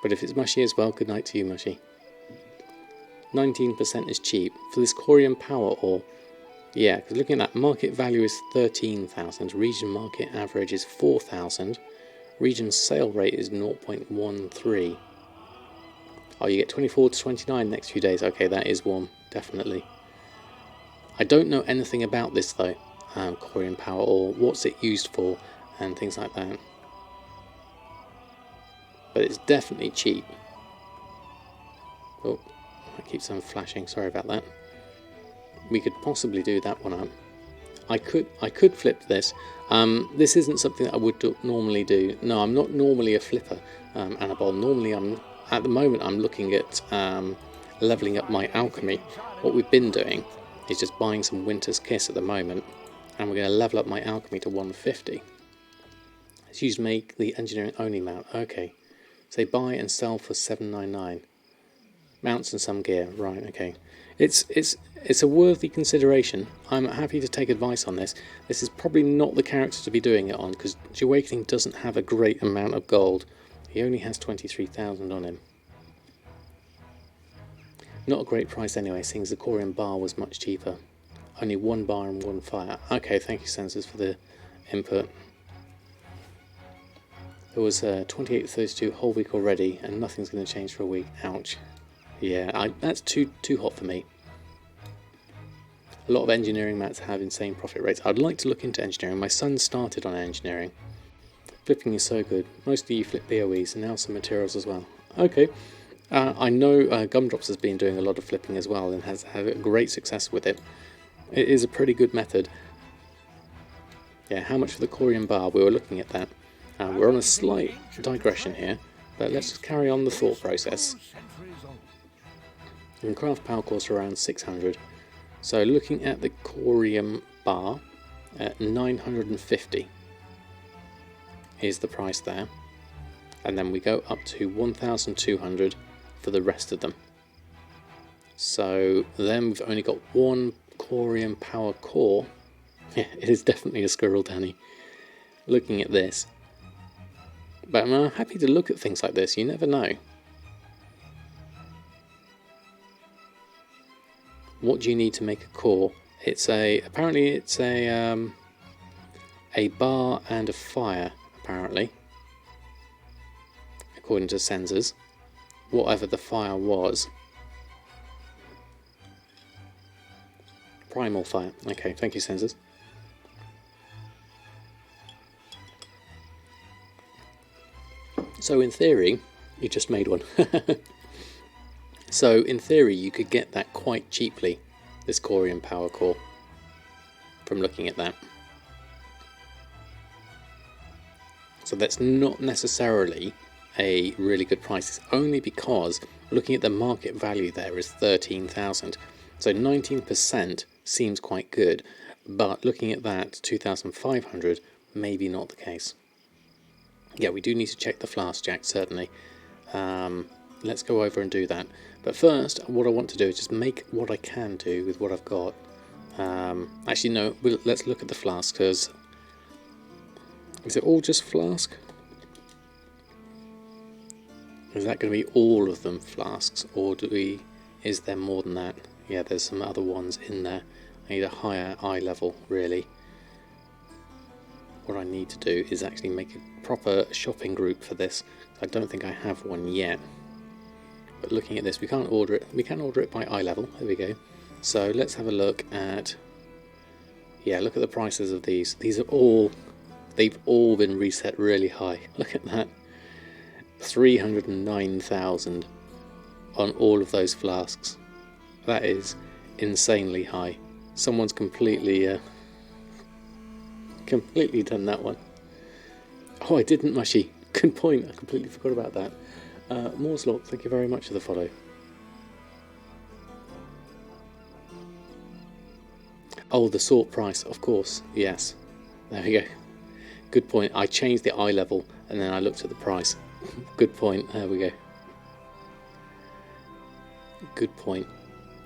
Speaker 1: But if it's Mushy as well, good night to you, Mushy. 19% is cheap. For this Corium Power Ore, yeah, because looking at that, market value is 13,000. Region market average is 4,000. Region sale rate is 0.13. Oh, you get 24 to 29 next few days. Okay, that is warm, definitely. I don't know anything about this though. corium power ore, what's it used for, and things like that. But it's definitely cheap. Oh, it keeps on flashing, sorry about that. We could possibly do that one up. I could flip this. This isn't something that I would normally do. No, I'm not normally a flipper, Annabelle. Normally at the moment I'm looking at leveling up my alchemy. What we've been doing is just buying some Winter's Kiss at the moment, and we're going to level up my alchemy to 150. Let's use make the engineering only mount. Okay, say buy and sell for 799. Mounts and some gear. Right. Okay. It's a worthy consideration. I'm happy to take advice on this. This is probably not the character to be doing it on, because Jahwakening doesn't have a great amount of gold. He only has 23,000 on him. Not a great price anyway, seeing as the corium bar was much cheaper. Only 1 bar and 1 fire. Okay, thank you, Sensors, for the input. It was 28:32 whole week already, and nothing's going to change for a week. Ouch. Yeah, that's too hot for me. A lot of engineering mats have insane profit rates. I'd like to look into engineering. My son started on engineering. Flipping is so good. Most of you flip BOEs and now some materials as well. Okay. I know Gumdrops has been doing a lot of flipping as well and has had great success with it. It is a pretty good method. Yeah, how much for the corium bar? We were looking at that. We're on a slight digression here, but let's just carry on the thought process. You can craft power cores for around 600. So looking at the corium bar, at 950 is the price there. And then we go up to 1,200 for the rest of them. So then we've only got 1 corium power core. Yeah, it is definitely a squirrel, Danny. Looking at this. But I'm happy to look at things like this, you never know. What do you need to make a core? Apparently it's a bar and a fire, apparently. According to Sensors. Whatever the fire was. Primal fire. Okay, thank you, Sensors. So in theory, you just made one. So in theory, you could get that quite cheaply, this corium power core, from looking at that. So that's not necessarily a really good price. It's only because looking at the market value there is 13,000. So 19% seems quite good, but looking at that 2,500, maybe not the case. Yeah, we do need to check the flask jack, certainly. Let's go over and do that. But first, what I want to do is just make what I can do with what I've got. Actually, no, let's look at the flask, because... Is it all just flask? Is that going to be all of them flasks, or is there more than that? Yeah, there's some other ones in there. I need a higher eye level, really. What I need to do is actually make a proper shopping group for this. I don't think I have one yet. But looking at this, we can't order it. We can order it by eye level. There we go. So let's have a look at... Yeah, look at the prices of these. These are all... They've all been reset really high. Look at that. 309,000 on all of those flasks. That is insanely high. Someone's completely done that one. Oh, I didn't, Mushy. Good point. I completely forgot about that. Morslot, thank you very much for the follow. Oh, the sort price, of course. Yes. There we go. Good point. I changed the eye level and then I looked at the price. Good point. There we go. Good point.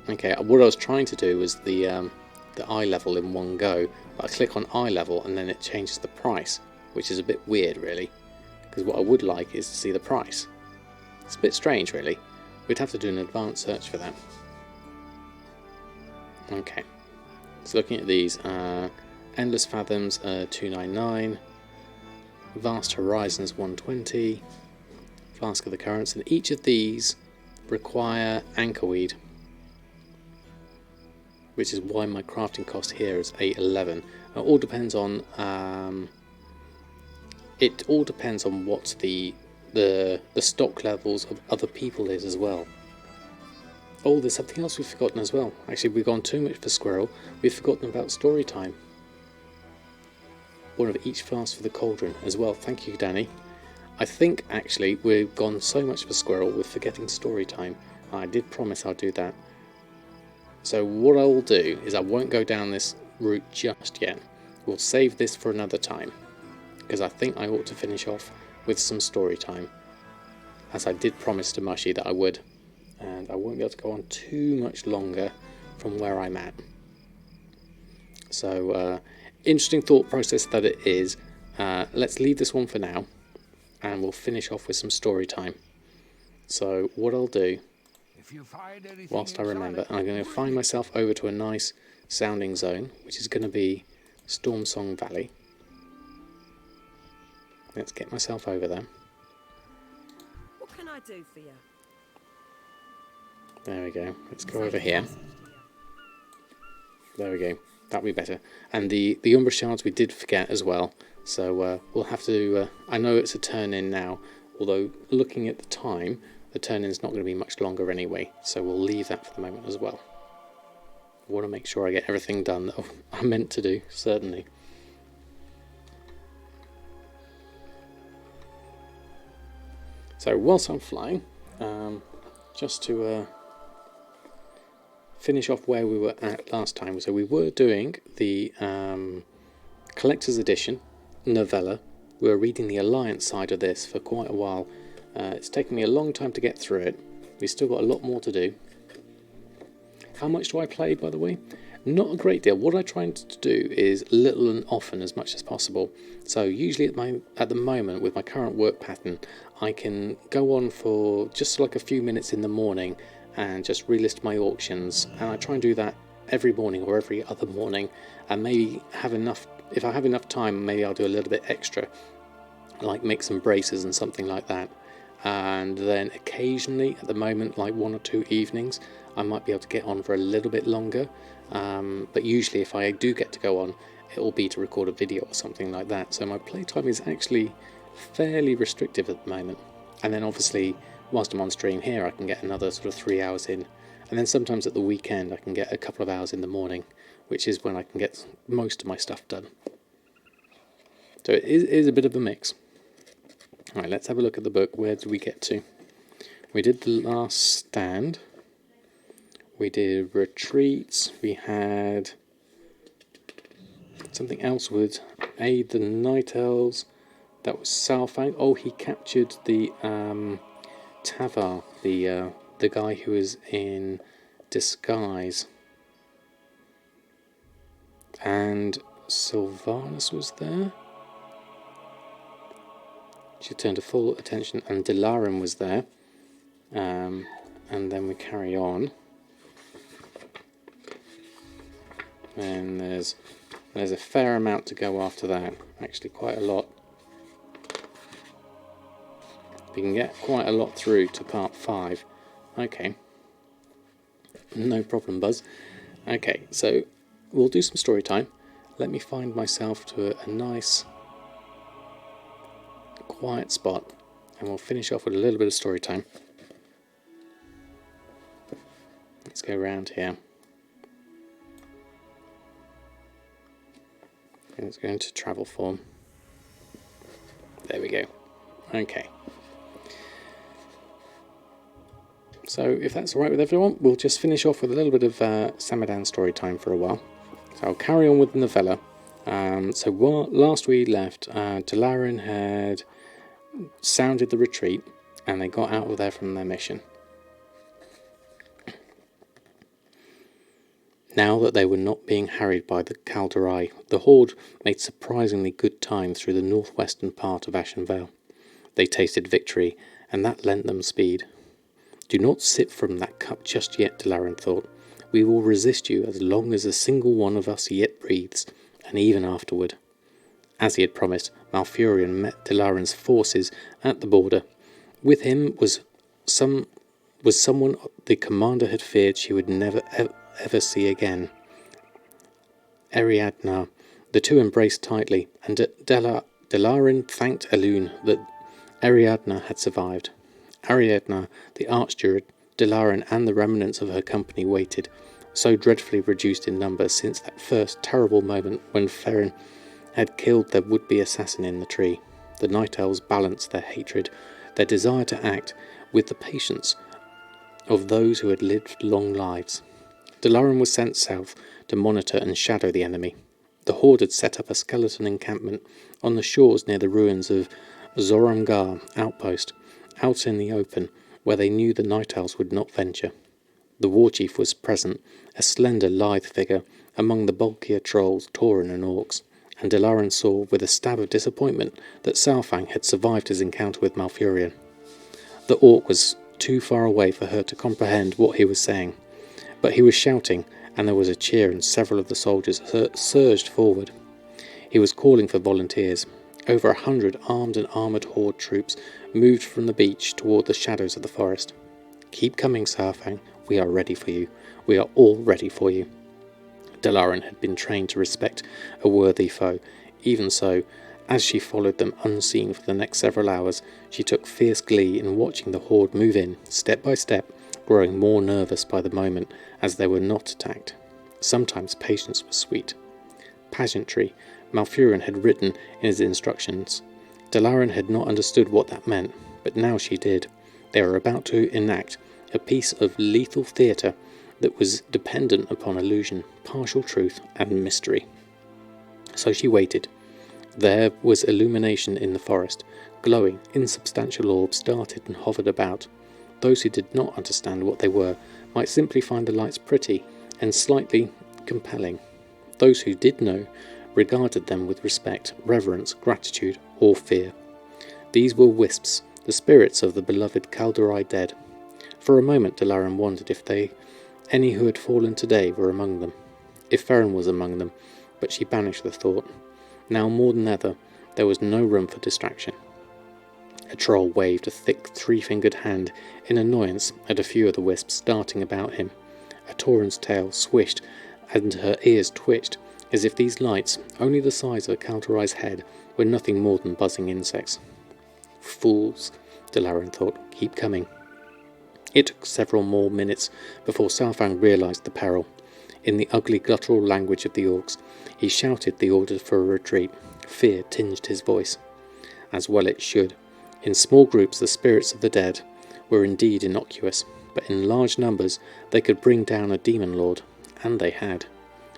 Speaker 1: Okay, what I was trying to do was the eye level in one go, but I click on eye level and then it changes the price, which is a bit weird, really, because what I would like is to see the price. It's a bit strange, really. We'd have to do an advanced search for that. Okay, so looking at these, Endless Fathoms 299, Vast Horizons 120, Flask of the Currents, and each of these require anchorweed, which is why my crafting cost here is 811, It all depends on what the stock levels of other people is as well. Oh, there's something else we've forgotten as well. Actually, we've gone too much for squirrel. We've forgotten about story time. One of each fast for the cauldron as well. Thank you, Danny. I think actually we've gone so much for squirrel, we're forgetting story time. I did promise I'd do that. So what I will do is I won't go down this route just yet. We'll save this for another time, because I think I ought to finish off with some story time, as I did promise to Mushy that I would. And I won't be able to go on too much longer from where I'm at. So, interesting thought process that it is. Let's leave this one for now, and we'll finish off with some story time. So, what I'll do, whilst I remember, I'm going to find myself over to a nice sounding zone, which is going to be Storm Song Valley. Let's get myself over there.
Speaker 2: What can I do for you?
Speaker 1: There we go. Let's go over here. There we go. That'll be better. And the Umbra Shards we did forget as well. So we'll have to... I know it's a turn in now, although looking at the time, the turn in's not going to be much longer anyway. So we'll leave that for the moment as well. I want to make sure I get everything done that I meant to do, certainly. So whilst I'm flying, just to... finish off where we were at last time. So we were doing the collector's edition novella. We were reading the Alliance side of this for quite a while. It's taken me a long time to get through it. We've still got a lot more to do. How much do I play, by the way? Not a great deal. What I try to do is little and often as much as possible. So usually at the moment with my current work pattern, I can go on for just like a few minutes in the morning and just relist my auctions, and I try and do that every morning or every other morning, and maybe have enough, if I have enough time, maybe I'll do a little bit extra, like make some braces and something like that. And then occasionally, at the moment, like 1 or 2 evenings, I might be able to get on for a little bit longer, but usually if I do get to go on, it will be to record a video or something like that. So my playtime is actually fairly restrictive at the moment. And then obviously, whilst I'm on stream here, I can get another sort of 3 hours in, and then sometimes at the weekend I can get a couple of hours in the morning, which is when I can get most of my stuff done. So it is a bit of a mix. Alright, let's have a look at the book. Where did we get to? We did the last stand, we did retreats, we had something else with aid the Night Elves, that was Salfang. Oh, he captured the Tavar, the guy who was in disguise, and Sylvanus was there. She turned to full attention, and Dilaran was there. And then we carry on, and there's a fair amount to go after that. Actually, quite a lot. We can get quite a lot through to part 5. Okay. No problem, Buzz. Okay, so we'll do some story time. Let me find myself to a nice, quiet spot, and we'll finish off with a little bit of story time. Let's go around here. And let's go into travel form. There we go. Okay. So if that's alright with everyone, we'll just finish off with a little bit of Samadan Storytime for a while. So I'll carry on with the novella. So last we left, Dilaran had sounded the retreat, and they got out of there from their mission. Now that they were not being harried by the Calderai, the Horde made surprisingly good time through the northwestern part of Ashen Vale. They tasted victory, and that lent them speed. Do not sip from that cup just yet, Dilaran thought. We will resist you as long as a single one of us yet breathes, and even afterward. As he had promised, Malfurion met Dilaran's forces at the border. With him was someone the commander had feared she would never ever see again. Ariadna, The two embraced tightly, and Delarin thanked Elune that Ariadna had survived. Ariadna, the Archdruid, Delarin and the remnants of her company waited, so dreadfully reduced in number since that first terrible moment when Ferrin had killed their would-be assassin in the tree. The Night Elves balanced their hatred, their desire to act, with the patience of those who had lived long lives. Delarin was sent south to monitor and shadow the enemy. The Horde had set up a skeleton encampment on the shores near the ruins of Zoramgar Outpost, out in the open, where they knew the Night Elves would not venture. The Warchief was present, a slender, lithe figure among the bulkier trolls, Tauren and Orcs, and Delarin saw with a stab of disappointment that Saurfang had survived his encounter with Malfurion. The Orc was too far away for her to comprehend what he was saying, but he was shouting, and there was a cheer and several of the soldiers surged forward. He was calling for volunteers. Over 100 armed and armoured Horde troops moved from the beach toward the shadows of the forest. "Keep coming, Saurfang. We are ready for you. We are all ready for you." Delarin had been trained to respect a worthy foe. Even so, as she followed them unseen for the next several hours, she took fierce glee in watching the Horde move in, step by step, growing more nervous by the moment as they were not attacked. Sometimes patience was sweet. Pageantry, Malfurion had written in his instructions. Delarin had not understood what that meant, but now she did. They were about to enact a piece of lethal theatre that was dependent upon illusion, partial truth, and mystery. So she waited. There was illumination in the forest. Glowing, insubstantial orbs darted and hovered about. Those who did not understand what they were might simply find the lights pretty and slightly compelling. Those who did know regarded them with respect, reverence, gratitude, or fear. These were wisps, the spirits of the beloved Kaldorei dead. For a moment Delarin wondered if any who had fallen today were among them, if Ferrin was among them, but she banished the thought. Now more than ever, there was no room for distraction. A troll waved a thick three-fingered hand in annoyance at a few of the wisps darting about him. A Tauren's tail swished and her ears twitched, as if these lights, only the size of a Kaldorei's head, were nothing more than buzzing insects. Fools, Delarin thought, keep coming. It took several more minutes before Saurfang realised the peril. In the ugly guttural language of the Orcs, he shouted the order for a retreat. Fear tinged his voice. As well it should. In small groups the spirits of the dead were indeed innocuous, but in large numbers they could bring down a demon lord, and they had.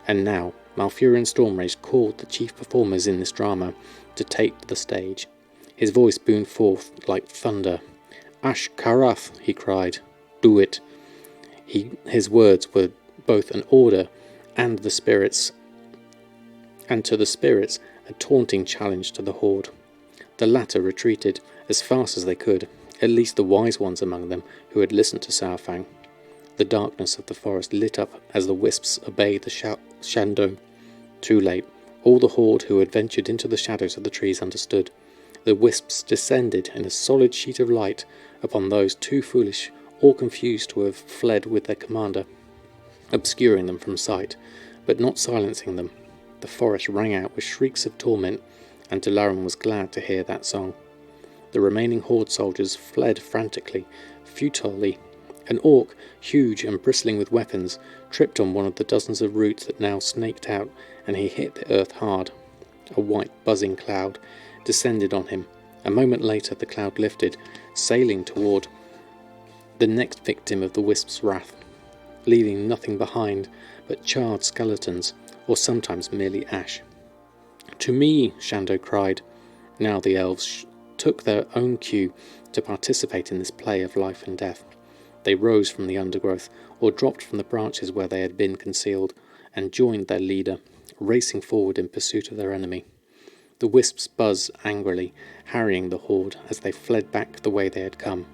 Speaker 1: And now Malfurion Stormrage called the chief performers in this drama to take the stage. His voice boomed forth like thunder. "Ash Karath," he cried. "Do it." His words were both an order and to the spirits a taunting challenge to the Horde. The latter retreated as fast as they could, at least the wise ones among them who had listened to Saurfang. The darkness of the forest lit up as the wisps obeyed the Shandong. Too late. All the Horde who had ventured into the shadows of the trees understood. The wisps descended in a solid sheet of light upon those too foolish or confused to have fled with their commander, obscuring them from sight, but not silencing them. The forest rang out with shrieks of torment, and Delarin was glad to hear that song. The remaining Horde soldiers fled frantically, futilely. An Orc, huge and bristling with weapons, tripped on one of the dozens of roots that now snaked out, and he hit the earth hard. A white, buzzing cloud descended on him. A moment later the cloud lifted, sailing toward the next victim of the wisp's wrath, leaving nothing behind but charred skeletons, or sometimes merely ash. "To me!" Shando cried. Now the elves took their own cue to participate in this play of life and death. They rose from the undergrowth, or dropped from the branches where they had been concealed, and joined their leader, racing forward in pursuit of their enemy. The wisps buzzed angrily, harrying the Horde as they fled back the way they had come.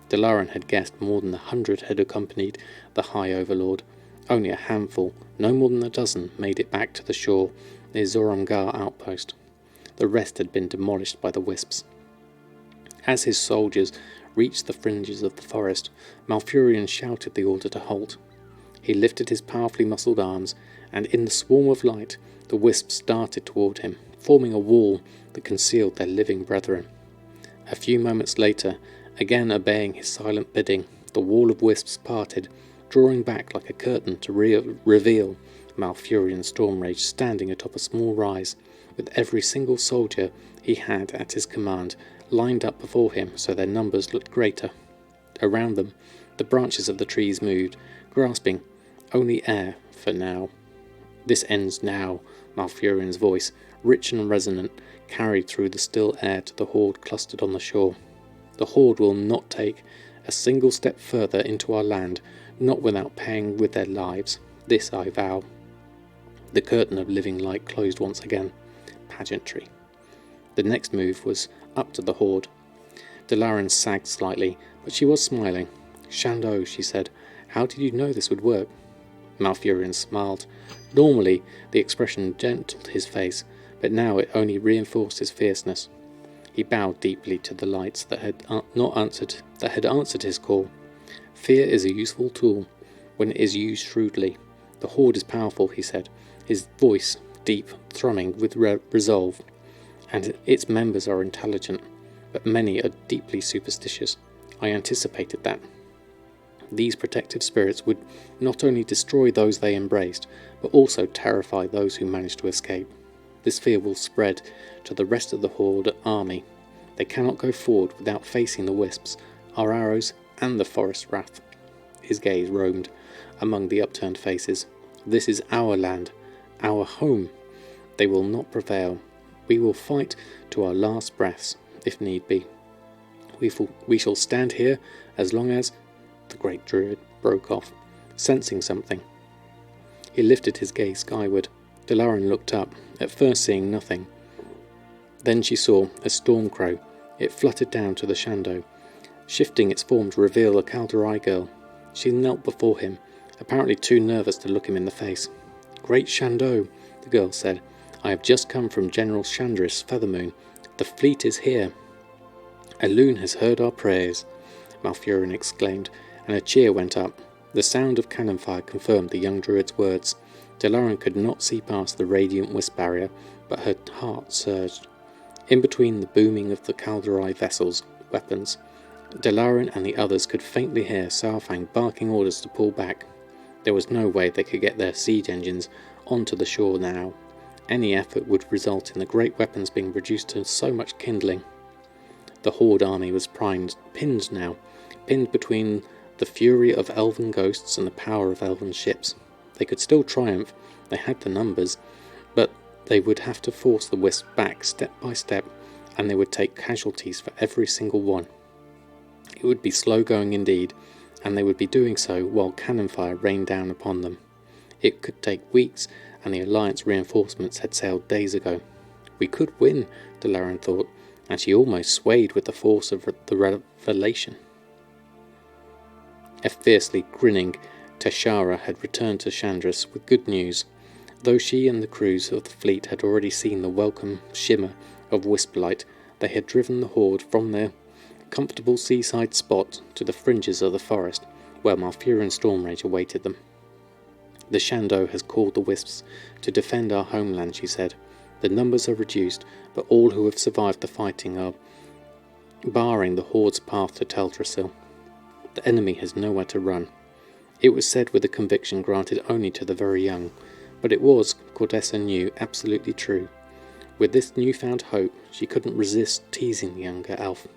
Speaker 1: Delarin had guessed more than 100 had accompanied the High Overlord. Only a handful, no more than a dozen, made it back to the shore near Zoramgar Outpost. The rest had been demolished by the wisps. As his soldiers reached the fringes of the forest, Malfurion shouted the order to halt. He lifted his powerfully muscled arms, and in the swarm of light, the wisps darted toward him, forming a wall that concealed their living brethren. A few moments later, again obeying his silent bidding, the wall of wisps parted, drawing back like a curtain to reveal Malfurion Stormrage standing atop a small rise, with every single soldier he had at his command lined up before him so their numbers looked greater. Around them, the branches of the trees moved, grasping only air for now. "This ends now," Malfurion's voice, rich and resonant, carried through the still air to the horde clustered on the shore. "The horde will not take a single step further into our land, not without paying with their lives. This I vow." The curtain of living light closed once again. Pageantry. The next move was up to the horde. Delaran sagged slightly, but she was smiling. "Shandow," she said, "how did you know this would work?" Malfurion smiled. Normally, the expression gentled his face, but now it only reinforced his fierceness. He bowed deeply to the lights that had answered his call. "Fear is a useful tool when it is used shrewdly. The horde is powerful," he said, his voice deep, thrumming with resolve, "and its members are intelligent, but many are deeply superstitious. I anticipated that. These protective spirits would not only destroy those they embraced, but also terrify those who managed to escape. This fear will spread to the rest of the horde army. They cannot go forward without facing the wisps, our arrows, and the forest wrath." His gaze roamed among the upturned faces. "This is our land, our home. They will not prevail. We will fight to our last breaths, if need be. We shall stand here as long as—" The great druid broke off, sensing something. He lifted his gaze skyward. Delaran looked up, at first seeing nothing. Then she saw a storm crow. It fluttered down to the Shandow, shifting its form to reveal a Kaldorei girl. She knelt before him, apparently too nervous to look him in the face. "Great Shandow," the girl said, "I have just come from General Chandris Feathermoon. The fleet is here." "Elune has heard our prayers," Malfurion exclaimed, and a cheer went up. The sound of cannon fire confirmed the young druid's words. Delaran could not see past the radiant wisp barrier, but her heart surged. In between the booming of the Kaldorei vessels' weapons, Delaran and the others could faintly hear Saurfang barking orders to pull back. There was no way they could get their siege engines onto the shore now. Any effort would result in the great weapons being reduced to so much kindling. The horde army was pinned between the fury of elven ghosts and the power of elven ships. They could still triumph, they had the numbers, but they would have to force the wisp back step by step, and they would take casualties for every single one. It would be slow going indeed, and they would be doing so while cannon fire rained down upon them. It could take weeks, and the Alliance reinforcements had sailed days ago. We could win, Delaran thought, and she almost swayed with the force of the revelation. A fiercely grinning Teshara had returned to Chandris with good news. Though she and the crews of the fleet had already seen the welcome shimmer of wisp-light, they had driven the horde from their comfortable seaside spot to the fringes of the forest, where Malfurion Stormrage awaited them. "The Shandow has called the wisps to defend our homeland," she said. "The numbers are reduced, but all who have survived the fighting are barring the horde's path to Teldrassil. The enemy has nowhere to run." It was said with a conviction granted only to the very young, but it was, Cordessa knew, absolutely true. With this newfound hope, she couldn't resist teasing the younger elf.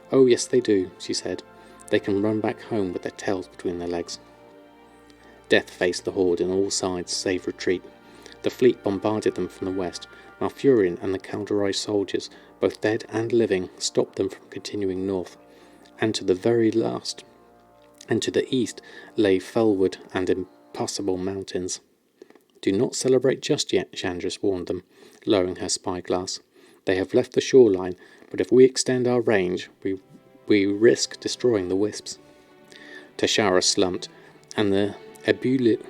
Speaker 1: "Oh yes they do," she said. "They can run back home with their tails between their legs." Death faced the horde on all sides save retreat. The fleet bombarded them from the west. Malfurion and the Kaldorei soldiers, both dead and living, stopped them from continuing north, and to the east lay Felwood and impassable mountains. "Do not celebrate just yet," Chandris warned them, lowering her spyglass. "They have left the shoreline, but if we extend our range, we risk destroying the wisps." Teshara slumped, and the ebullients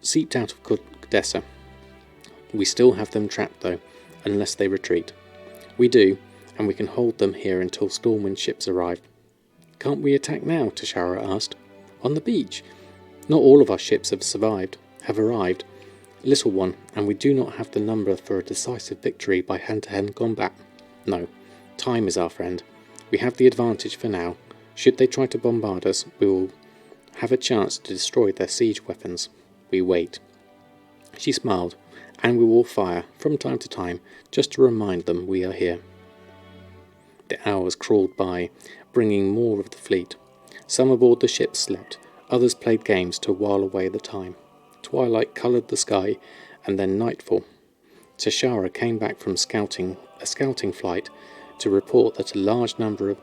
Speaker 1: seeped out of Cordessa. "We still have them trapped, though, unless they retreat." "We do, and we can hold them here until Stormwind ships arrive." "Can't we attack now?" Teshara asked. "On the beach?" Not all of our ships have arrived, little one, and we do not have the number for a decisive victory by hand-to-hand combat. No, time is our friend. We have the advantage for now. Should they try to bombard us, we will have a chance to destroy their siege weapons. We wait. She smiled, and we will fire, from time to time, just to remind them we are here. The hours crawled by, bringing more of the fleet. Some aboard the ships slept, others played games to while away the time. Twilight coloured the sky, and then nightfall. Tashara came back from a scouting flight to report that a large number of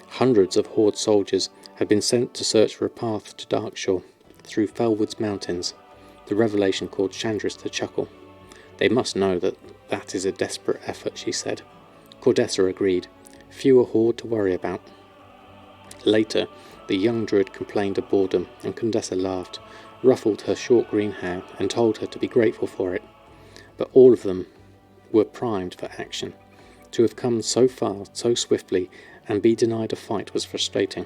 Speaker 1: hundreds of Horde soldiers had been sent to search for a path to Darkshore through Felwood's mountains. The revelation caused Chandris to chuckle. They must know that is a desperate effort, she said. Cordessa agreed. Fewer Horde to worry about. Later, the young druid complained of boredom, and Condessa laughed, ruffled her short green hair, and told her to be grateful for it. But all of them were primed for action. To have come so far, so swiftly, and be denied a fight was frustrating.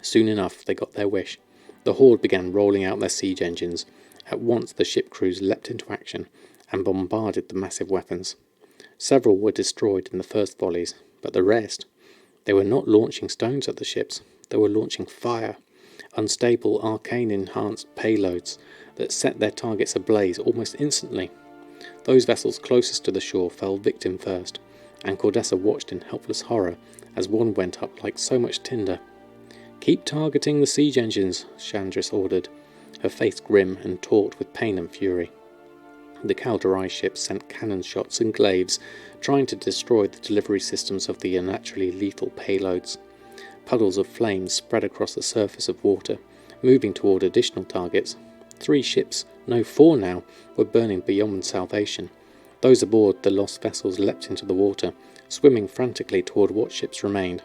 Speaker 1: Soon enough, they got their wish. The Horde began rolling out their siege engines. At once the ship crews leapt into action, and bombarded the massive weapons. Several were destroyed in the first volleys, but the rest, they were not launching stones at the ships, they were launching fire, unstable arcane-enhanced payloads that set their targets ablaze almost instantly. Those vessels closest to the shore fell victim first, and Cordessa watched in helpless horror as one went up like so much tinder. "Keep targeting the siege engines," Chandris ordered, her face grim and taut with pain and fury. The Calderai ships sent cannon shots and glaives, trying to destroy the delivery systems of the unnaturally lethal payloads. Puddles of flames spread across the surface of water, moving toward additional targets. 3 ships, no 4 now, were burning beyond salvation. Those aboard the lost vessels leapt into the water, swimming frantically toward what ships remained.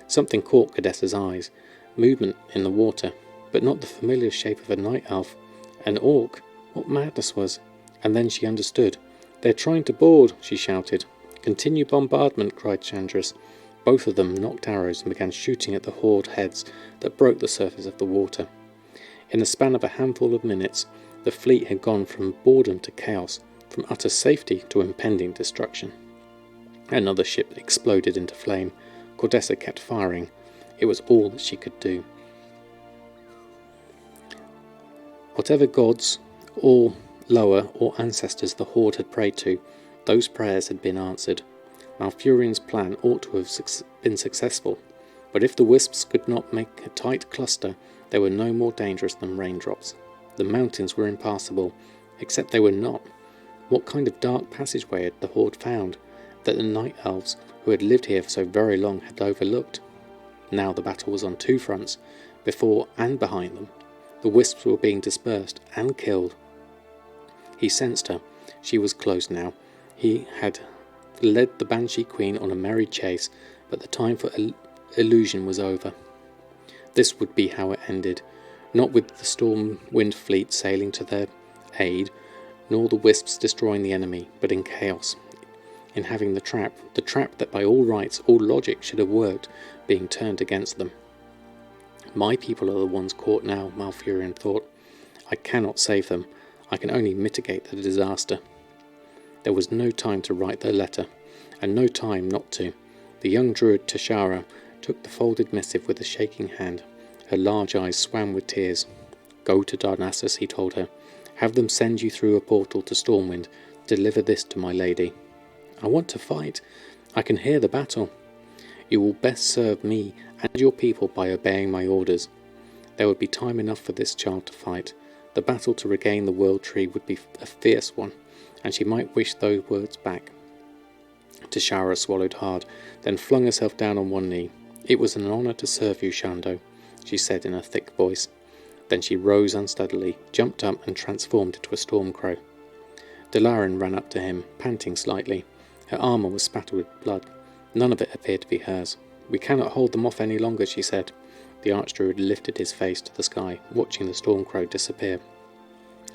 Speaker 1: Something caught Cordessa's eyes, movement in the water, but not the familiar shape of a night elf. An orc? What madness was? And then she understood. "They're trying to board," she shouted. "Continue bombardment," cried Chandris. Both of them knocked arrows and began shooting at the Horde heads that broke the surface of the water. In the span of a handful of minutes, the fleet had gone from boredom to chaos, from utter safety to impending destruction. Another ship exploded into flame. Cordessa kept firing. It was all that she could do. Whatever gods, or lower, or ancestors the Horde had prayed to, those prayers had been answered. Malfurion's plan ought to have been successful, but if the wisps could not make a tight cluster, they were no more dangerous than raindrops. The mountains were impassable, except they were not. What kind of dark passageway had the Horde found, that the night elves who had lived here for so very long had overlooked? Now the battle was on 2 fronts, before and behind them. The wisps were being dispersed and killed. He sensed her. She was close now. He had led the Banshee Queen on a merry chase, but the time for illusion was over. This would be how it ended, not with the Stormwind fleet sailing to their aid, nor the wisps destroying the enemy, but in chaos, in having the trap that by all rights, all logic should have worked, being turned against them. My people are the ones caught now, Malfurion thought. I cannot save them. I can only mitigate the disaster. There was no time to write their letter, and no time not to. The young druid Tashara took the folded missive with a shaking hand. Her large eyes swam with tears. "Go to Darnassus," he told her. "Have them send you through a portal to Stormwind. Deliver this to my lady." "I want to fight. I can hear the battle." "You will best serve me and your people by obeying my orders. There would be time enough for this child to fight. The battle to regain the World Tree would be a fierce one, and she might wish those words back." Tashara swallowed hard, then flung herself down on one knee. "It was an honour to serve you, Shando," she said in a thick voice. Then she rose unsteadily, jumped up and transformed into a stormcrow. Delarin ran up to him, panting slightly. Her armour was spattered with blood. None of it appeared to be hers. "We cannot hold them off any longer," she said. The Archdruid lifted his face to the sky, watching the Stormcrow disappear.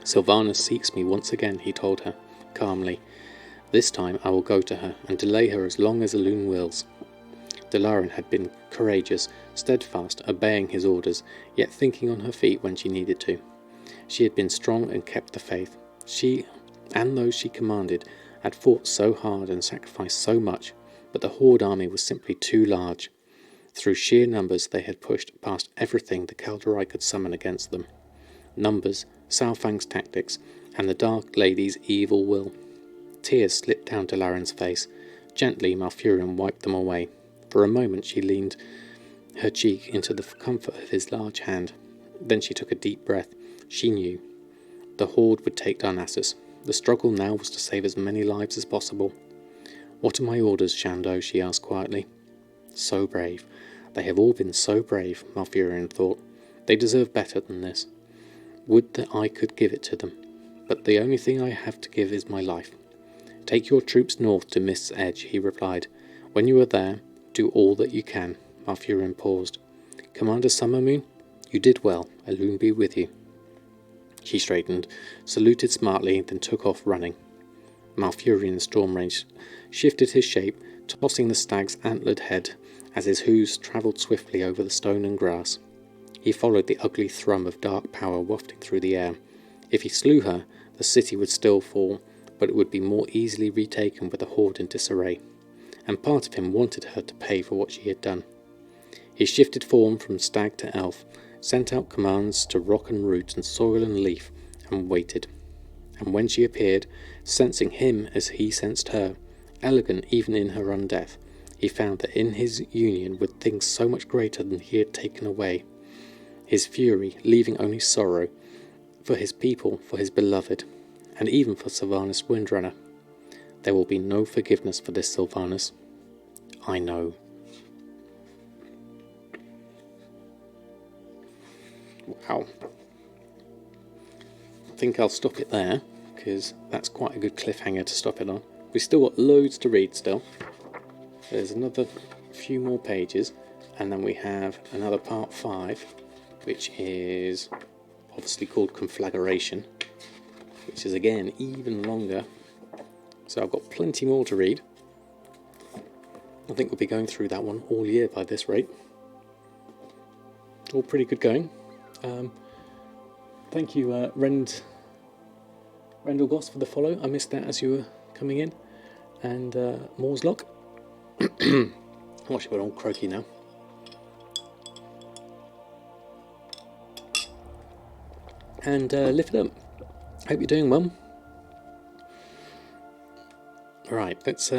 Speaker 1: "Sylvanas seeks me once again," he told her, calmly. "This time I will go to her, and delay her as long as Elune wills." Dalaran had been courageous, steadfast, obeying his orders, yet thinking on her feet when she needed to. She had been strong and kept the faith. She, and those she commanded, had fought so hard and sacrificed so much, but the Horde army was simply too large. Through sheer numbers they had pushed past everything the Kaldorei could summon against them. Numbers, Saurfang's tactics, and the Dark Lady's evil will. Tears slipped down Dalaran's face. Gently Malfurion wiped them away. For a moment she leaned her cheek into the comfort of his large hand. Then she took a deep breath. She knew. The Horde would take Darnassus. The struggle now was to save as many lives as possible. "What are my orders, Shando?" she asked quietly. So brave. They have all been so brave, Malfurion thought. They deserve better than this. Would that I could give it to them. But the only thing I have to give is my life. "Take your troops north to Mist's Edge," he replied. "When you are there, do all that you can." Malfurion paused. "Commander Summermoon, you did well. Elune be with you." She straightened, saluted smartly, then took off running. Malfurion's Stormrage shifted his shape, tossing the stag's antlered head as his hooves travelled swiftly over the stone and grass. He followed the ugly thrum of dark power wafting through the air. If he slew her, the city would still fall, but it would be more easily retaken with the Horde in disarray. And part of him wanted her to pay for what she had done. He shifted form from stag to elf, sent out commands to rock and root and soil and leaf, and waited. And when she appeared, sensing him as he sensed her, elegant even in her undeath, he found that in his union were things so much greater than he had taken away. His fury, leaving only sorrow, for his people, for his beloved, and even for Sylvanas Windrunner. There will be no forgiveness for this, Sylvanas. I know. Wow. I think I'll stop it there, because that's quite a good cliffhanger to stop it on. We've still got loads to read still. There's another few more pages, and then we have another part 5, which is obviously called Conflagration, which is again even longer. So I've got plenty more to read. I think we'll be going through that one all year by this rate. All pretty good going. Thank you, Rendell Goss, for the follow. I missed that as you were coming in. And Moorslock. I'm actually got all croaky now. And lift it up. Hope you're doing well. Right, let's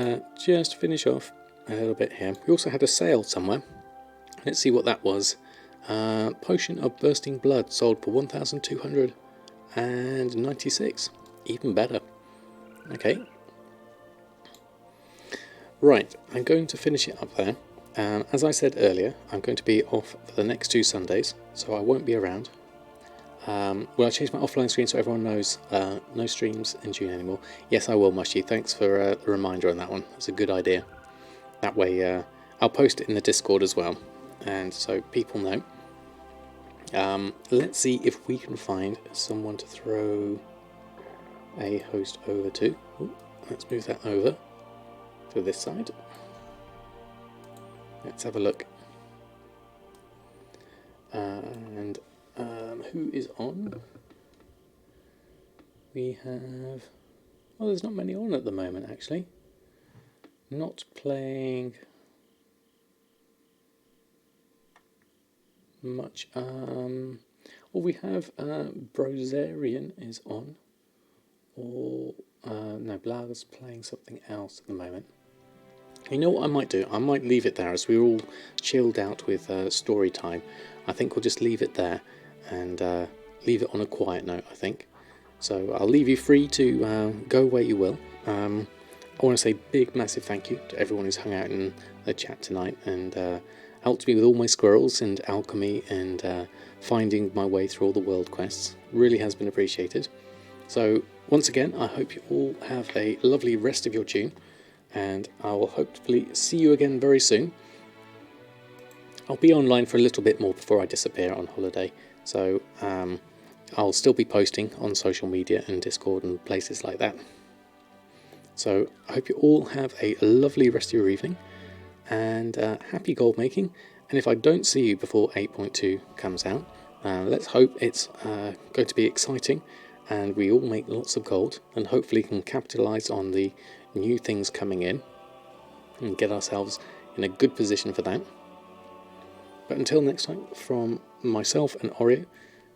Speaker 1: just finish off a little bit here. We also had a sale somewhere. Let's see what that was. Potion of Bursting Blood sold for 1,296. Even better. Okay. Right, I'm going to finish it up there. As I said earlier, I'm going to be off for the next 2 Sundays, so I won't be around. Will I change my offline screen so everyone knows no streams in June anymore? Yes, I will, Mushy. Thanks for the reminder on that one. It's a good idea. That way, I'll post it in the Discord as well, and so people know. Let's see if we can find someone to throw a host over to. Ooh, let's move that over to this side. Let's have a look. And who is on? We have... Oh, there's not many on at the moment, actually. Not playing much. Well, we have Brozarian is on. Or, no, Blag's playing something else at the moment. You know what I might do? I might leave it there as we're all chilled out with story time. I think we'll just leave it there and leave it on a quiet note, I think. So I'll leave you free to go where you will. I want to say big, massive thank you to everyone who's hung out in the chat tonight and helped me with all my squirrels and alchemy and finding my way through all the world quests. Really has been appreciated. So once again, I hope you all have a lovely rest of your June, and I will hopefully see you again very soon. I'll be online for a little bit more before I disappear on holiday, so I'll still be posting on social media and Discord and places like that. So I hope you all have a lovely rest of your evening, and happy gold making. And if I don't see you before 8.2 comes out, let's hope it's going to be exciting and we all make lots of gold and hopefully can capitalise on the new things coming in and get ourselves in a good position for that. But until next time, from myself and Oreo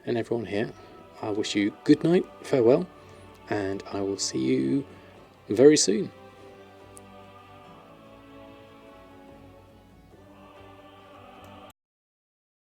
Speaker 1: and everyone here, I wish you good night, farewell, and I will see you very soon.